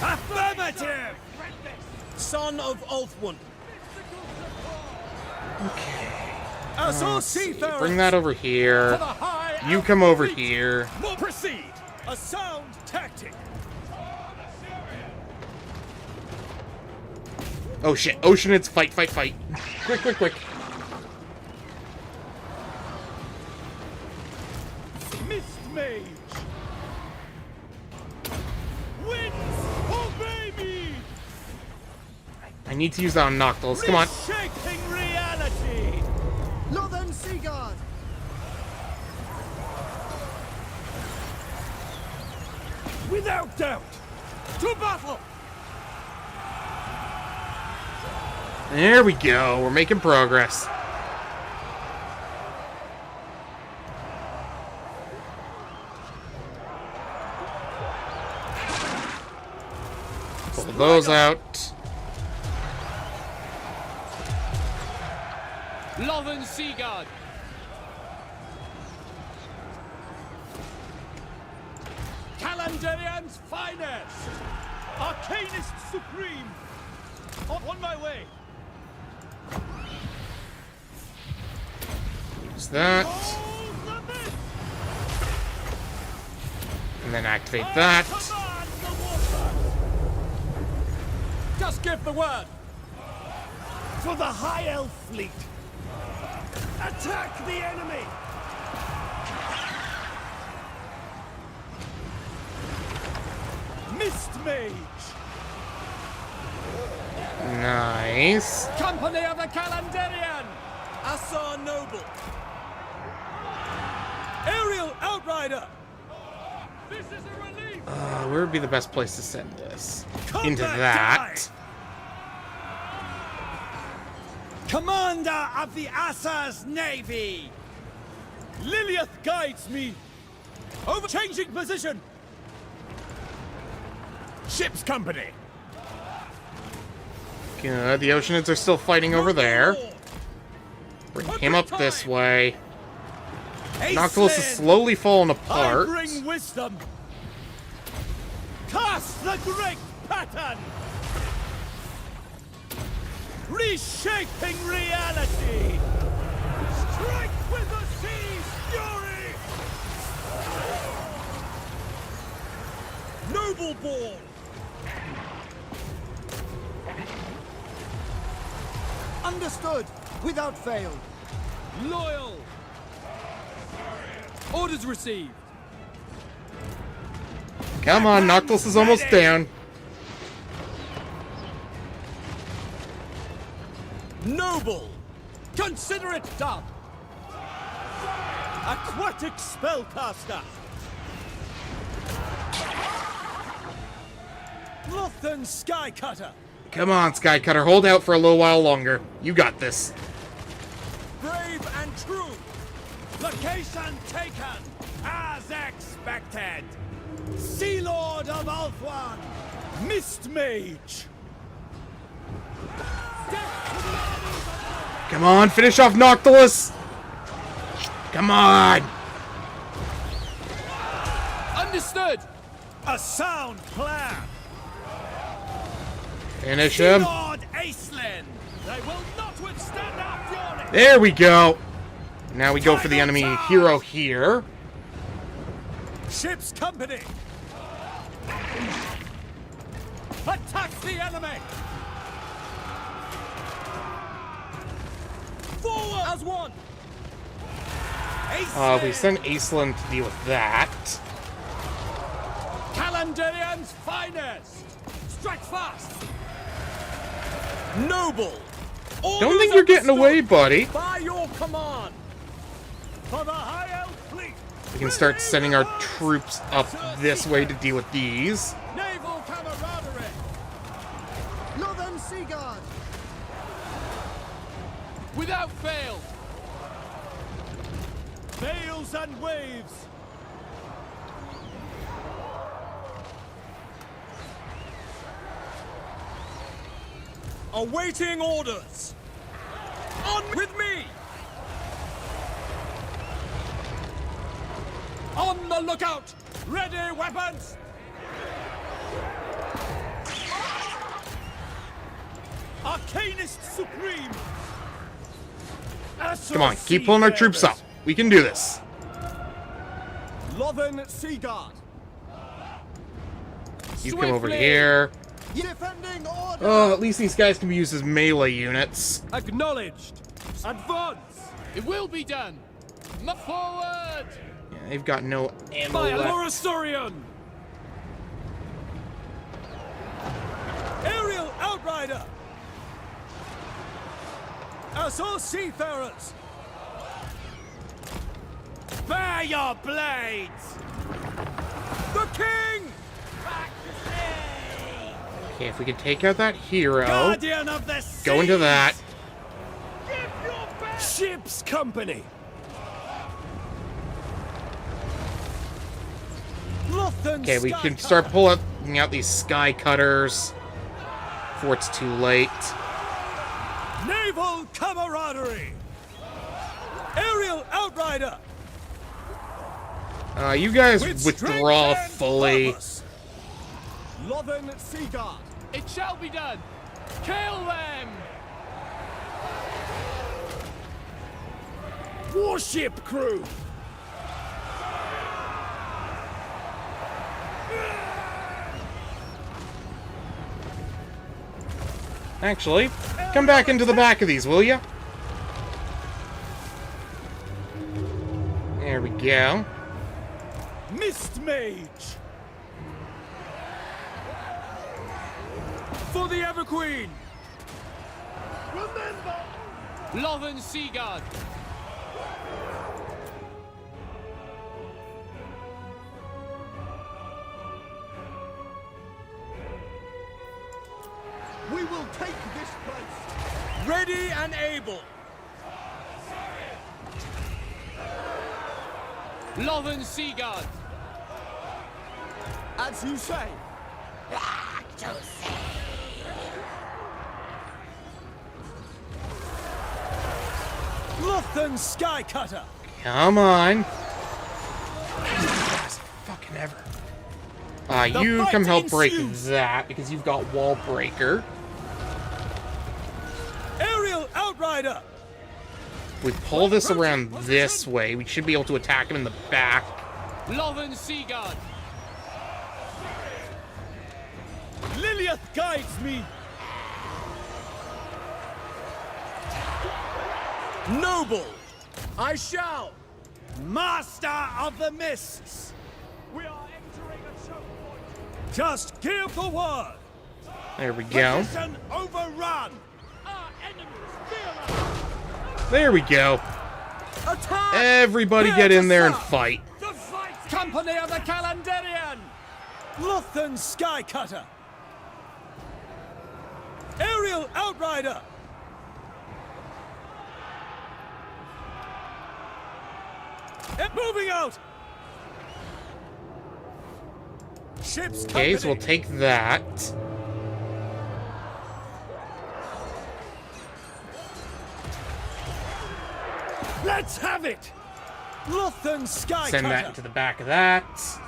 Affirmative! Son of Ulthwon. Okay. Let's see. Bring that over here. You come over here. We'll proceed. A sound tactic. Oh shit. Oceanids, fight, fight, fight. Quick, quick, quick. Mist Mage. Winds, obey me. I need to use that on Noctilus. Come on. Reshaping reality. Northern Sea Guard! Without doubt. To battle. There we go. We're making progress. Pull those out. Lothern Seaguard. Calandarian's finest. Arcanist supreme. On my way. Use that. Hold the mist. And then activate that. Command the water. Just give the word. For the High Elf fleet. Attack the enemy. Mist Mage. Nice. Company of the Calandarian. Assar Noble. Aerial Outrider. This is a relief. Where would be the best place to send this? Combat Into that. die. Commander of the Assa's Navy! Lilith guides me! Over changing position! Ship's company! Good. The Oceanids are still fighting over there. Bring him up this way. Noctilus is slowly falling I apart. bring wisdom! Cast the great pattern! Reshaping reality! Strike with the sea's fury! Noble Ball! Understood! Without fail! Loyal! Orders received! Come on, Noctilus is almost down. Noble! Consider it done! Aquatic spellcaster! Lothern Skycutter! Come on, Skycutter. Hold out for a little while longer. You got this. Brave and true! Location taken! As expected! Sea Lord of Ulthwon! Mist Mage! Come on, finish off Noctilus. Come on. Understood! A sound plan! Finish him. Lord Aislinn! They will not withstand our fury! There we go. Now we go for the enemy hero here. Ship's company! Attack the enemy! Forward as one! We send Aislinn to deal with that. Calandarian's finest! Strike fast! Noble. Don't think you're getting away, buddy. By your command. For the High Elf fleet. We can start sending our troops up this way to deal with these. Naval camaraderie. Northern Sea Guard. Without fail. Sails and waves. Awaiting orders. On with me. On the lookout. Ready weapons. Arcanist Supreme. Come on, keep pulling our troops up. We can do this. Northern Sea Guard. You come over here. Defending order. Oh, at least these guys can be used as melee units. Acknowledged. Advance. It will be done. Forward. Yeah, they've got no ammo By left. Lorastorion. Aerial Outrider. Assault Seafarers. Bare your blades. The King. Okay, if we can take out that hero, Guardian of the Seas. go into that. Ship's company. Okay, we can start pulling out these sky cutters before it's too late. Naval camaraderie. Aerial Outrider. You guys With withdraw strength and fully. purpose. Northern Sea Guard. It shall be done. Kill them. Warship crew. Actually, come back into the back of these, will ya? There we go. Mist Mage. For the Everqueen. Remember. Lothern Sea Guard. We will take this place. Ready and able. Lothern Sea Guard. As you say. Lothern Sky Cutter. Come on. Fucking ever. You fight come help break ensues. that because you've got wall breaker. Aerial Outrider. If we pull this around this way, we should be able to attack him in the back. Lothern Sea Guard. Lilith guides me. Noble. I shall. Master of the Mists. We are entering a choke point. Just give the word. There we go. Position overrun. Our enemies fear us. There we go. Attack. Everybody get in there and fight. The fight. Company of the Calandarian. Lothern Sky Cutter. Aerial Outrider. Moving out. Ship's Okay, so we'll company. take that. Let's have it. Lothern Sky Send Cutter. that into the back of that.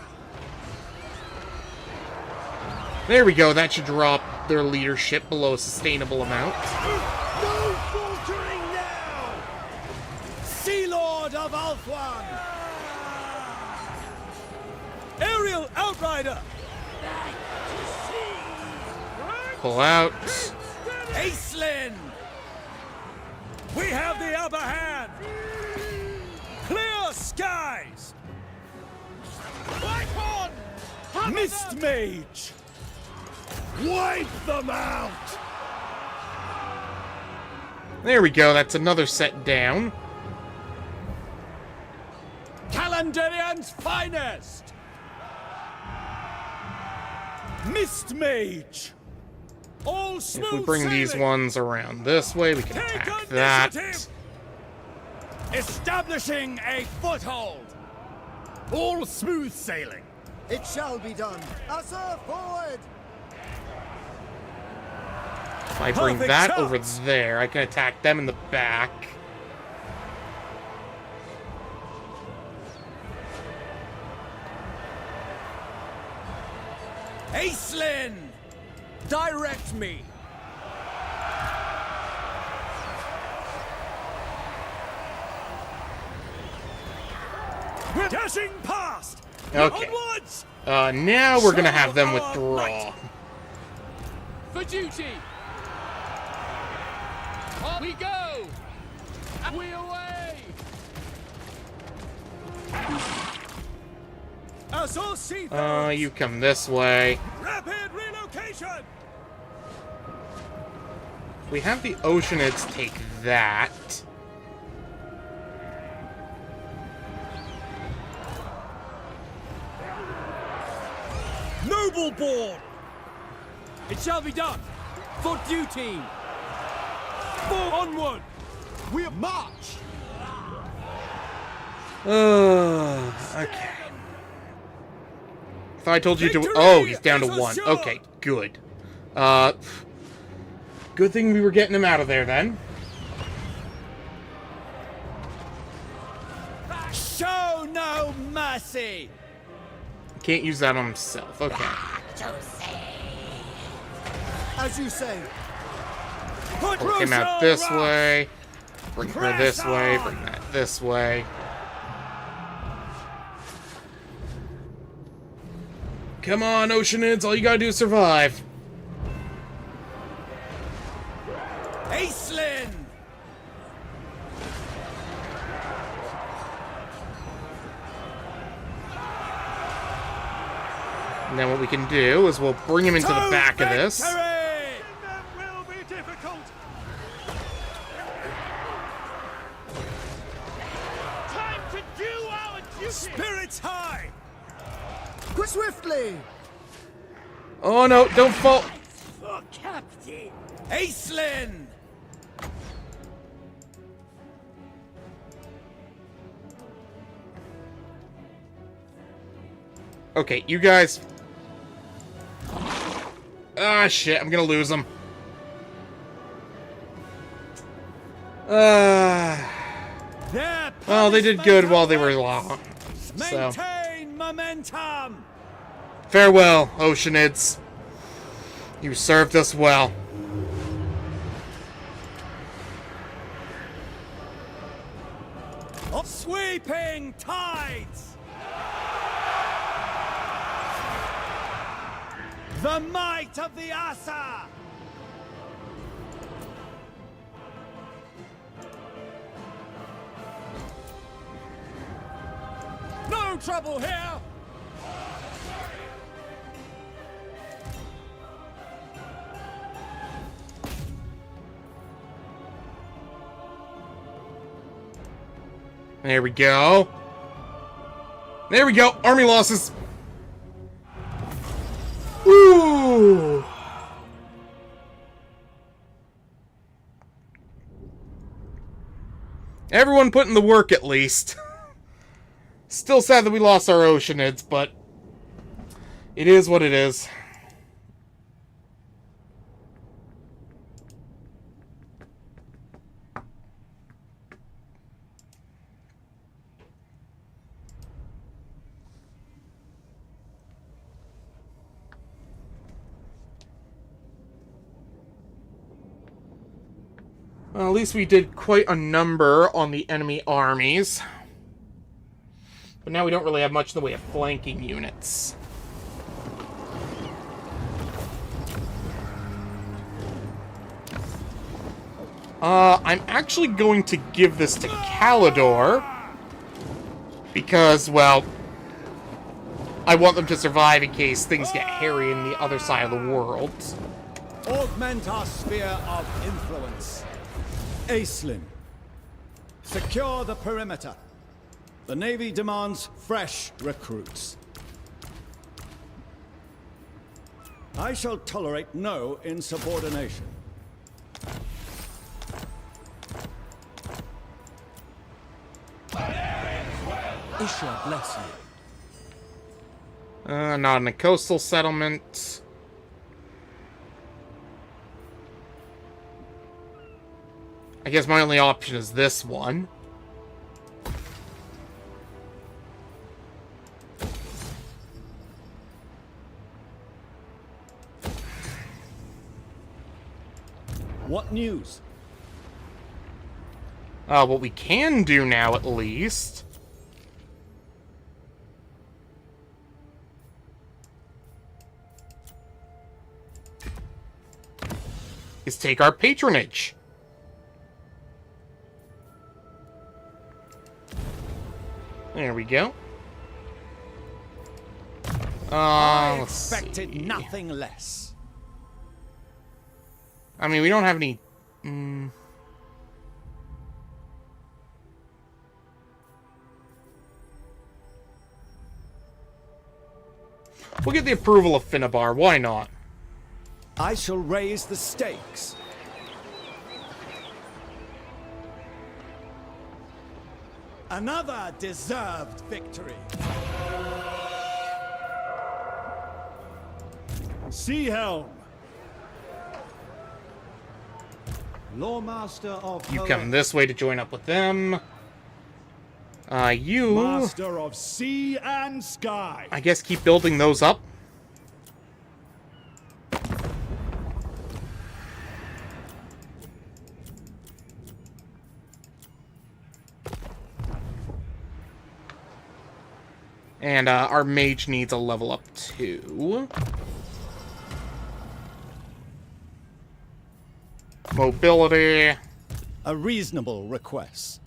There we go. That should drop their leadership below a sustainable amount. No faltering now. Sea Lord of Ulthuan. Aerial Outrider. Pull out. Aislinn. We have the upper hand. Clear skies. Fight on. Mist Mage. Wipe them out. There we go, that's another set down. Calandarian's finest! Mist Mage! All smooth If we bring these sailing. ones around this way, we can Take attack that. initiative. Establishing a foothold! All smooth sailing! It shall be done. Assa forward! If I bring Perfect that shot. over there, I can attack them in the back. Aislinn! Direct me! We're dashing past! Okay. Onwards! Now we're gonna have them Show our withdraw. might. For duty! On we go! We away! Assa seafarers! You come this way. Rapid relocation! We have the Oceanids take that. Noble born! It shall be done! For duty! For onward! We march! Okay. I thought I told you to. Oh, he's down to 1. Okay, good. Good thing we were getting him out of there then. Show no mercy! Can't use that on himself. Okay. As you say. Put Work him out Rousseau this rush. way. Bring her this Press way. on. Bring that this way. Come on, Oceanids. All you gotta do is survive. Aislinn! And then what we can do is we'll bring him into the To back of this. victory! That will be difficult. Time to do our duty! Spirits high! Swiftly! Oh no, don't fall. For Captain! Aislinn! Okay, you guys. Ah, shit, I'm gonna lose them. Their Well, they did good punishment while they were awaits. long. So, Maintain momentum! farewell, Oceanids. You served us well. Of sweeping tides! The might of the Assa! No trouble here! There we go. There we go. Army losses. Woo! Everyone put in the work at least. Still sad that we lost our Oceanids, but it is what it is. Well, at least we did quite a number on the enemy armies. But now we don't really have much in the way of flanking units. I'm actually going to give this to Calidor. Because, well, I want them to survive in case things get hairy in the other side of the world. Augment our sphere of influence. Aislinn. Secure the perimeter. The Navy demands fresh recruits. I shall tolerate no insubordination. Isha bless you. Not in a coastal settlement. I guess my only option is this one. What news? What we can do now, at least, is take our patronage. There we go. I Let's expected see. nothing less. I mean, we don't have any... We'll get the approval of Finnabar, why not? I shall raise the stakes. Another deserved victory. Sea Helm. Lawmaster of You come this way to join up with them. You... Master of Sea and Sky. I guess keep building those up. And our mage needs a level up too. Mobility. A reasonable request.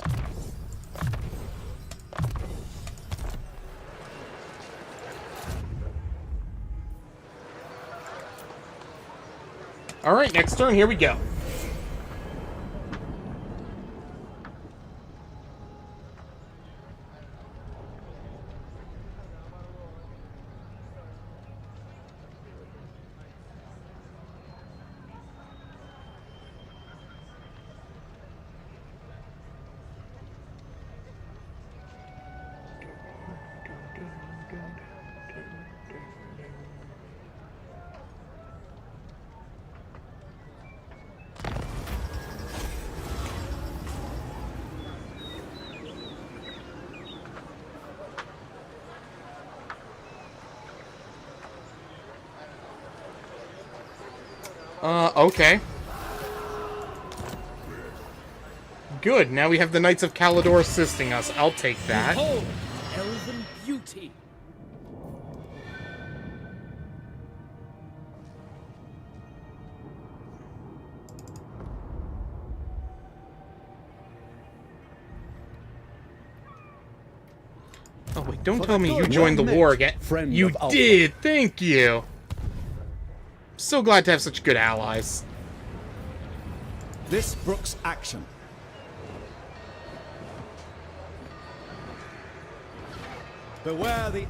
Alright, next turn, here we go. Okay. Good, now we have the Knights of Calador assisting us. I'll take that. Behold, elven beauty. Oh wait, don't tell me you joined the war again. You did, thank you. So glad to have such good allies. This brooks action. Beware the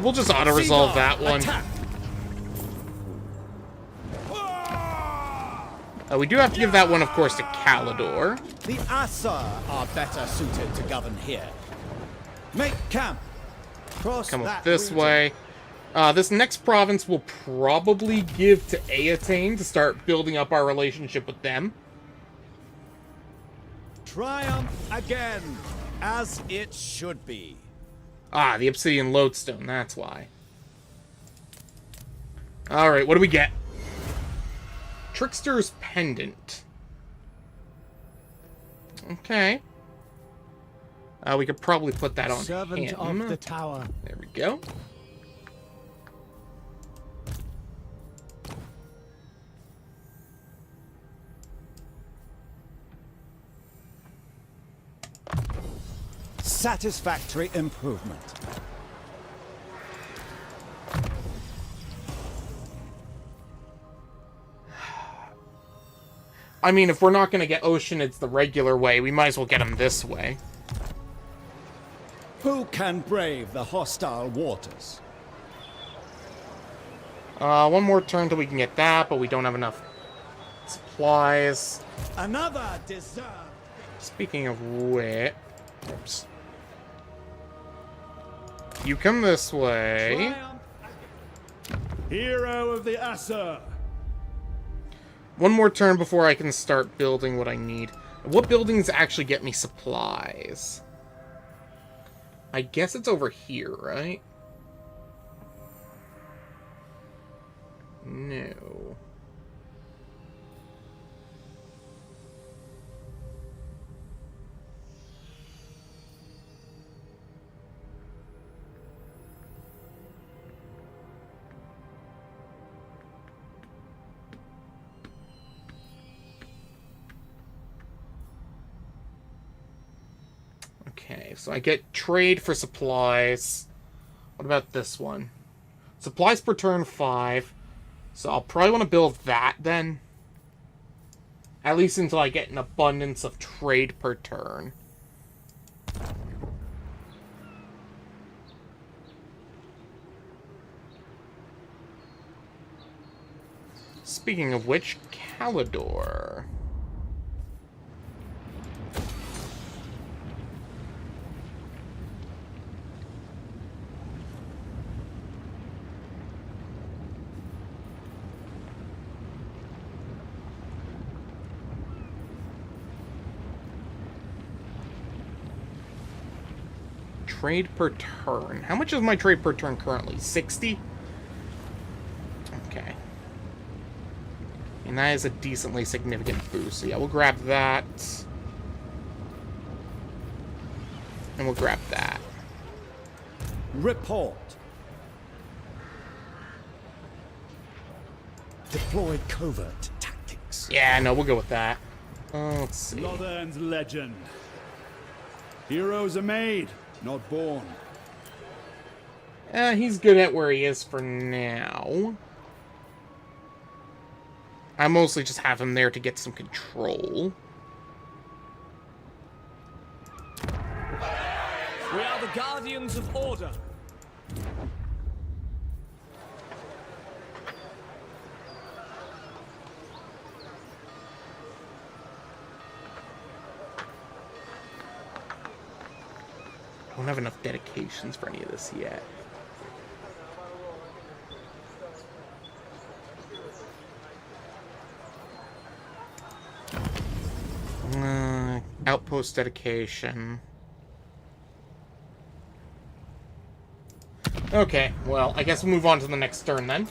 We'll just auto-resolve that one. Attack. We do have to give that one, of course, to Calador. The Asa are better suited to govern here. Make camp. Cross Come up that this region. way. This next province will probably give to Eataine to start building up our relationship with them. Triumph again, as it should be. Ah, the Obsidian Lodestone, that's why. Alright, what do we get? Trickster's Pendant. Okay. We could probably put that on Servant him. of the tower. There we go. Satisfactory improvement. I mean, if we're not going to get Oceanids the regular way, we might as well get them this way. Who can brave the hostile waters? One more turn till we can get that, but we don't have enough supplies. Another deserved. Speaking of which... Oops. You come this way. Hero of the Aesir. One more turn before I can start building what I need. What buildings actually get me supplies? I guess it's over here, right? No. Okay, so I get trade for supplies. What about this one? Supplies per turn 5. So I'll probably want to build that then. At least until I get an abundance of trade per turn. Speaking of which, Calidor. Trade per turn. How much is my trade per turn currently? 60? Okay. And that is a decently significant boost. So yeah, we'll grab that. And we'll grab that. Report. Deploy covert tactics. Yeah, no, we'll go with that. Let's see. Lothern's legend. Heroes are made, not born. He's good at where he is for now. I mostly just have him there to get some control. We are the guardians of order. I don't have enough dedications for any of this yet. Outpost dedication. Okay, well, I guess we'll move on to the next turn then.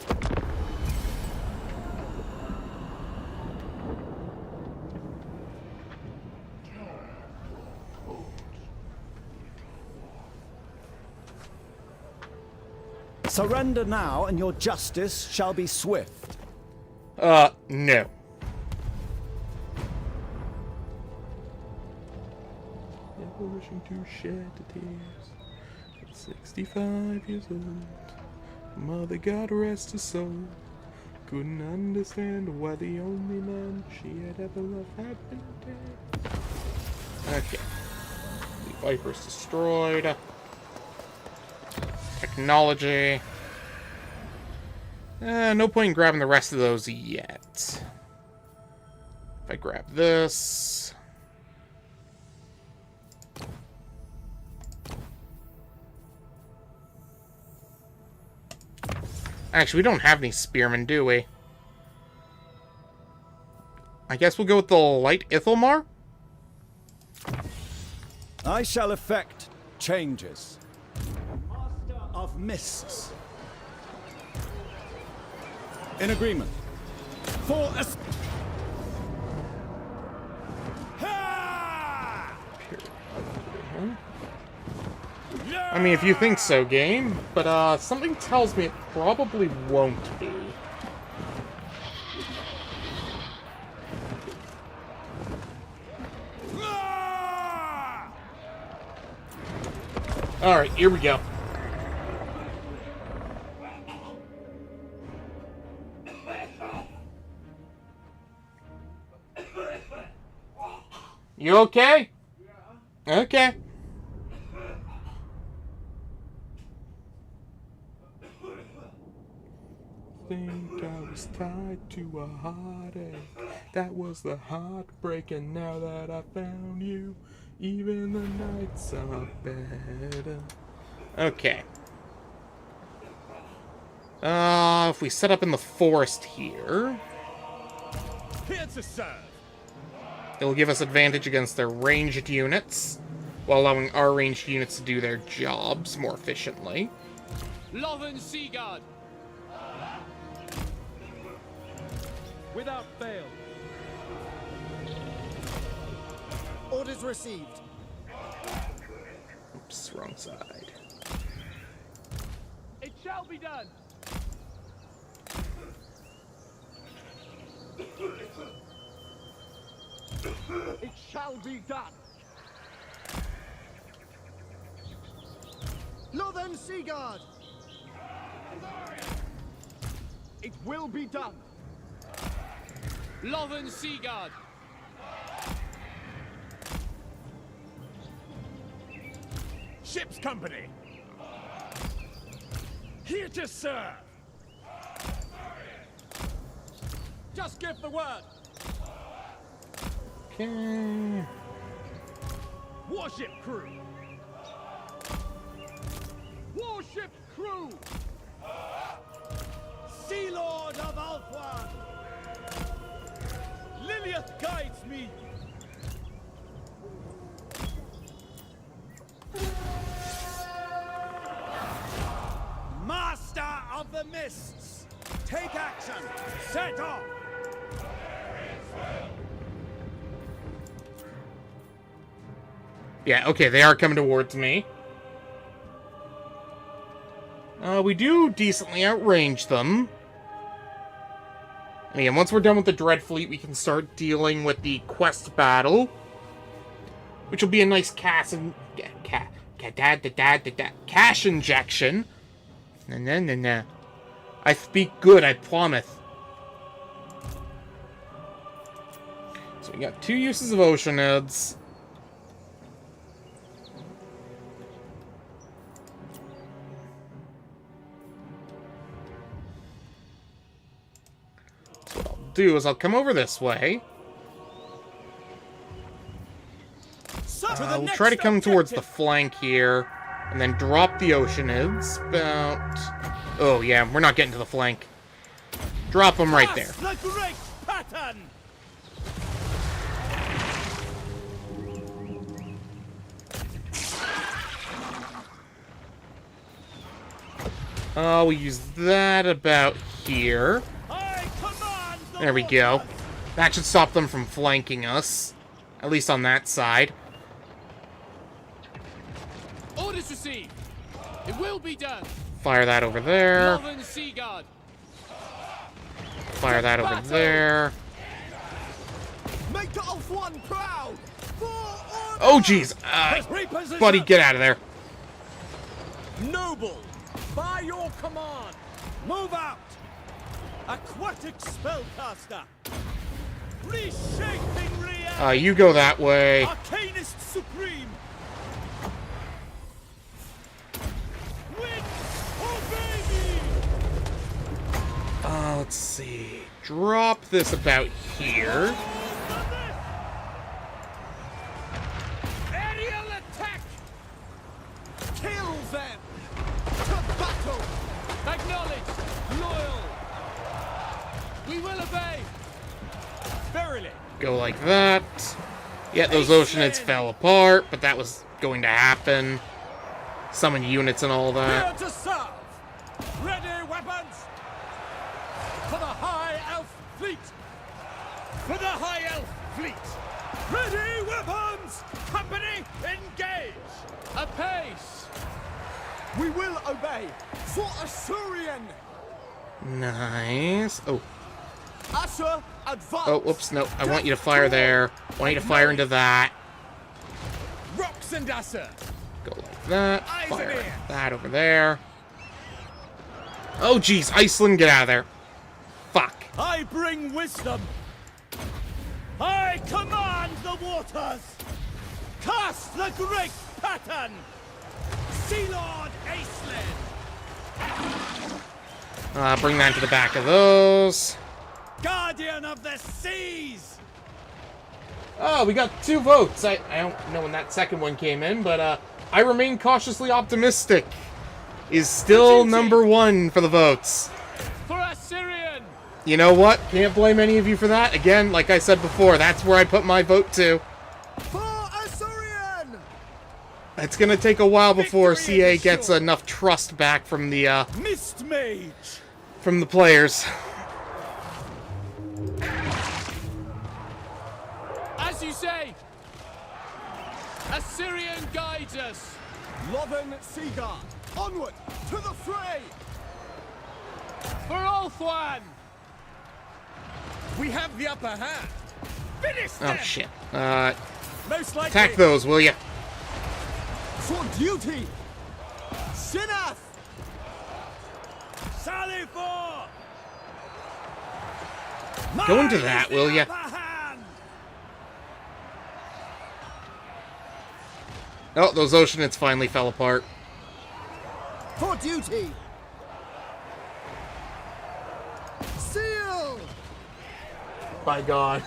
Surrender now, and your justice shall be swift. No. Never wishing to shed the tears. At 65 years old, mother God rest her soul. Couldn't understand why the only man she had ever loved had been dead. Okay. The Viper's destroyed. Technology. No point in grabbing the rest of those yet. If I grab this... Actually, we don't have any spearmen, do we? I guess we'll go with the Light Ithalmar? I shall effect changes. Master of Mists. In agreement. For us. I mean, if you think so, game. But, something tells me it probably won't be. Alright, here we go. You okay? Yeah. Okay. Think I was tied to a heartache. That was the heartbreak, and now that I found you, even the nights are better. Okay. If we set up in the forest here, Here to serve. it'll give us advantage against their ranged units, while allowing our ranged units to do their jobs more efficiently. Lothern Seaguard. Without fail. Orders received. Oops, wrong side. It shall be done. It shall be done. Northern Seaguard. It will be done. Lothern Seaguard. Ship's company. Here to serve. Just give the word. Okay. Warship crew. Warship crew. Sea Lord of Ulthuan. Lilith guides me. Master of the Mists. Take action. Set off. Yeah, okay, they are coming towards me. We do decently outrange them. And again, once we're done with the Dread Fleet, we can start dealing with the quest battle. Which will be a nice cash injection. Nah. I speak good, I promise. So we got 2 uses of Oceanids. So what I'll do is I'll come over this way. We'll try to come towards the flank here, and then drop the Oceanids about... Oh, yeah, we're not getting to the flank. Drop them right there. The great pattern. We use that about here. I command the There we go. That should stop them from flanking us. At least on that side. Orders received. It will be done. Fire that over there. Lothern Seaguard. Fire that over there. Make the Ulthuan proud. Oh, jeez. Reposition. Buddy, get out of there. Noble, by your command, move out. Aquatic spellcaster. Reshaping reality. You go that way. Arcanist supreme. Wind, obey me. Let's see. Drop this about here. Aerial attack. Kill them. To battle. Acknowledged. Loyal. We will obey. Verily. Go like that. Yeah, those Oceanids fell apart, but that was going to happen. Summon units and all Here that. to serve. Ready weapons. For the High Elf Fleet. For the High Elf Fleet. Ready weapons. Company engage. Apace. We will obey. For Asurian. Nice. Oh. Asher, advance. Oh, whoops, no. I want you to fire there. I want you to fire into that. Rocks and Asher. Go like that. Eyes Fire and like ears. that over there. Oh, jeez. Aislinn, get out of there. Fuck. I bring wisdom. I command the waters. Cast the great pattern! Sea Lord Aislinn! Bring that to the back of those. Guardian of the Seas! Oh, we got 2 votes. I don't know when that second one came in, but I remain cautiously optimistic is still number 1 for the votes. For Assyrian! You know what? Can't blame any of you for that. Again, like I said before, that's where I put my vote to. For Assyrian! It's gonna take a while before CA gets enough trust back from the Mist Mage! from the players. As you say! Assyrian guides us! Lothern Seaguard, onward to the fray! For Ulthuan! We have the upper hand! Finish them! Oh shit. Most likely! Attack those, will ya? For duty! Sinath! Sally for! Go into that, will ya? Upper hand! Oh, those Oceanids finally fell apart. For duty! Seal! By God.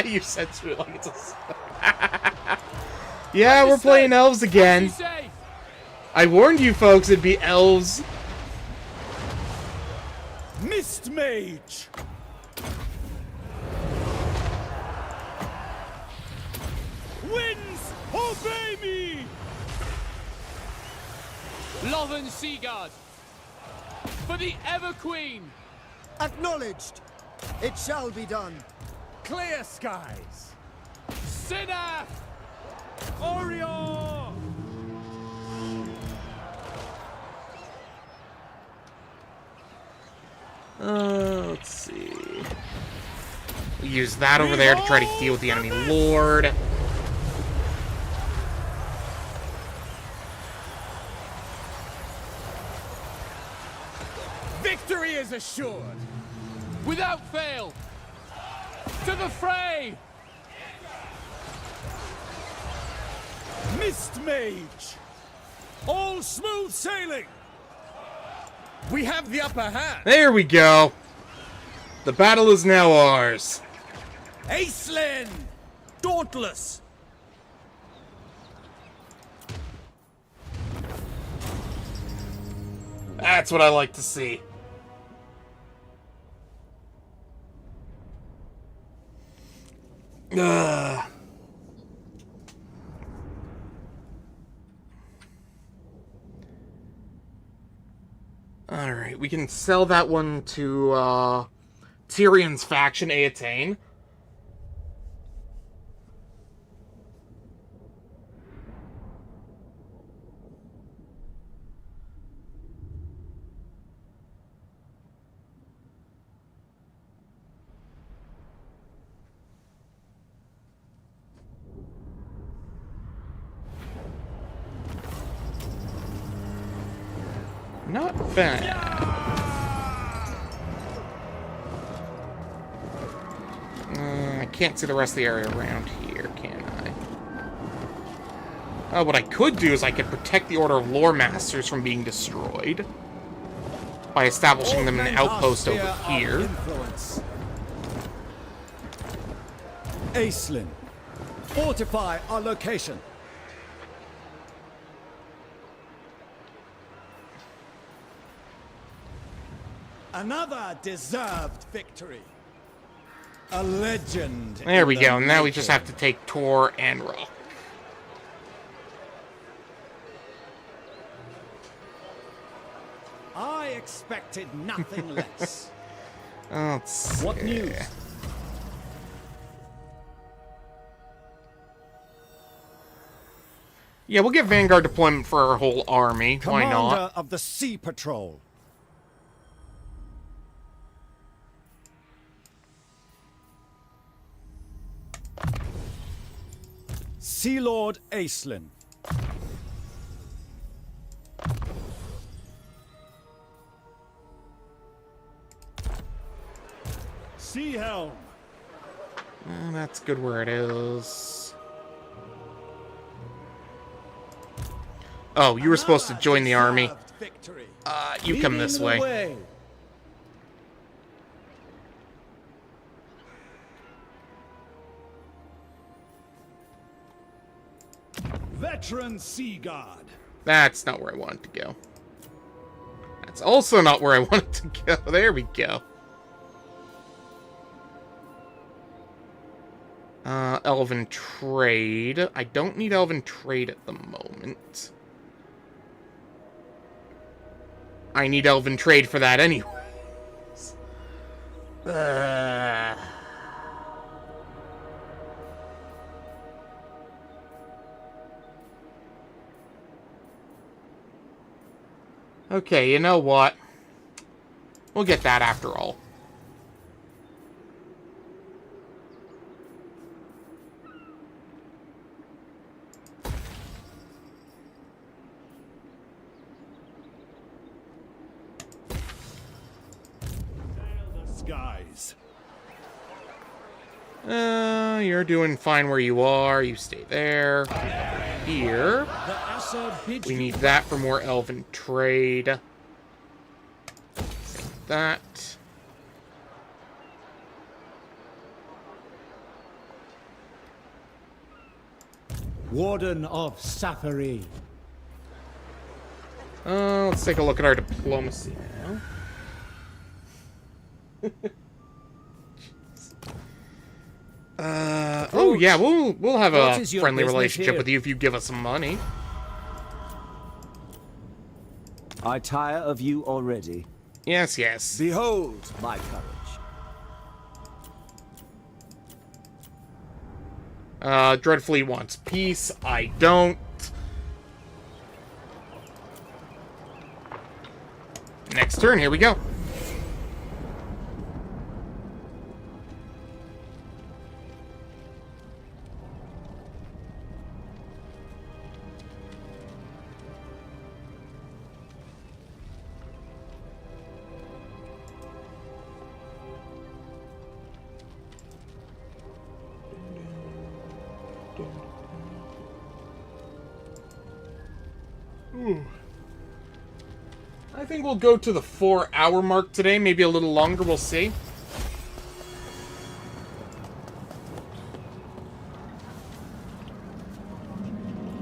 You censor it like it's a... Yeah, we're playing Elves As again. you say! I warned you folks it'd be Elves. Mist Mage! Winds, obey me! Lothern Seaguard! For the Ever Queen! Acknowledged! It shall be done. Clear skies! Sinath! Orion! Let's see. We use that over there to try to deal with the enemy lord. Victory is assured! Without fail! To the fray! Mist Mage! All smooth sailing! We have the upper hand! There we go. The battle is now ours. Aislinn! Dauntless! That's what I like to see. Ugh. Alright, we can sell that one to Tyrion's faction, Eataine. Not bad. I can't see the rest of the area around here, can I? What I could do is I could protect the Order of Lore Masters from being destroyed by establishing them in an outpost over here. Aislinn, fortify our location. Another deserved victory. A legend. There we go. Now we just have to take Tor and Rock. I expected nothing less. Let's see. What news? Yeah, we'll get Vanguard deployment for our whole army. Why not? Commander of the Sea Patrol. Sea Lord Aislinn. Sea Helm. That's good where it is. Oh, you were supposed to join the army. Victory. You come this way. Veteran Sea Guard. That's not where I wanted to go. That's also not where I wanted to go. There we go. Elven trade. I don't need elven trade at the moment. I need elven trade for that anyways. Okay, you know what? We'll get that after all. Skies. You're doing fine where you are. You stay there. Here. We need that for more elven trade. Take that. Warden of Safari. Let's take a look at our diplomacy now. Oh yeah, we'll have a friendly relationship with you if you give us some money. I tire of you already. Yes, yes. Behold my courage. Dreadfully wants peace. I don't. Next turn, here we go. I think we'll go to the 4-hour mark today, maybe a little longer, we'll see.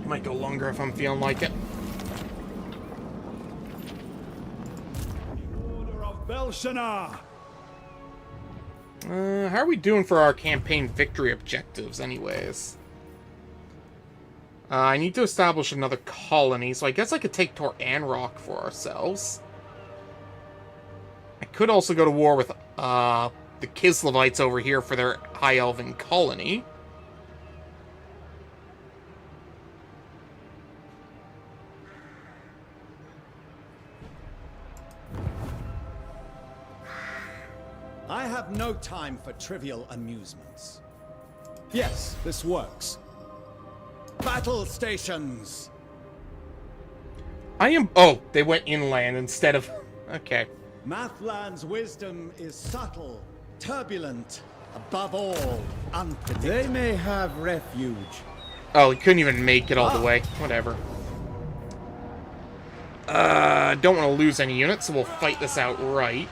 Might go longer if I'm feeling like it. Order of Belshazzar. How are we doing for our campaign victory objectives, anyways? I need to establish another colony, so I guess I could take Tor Anrock for ourselves. I could also go to war with the Kislevites over here for their High Elven colony. I have no time for trivial amusements. Yes, this works. Battle stations! Oh, they went inland instead of... Okay. Mathland's wisdom is subtle, turbulent, above all, unpredictable. They may have refuge. Oh, he couldn't even make it all the way. Whatever. Don't want to lose any units, so we'll fight this out right.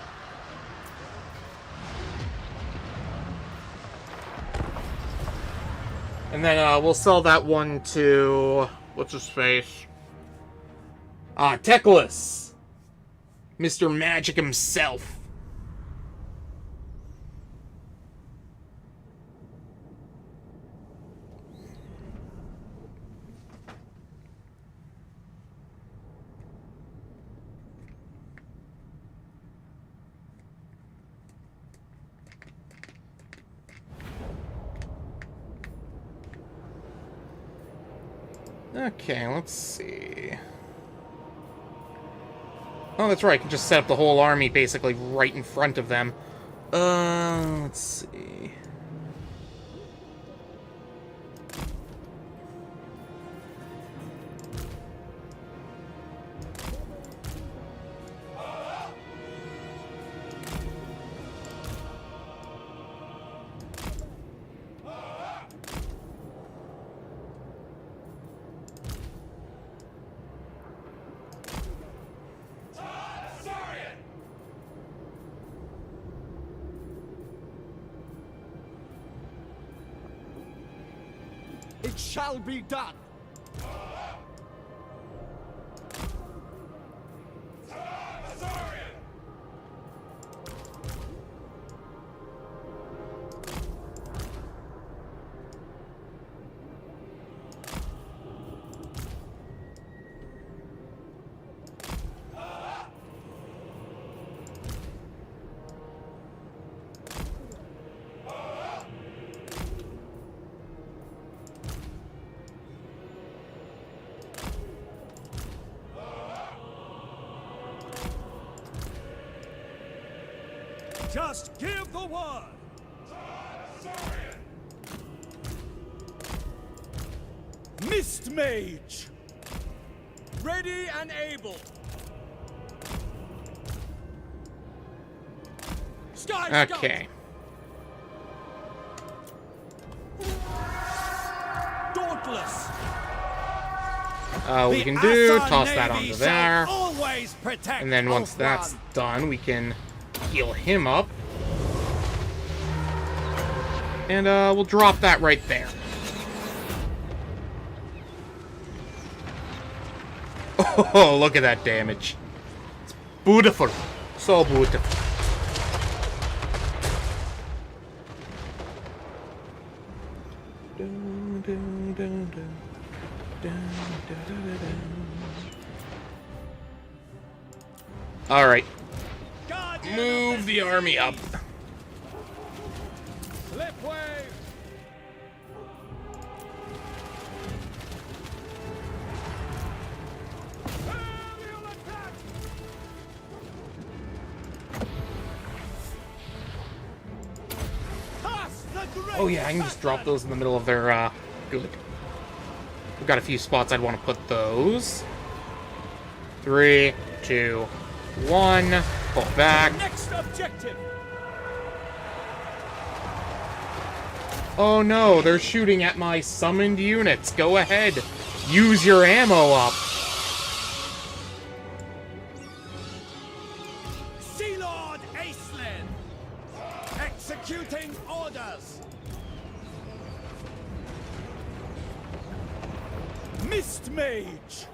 And then we'll sell that one to... What's his face? Teclis! Mr. Magic himself. Okay, let's see. Oh, that's right. I can just set up the whole army basically right in front of them. Let's see. It shall be done. Just give the word! Mist Mage! Ready and able! Sky Okay. Dauntless! We can do toss that onto there. And then once that's done, we can heal him up. And we'll drop that right there. Oh, look at that damage. It's beautiful. So beautiful. Alright. Move the army up. Slip wave! Aerial attack! Pass the great Oh yeah, I can just drop those in the middle of their, good. We've got a few spots I'd want to put those. 3, 2, 1. Pull back. Next objective! Oh no, they're shooting at my summoned units. Go ahead. Use your ammo up. Sea Lord Aislinn! Executing orders! Mist Mage!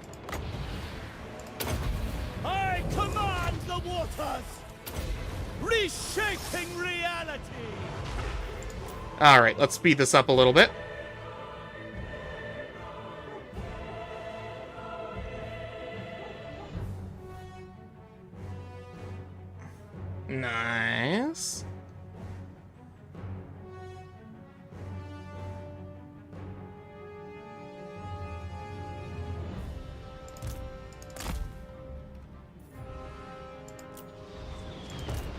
I command the waters! Reshaping reality! Alright, let's speed this up a little bit. Nice.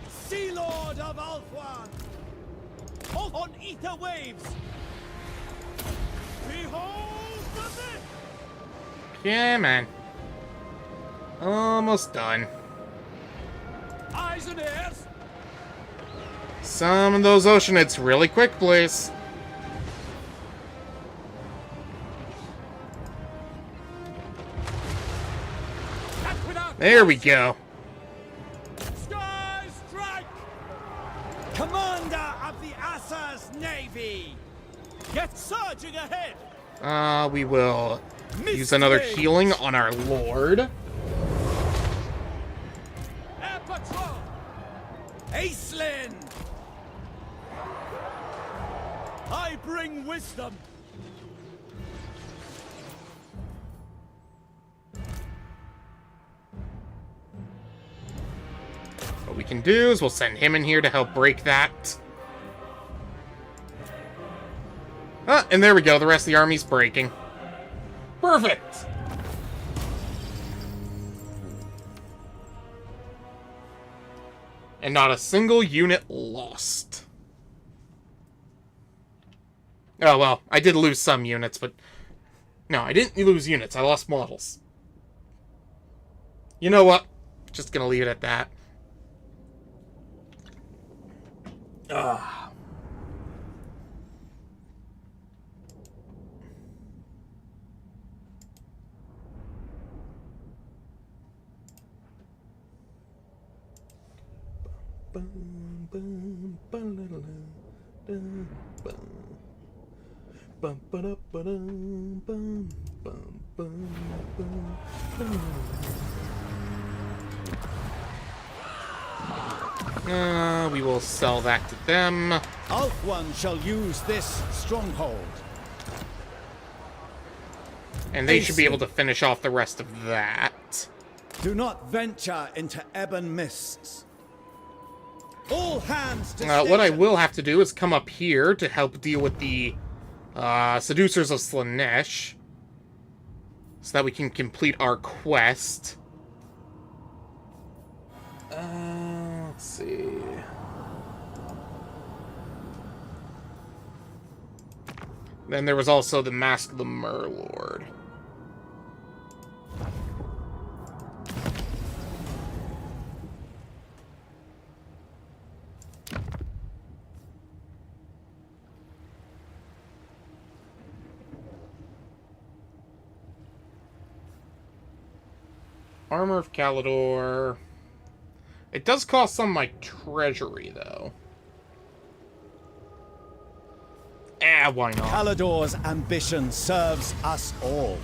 Sea Lord of Ulthuan! On ether waves! Behold the mist! Yeah, man. Almost done. Eyes and ears! Summon those Oceanids really quick, please. There we go. Sky strike! Commander of the Assa's Navy! Get surging ahead! We will use another healing on our Lord. Air Patrol! Aislinn! I bring wisdom! What we can do is we'll send him in here to help break that. Ah, and there we go. The rest of the army's breaking. Perfect! And not a single unit lost. Oh, well, I did lose some units, but... No, I didn't lose units. I lost models. You know what? Just gonna leave it at that. Ah. Bum, ba-da-ba-dum, bum, bum, bum, bum, bum. We will sell that to them. Ulf One shall use this stronghold. And they should be able to finish off the rest of that. Do not venture into ebon mists. All hands to what I station. will have to do is come up here to help deal with the Seducers of Slaanesh, so that we can complete our quest. Let's see. Then there was also the Mask of the Murlord. Armor of Calidor. It does cost some of my treasury, though. Why not? Calidor's ambition serves us all.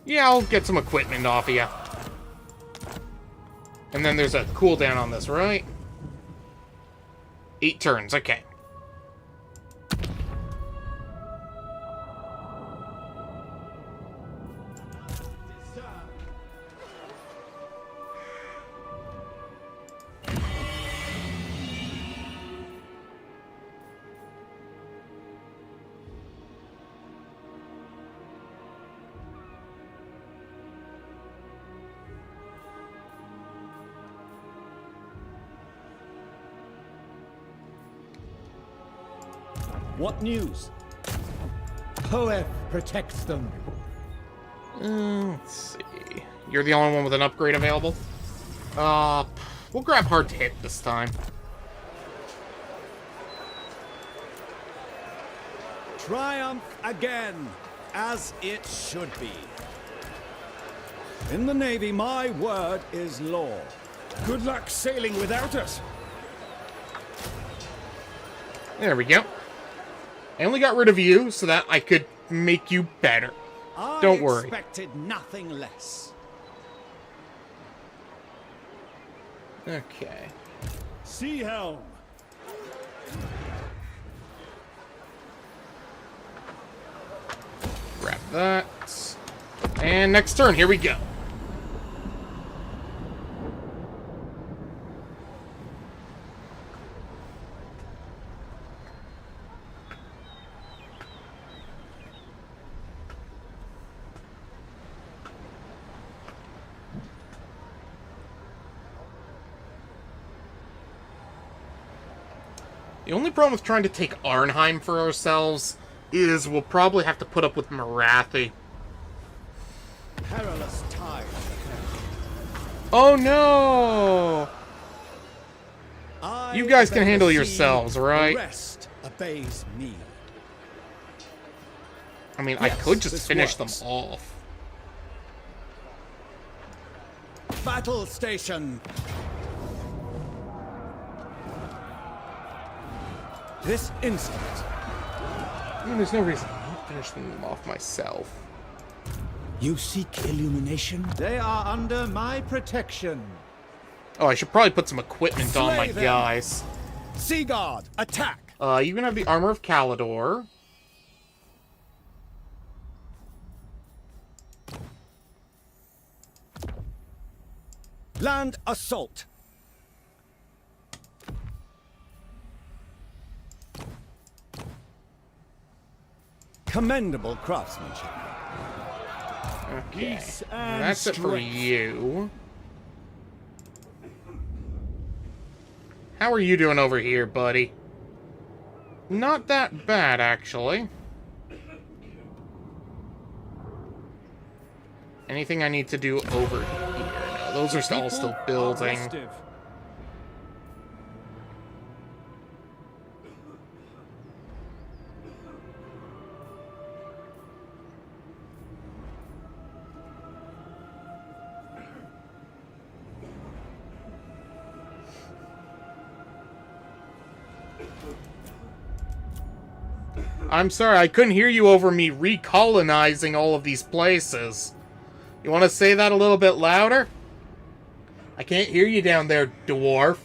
Yeah, I'll get some equipment off of you. And then there's a cooldown on this, right? 8 turns, okay. What news? Poef protects them. Let's see. You're the only one with an upgrade available? We'll grab hard to hit this time. Triumph again, as it should be. In the Navy, my word is law. Good luck sailing without us. There we go. I only got rid of you so that I could make you better. Don't worry. I expected nothing less. Okay. Sea helm. Grab that. And next turn, here we go. The only problem with trying to take Arnheim for ourselves is we'll probably have to put up with Marathi. Perilous tide. Oh no! You guys can handle yourselves, right? The rest obeys me. I mean, I could just finish them off. Battle station. This instant. I mean, there's no reason to not finish them off myself. You seek illumination? They are under my protection. Oh, I should probably put some equipment on my them. guys. Sea Guard, attack! You can have the Armor of Calidor. Land assault. Commendable craftsmanship. Okay. That's it for you. How are you doing over here, buddy? Not that bad, actually. Anything I need to do over here? No, those are all still building. I'm sorry, I couldn't hear you over me recolonizing all of these places. You want to say that a little bit louder? I can't hear you down there, dwarf.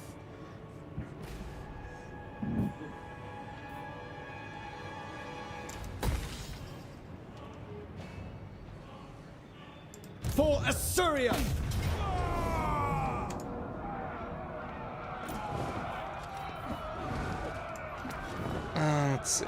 For Assyria! Let's see.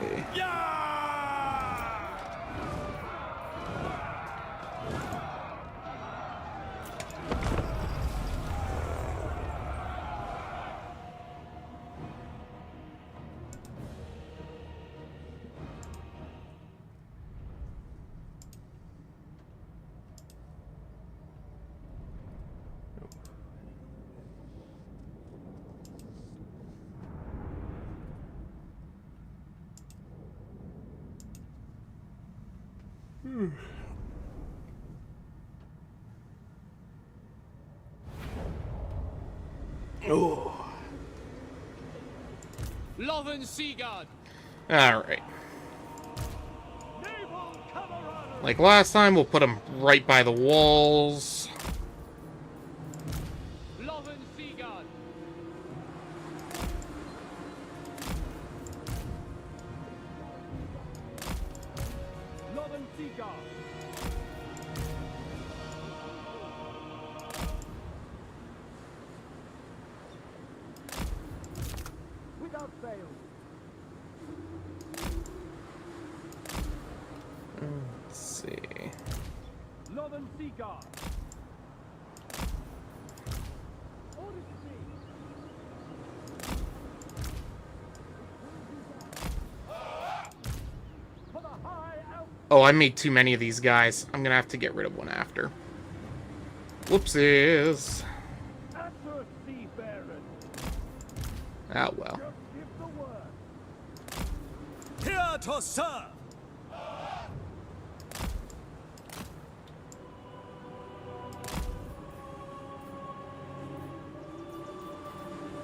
Oh. Loven Seagard. Alright. Like last time, we'll put them right by the walls. Loven Seagard. Loven Seagard. Without fail. Let's see. Loven Seagard. Oh, I made too many of these guys. I'm gonna have to get rid of one after. Whoopsies. Ah, well. Here to serve!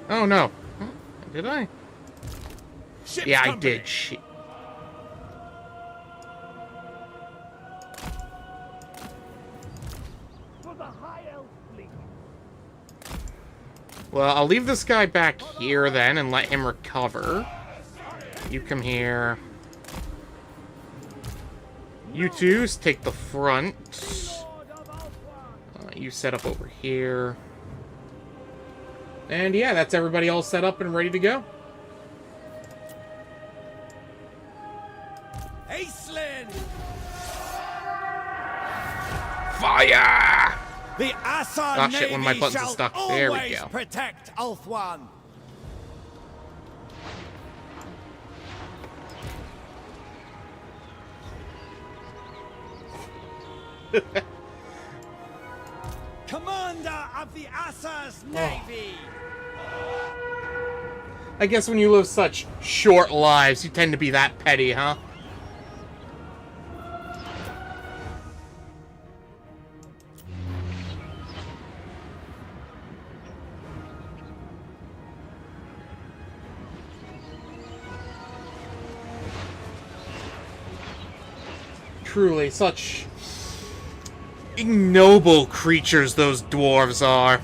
Oh, no. Did I? Ship's Yeah, I company. did. Shit. Well, I'll leave this guy back here then and let him recover. You come here. You twos take the front. You set up over here. And yeah, that's everybody all set up and ready to go. Aislinn! Fire! The Asa Ah, shit, one of my Navy buttons is shall stuck. There we always go. protect Ulthuan. Commander of the Asa's Navy! I guess when you live such short lives, you tend to be that petty, huh? Truly, such ignoble creatures those dwarves are.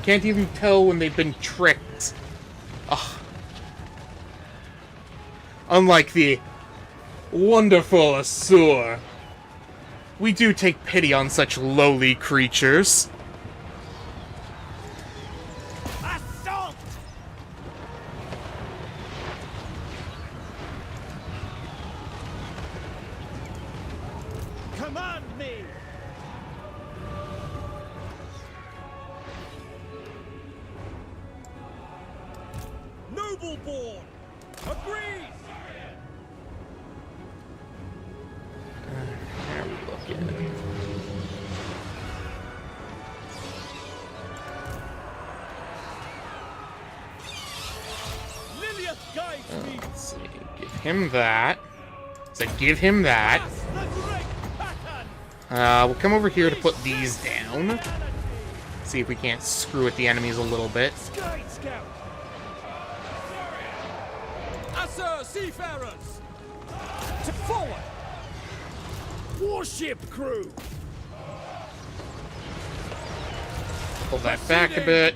Can't even tell when they've been tricked. Ugh. Unlike the wonderful Asur, we do take pity on such lowly creatures. Assault! Command me! Noble born. Agrees. There we look at it. Liliath guides me. Let's see. Give him that. So give him that. The great pattern. We'll come over here to put these down. See if we can't screw with the enemies a little bit. Sky Scout! Asser Seafarers! To forward! Warship crew! Pull that back a bit.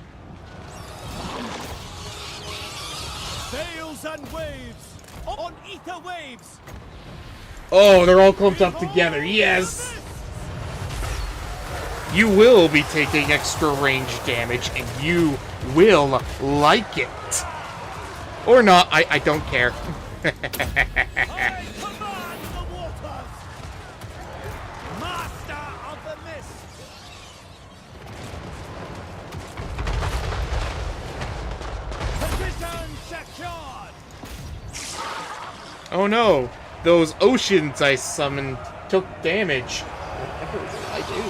Sails and waves! On ether waves! Oh, they're all clumped up together. Yes! You will be taking extra range damage, and you will like it. Or not, I don't care. I command the waters! Master of the mist! Position secured! Oh no, those oceans I summoned took damage. Whatever will I do?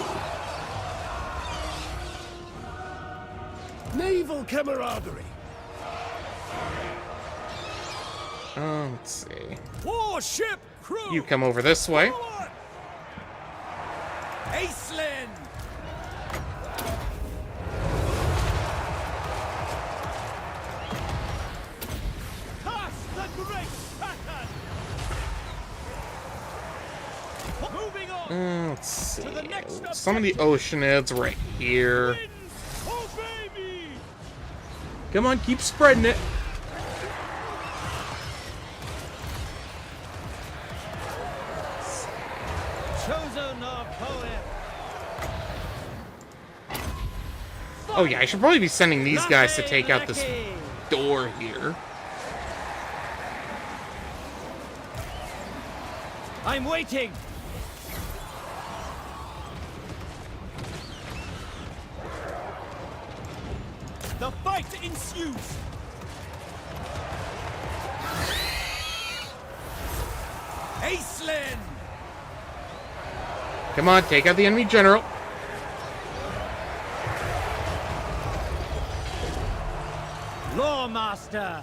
Naval camaraderie! Let's see. Warship crew! You come over this way. Forward! Aislinn! Cast the great pattern! Moving on! Let's see. To the next Some of the oceanids right here. Winds! Oh, baby! Come on, keep spreading it. Chosen our poet! Oh yeah, I should probably be sending these guys to take out this door here. I'm waiting! The fight ensues! Aislinn! Come on, take out the enemy general. Lawmaster!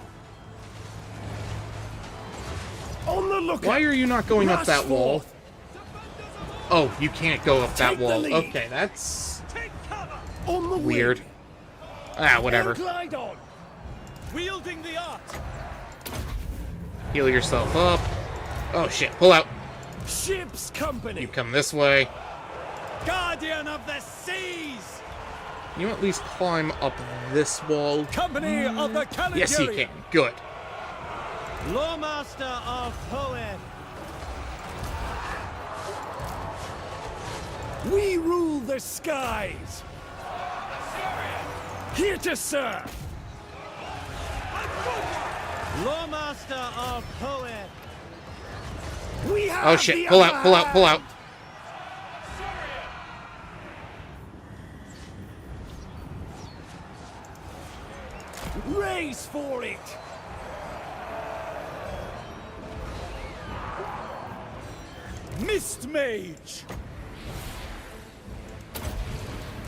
On the lookout! Why are you not going up that wall? Oh, you can't go up that wall. Okay, that's Take cover! On the weird. Ah, whatever. Glide on! Wielding the art! Heal yourself up. Oh shit, pull out. Ship's company! You come this way. Guardian of the seas! You at least climb up this wall. Company of the Caligari! Yes, you can. Good. Lawmaster of Poet! We rule the skies! Here to serve! Lawmaster of Poet! We have Oh shit, pull out, pull out, pull out. Race for it! Mist Mage!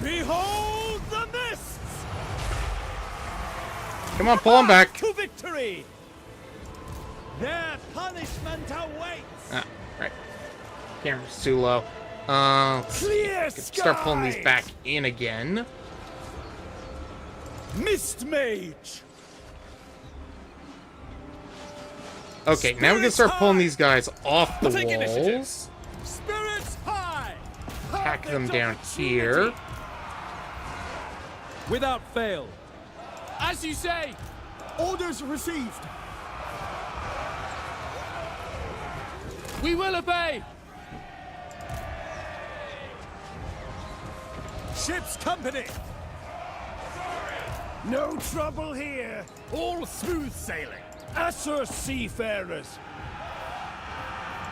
Behold the mists! Come on, pull him back. To victory! Their punishment awaits! Ah, right. Camera's too low. Let's Clear start pulling these skies! back in again. Mist Mage! Okay, now we can start Spirits pulling high! these guys off the Take initiative. walls. Spirits high! Pack them Perfect down opportunity. here. Without fail. As you say! Orders received! We will obey! Ship's company! No trouble here! All smooth sailing! Asser seafarers!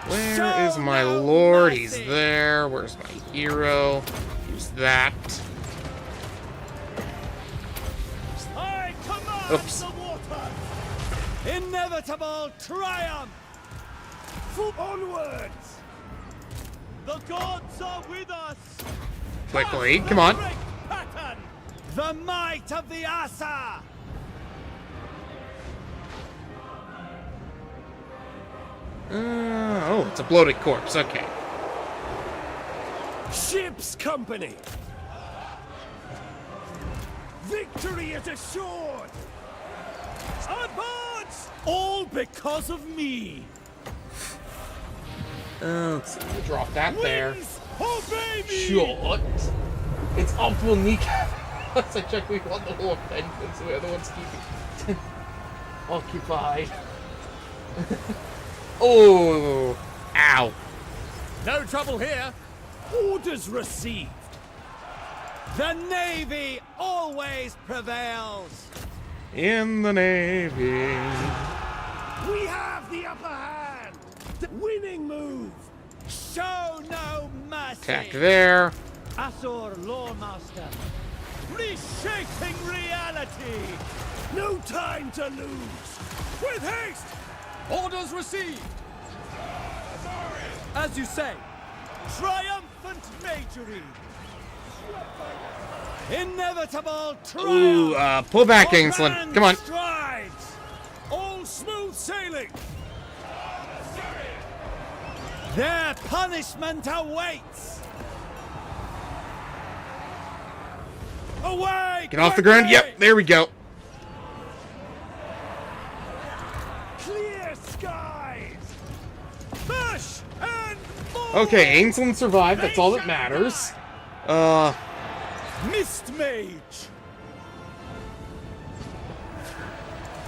Where is Show my no lord? mercy. He's there. Where's my hero? Use that. I command Oops. the waters! Inevitable triumph! Onwards! The gods are with us! Quickly, Cast come the on. great pattern! The might of the Asa! Oh, it's a bloated corpse. Okay. Ship's company! Victory is assured! Advance! All because of me! Let's see, we'll drop that there. Obey me! Short. It's optimal kneecap. Unless I check we want the whole offense, so we're the ones keeping occupied. Oh, ow. No trouble here. Orders received. The Navy always prevails. In the Navy. We have the upper hand. The winning move. Show no mercy. Attack there. Asor Lawmaster. Reshaping reality. No time to lose. With haste. Orders received. As you say. Triumphant majory. Inevitable triumph. Ooh, pull back, Aislinn. Come on. Strides. All smooth sailing. Their punishment awaits. Away! Get off the ground. Yep, there we go. Clear skies. Push and move. Okay, Aislinn survived. That's all that matters. Mist Mage.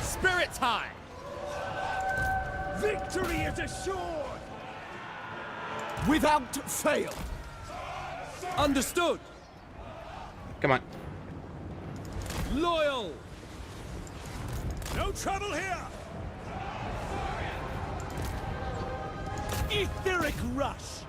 Spirit Time. Victory is assured. Without fail. Understood. Come on. Loyal. No trouble here. Etheric rush.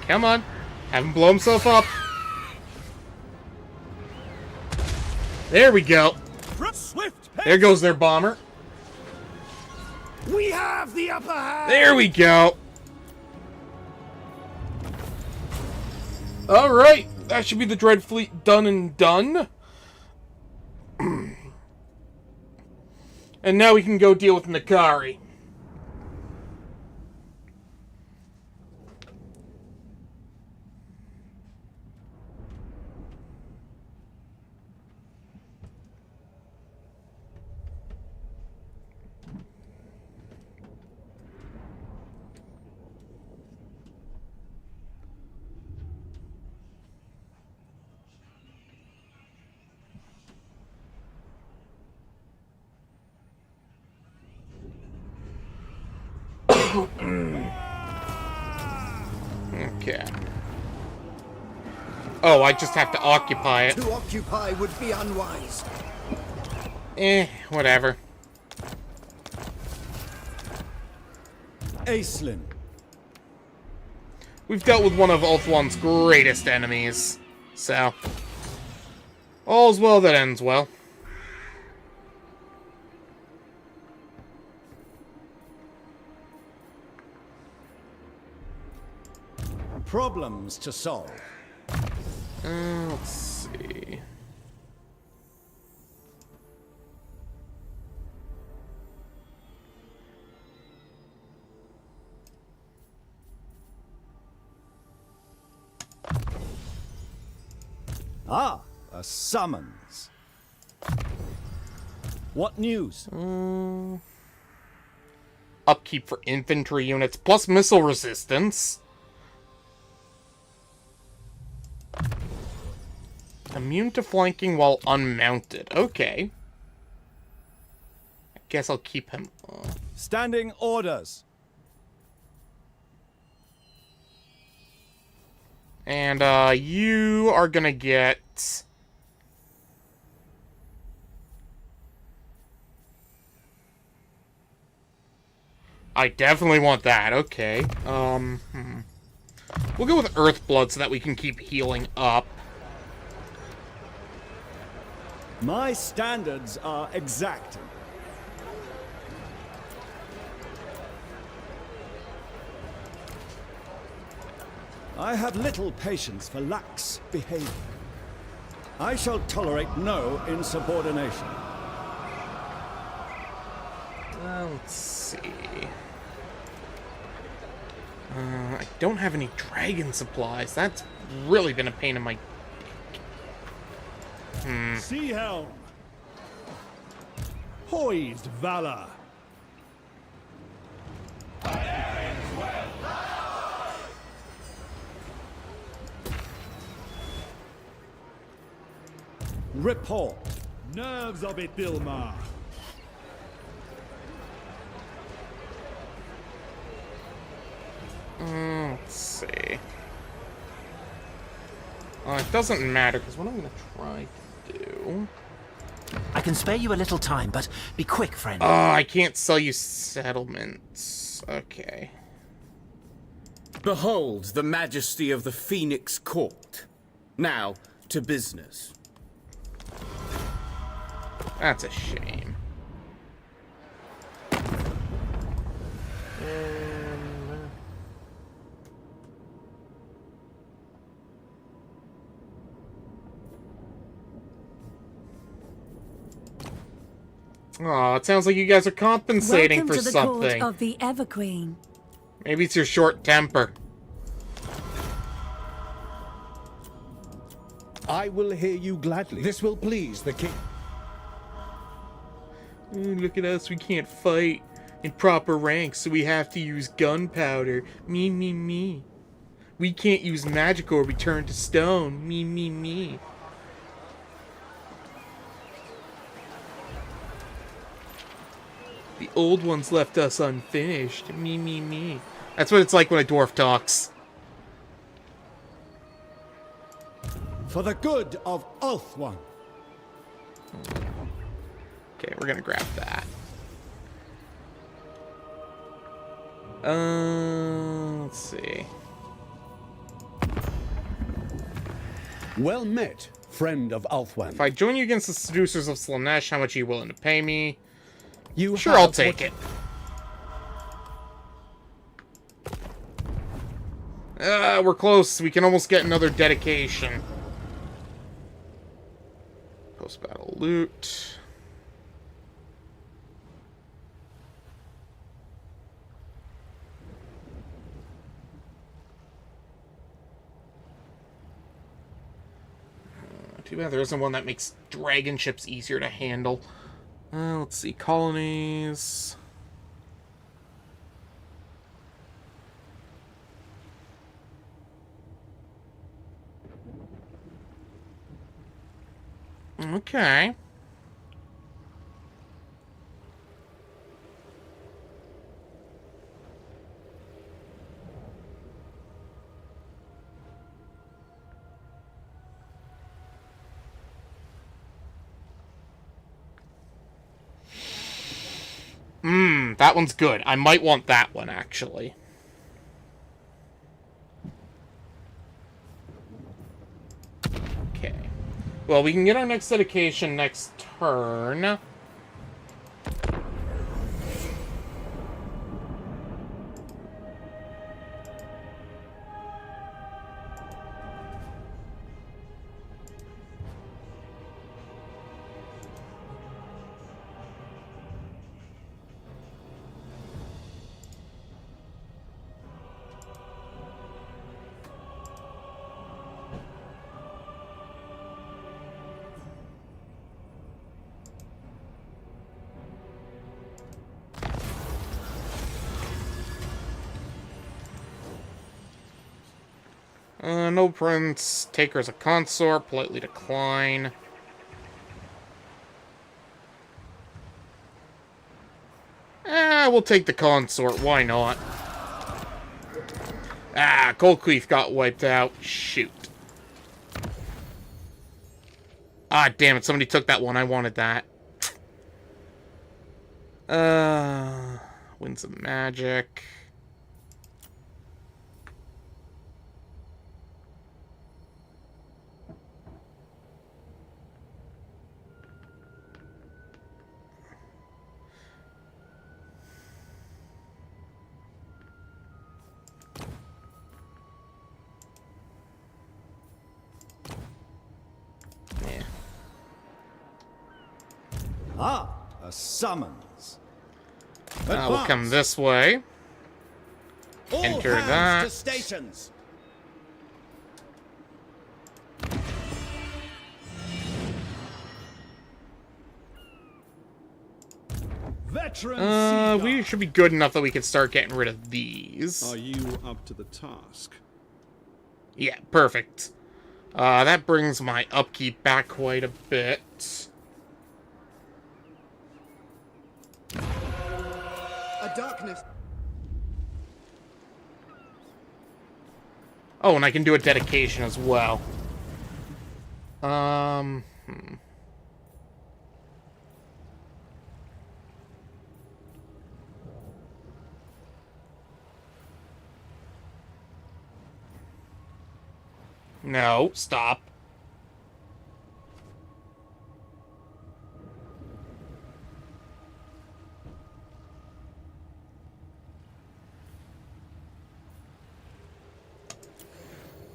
Come on. Have him blow himself up. There we go. Swift. There goes their bomber. We have the upper hand. There we go. All right. That should be the Dread Fleet done and done. And now we can go deal with Nakari. Okay. Oh, I just have to occupy it. To occupy would be unwise. Whatever. Aislinn. We've dealt with one of Ulthuan's greatest enemies, so all's well that ends well. Problems to solve. Let's see. Ah, a summons. What news? Upkeep for infantry units plus missile resistance. Immune to flanking while unmounted. Okay. I guess I'll keep him. Standing orders. And, you are gonna get... I definitely want that. Okay. We'll go with Earthblood so that we can keep healing up. My standards are exacting. I have little patience for lax behavior. I shall tolerate no insubordination. Let's see. don't have any dragon supplies. That's really been a pain in my... Sea helm. Poised valor. Report. Nerves of it, Dilmar. Let's see. It doesn't matter, because what I'm going to try to do... I can spare you a little time, but be quick, friend. I can't sell you settlements. Okay. Behold the majesty of the Phoenix Court. Now, to business. That's a shame. Oh, it sounds like you guys are compensating for something. Welcome to the court of the Everqueen. Maybe it's your short temper. I will hear you gladly. This will please the king. Look at us, we can't fight in proper ranks, so we have to use gunpowder. Me, me, me. We can't use magic or we turn to stone. Me, me, me. The old ones left us unfinished. Me, me, me. That's what it's like when a dwarf talks. For the good of Ulthuan. Okay, we're gonna grab that. Let's see. Well met, friend of Ulthuan. If I join you against the seducers of Slaanesh, how much are you willing to pay me? You sure, I'll take it. We're close. We can almost get another dedication. Post-battle loot. Too bad there isn't one that makes dragon ships easier to handle. Let's see, colonies. Okay. That one's good. I might want that one, actually. Okay. Well, we can get our next dedication next turn. No prince. Take her as a consort. Politely decline. We'll take the consort. Why not? Coldcleave got wiped out. Shoot. Damn it. Somebody took that one. I wanted that. Winds of Magic. A summons. We'll come this way. All enter hands that. to stations. Veteran we should be good enough that we can start getting rid of these. Are you up to the task? Yeah, perfect. That brings my upkeep back quite a bit. A darkness. Oh, and I can do a dedication as well. No, stop.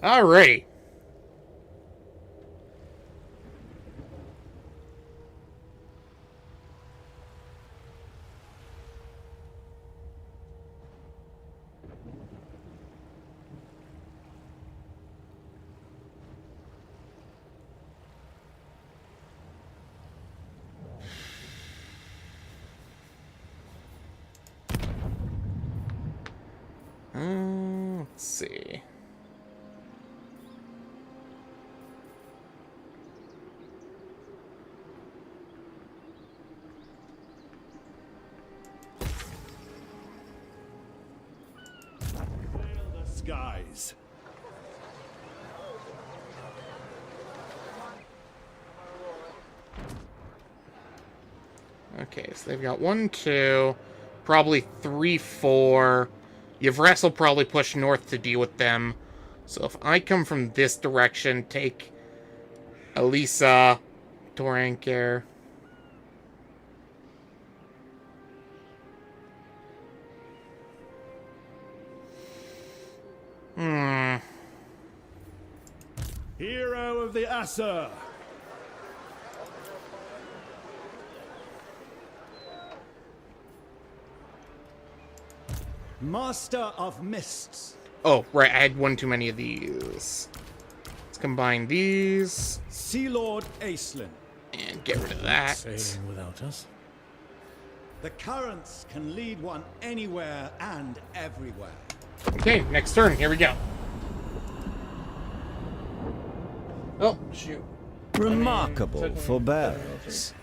Alrighty. Let's see. the skies. Okay, so they've got 1, 2, probably 3, 4. Yvres will probably push north to deal with them. So if I come from this direction, take Elisa, Torankir. Hero of the Aesir. Master of Mists. Oh, right, I had one too many of these. Let's combine these. Sea Lord Aislinn. And get rid of that. Sailing without us. The currents can lead one anywhere and everywhere. Okay, next turn, here we go. Oh, shoot. Remarkable forbearance.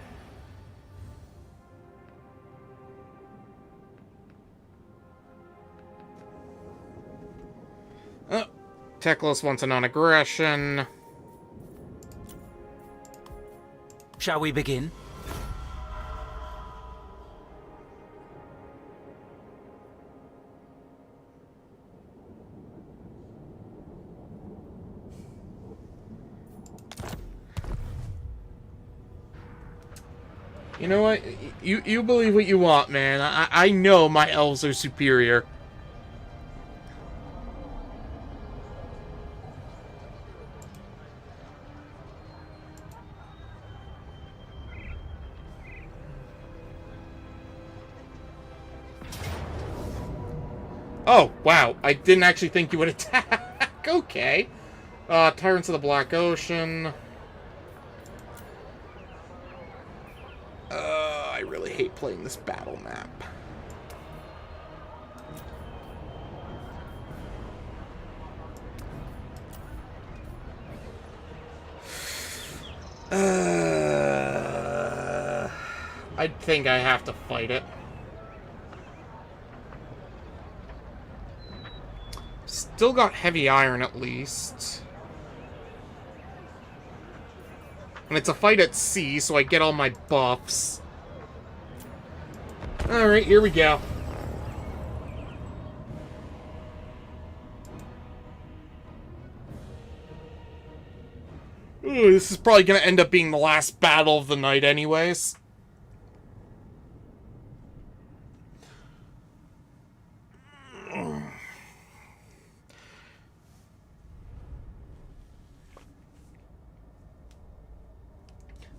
Oh, Teclis wants a non-aggression. Shall we begin? You know what? You believe what you want, man. I know my elves are superior. Oh, wow. I didn't actually think you would attack. Okay. Tyrants of the Black Ocean. I really hate playing this battle map. I think I have to fight it. Still got heavy iron at least. And it's a fight at sea, so I get all my buffs. Alright, here we go. Ooh, this is probably going to end up being the last battle of the night anyways.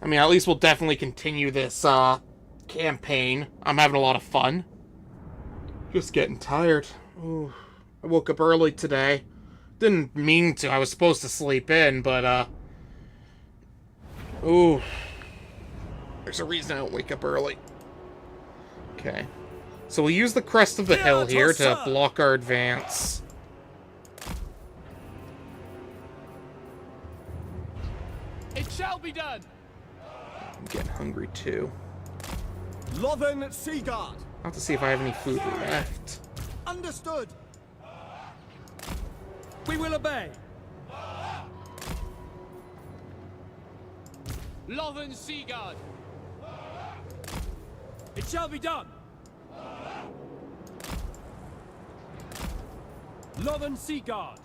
I mean, at least we'll definitely continue this, campaign. I'm having a lot of fun. Just getting tired. Ooh. I woke up early today. Didn't mean to. I was supposed to sleep in, but, ooh. There's a reason I don't wake up early. Okay. So we'll use the crest of the hill here to block our advance. It shall be done. I'm getting hungry too. Lothern Seaguard. I'll have to see if I have any food left. Understood. We will obey. Lothern Seaguard. It shall be done. Lothern Seaguard.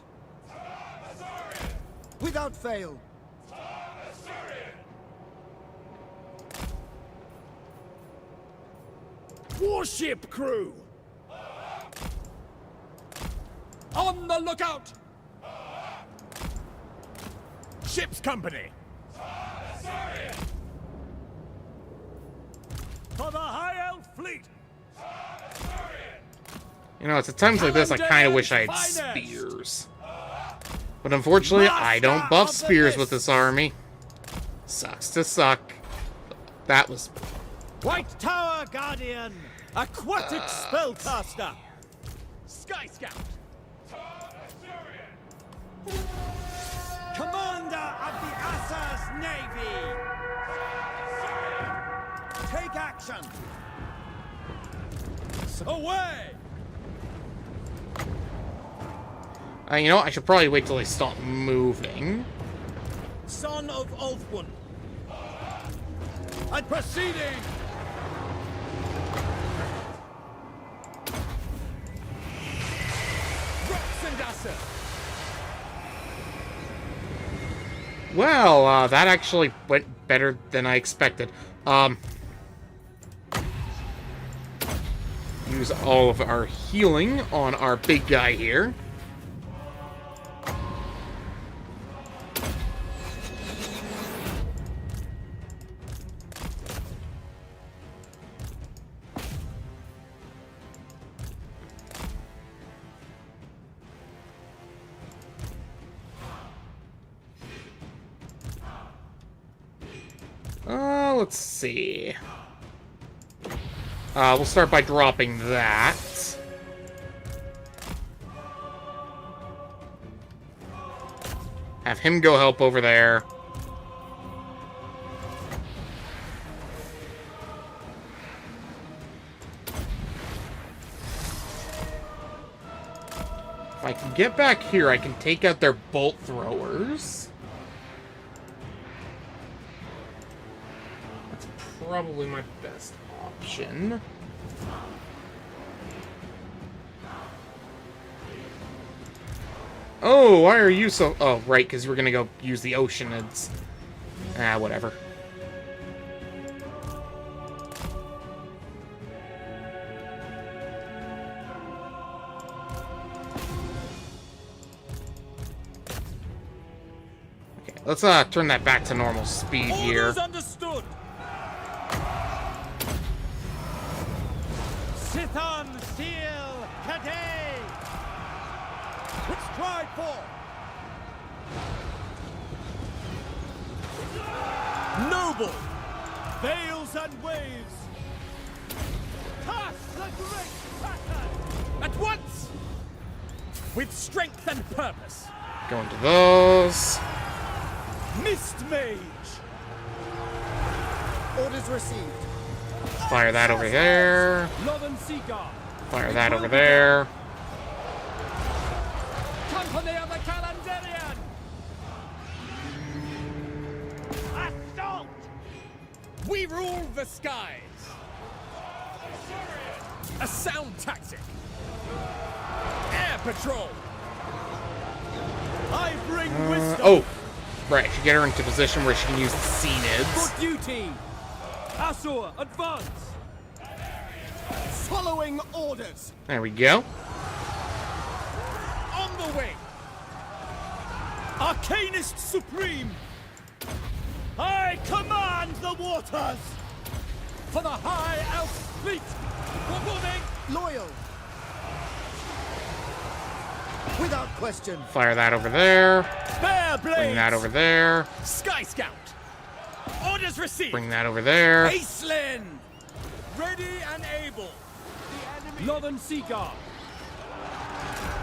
Without fail. Warship crew. On the lookout. Ship's company. For the High Elf fleet. You know, it's at times like this I kind of wish I had spears. But unfortunately, I don't buff spears with this army. Sucks to suck. That was... White Tower Guardian! Aquatic Spellcaster! Sky Scout. Commander of the Assa's Navy! Take action! Away! You know, I should probably wait till they stop moving. Son of Ulfwyn! And proceeding! Well, that actually went better than I expected. Use all of our healing on our big guy here. Let's see. We'll start by dropping that. Have him go help over there. If I can get back here, I can take out their bolt throwers. Probably my best option. Oh, why are you so... Oh, right, because we're gonna go use the Oceanids. Whatever. Okay, let's turn that back to normal speed here. Understood. Sithon Seal Cadet! Which stride for? Noble. Veils and waves. Toss the great pattern! At once. With strength and purpose. Going to those. Mist Mage. Orders received. Fire that over there. Lothern Seaguard. Fire that over there. Company of the Calandarian. Assault. We rule the skies. A sound tactic. Air patrol. I bring wisdom. Oh, right. I should get her into position where she can use the Cenids. For duty. Asur, advance. Following orders. There we go. On the way. Arcanist Supreme. I command the waters. For the High Elf fleet. For moving. Loyal. Without question. Fire that over there. Bear blades. Bring that over there. Sky Scout. Orders received. Bring that over there. Aislinn. Ready and able. Northern Sea Guard.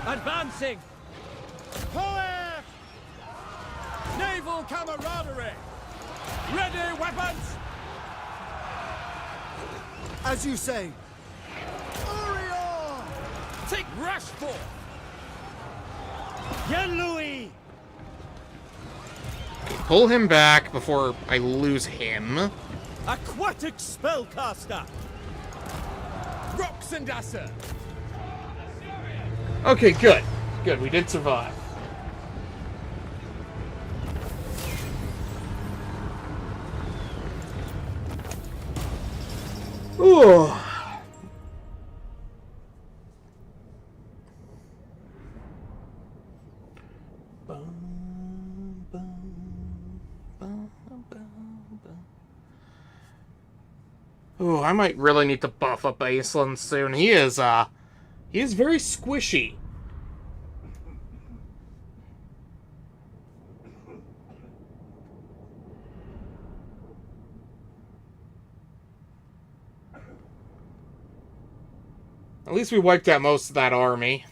Advancing. Poet. Naval camaraderie. Ready weapons. As you say. Orion! Take rush for. Yen Louis. Pull him back before I lose him. Aquatic spellcaster. Roxandasser. Okay, good. Good, we did survive. Ooh. Ooh, I might really need to buff up Aislinn soon. He is very squishy. At least we wiped out most of that army.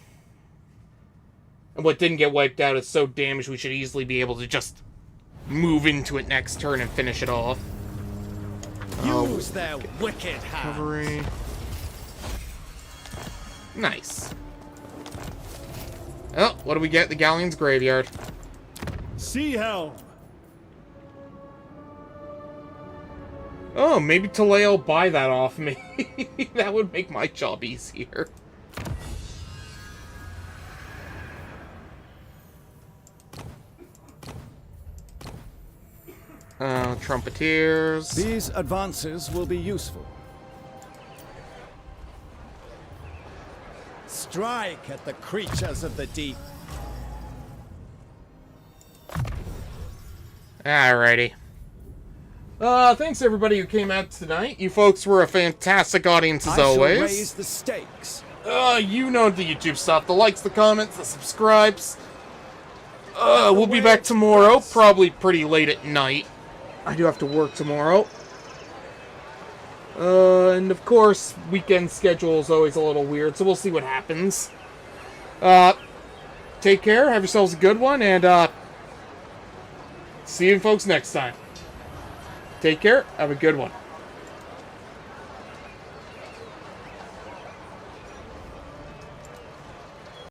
And what didn't get wiped out is so damaged we should easily be able to just move into it next turn and finish it off. Use their wicked Recovery. hands. Nice. Oh, what do we get? The Galleon's Graveyard. Sea Helm. Oh, maybe Taleo will buy that off me. That would make my job easier. Trumpeteers. These advances will be useful. Strike at the creatures of the deep. Alrighty. Thanks everybody who came out tonight. You folks were a fantastic audience as I always. shall raise the stakes. You know the YouTube stuff. The likes, the comments, the subscribes. We'll be back tomorrow, probably pretty late at night. I do have to work tomorrow. And of course, weekend schedule is always a little weird, so we'll see what happens. Take care, have yourselves a good one, and see you folks next time. Take care, have a good one.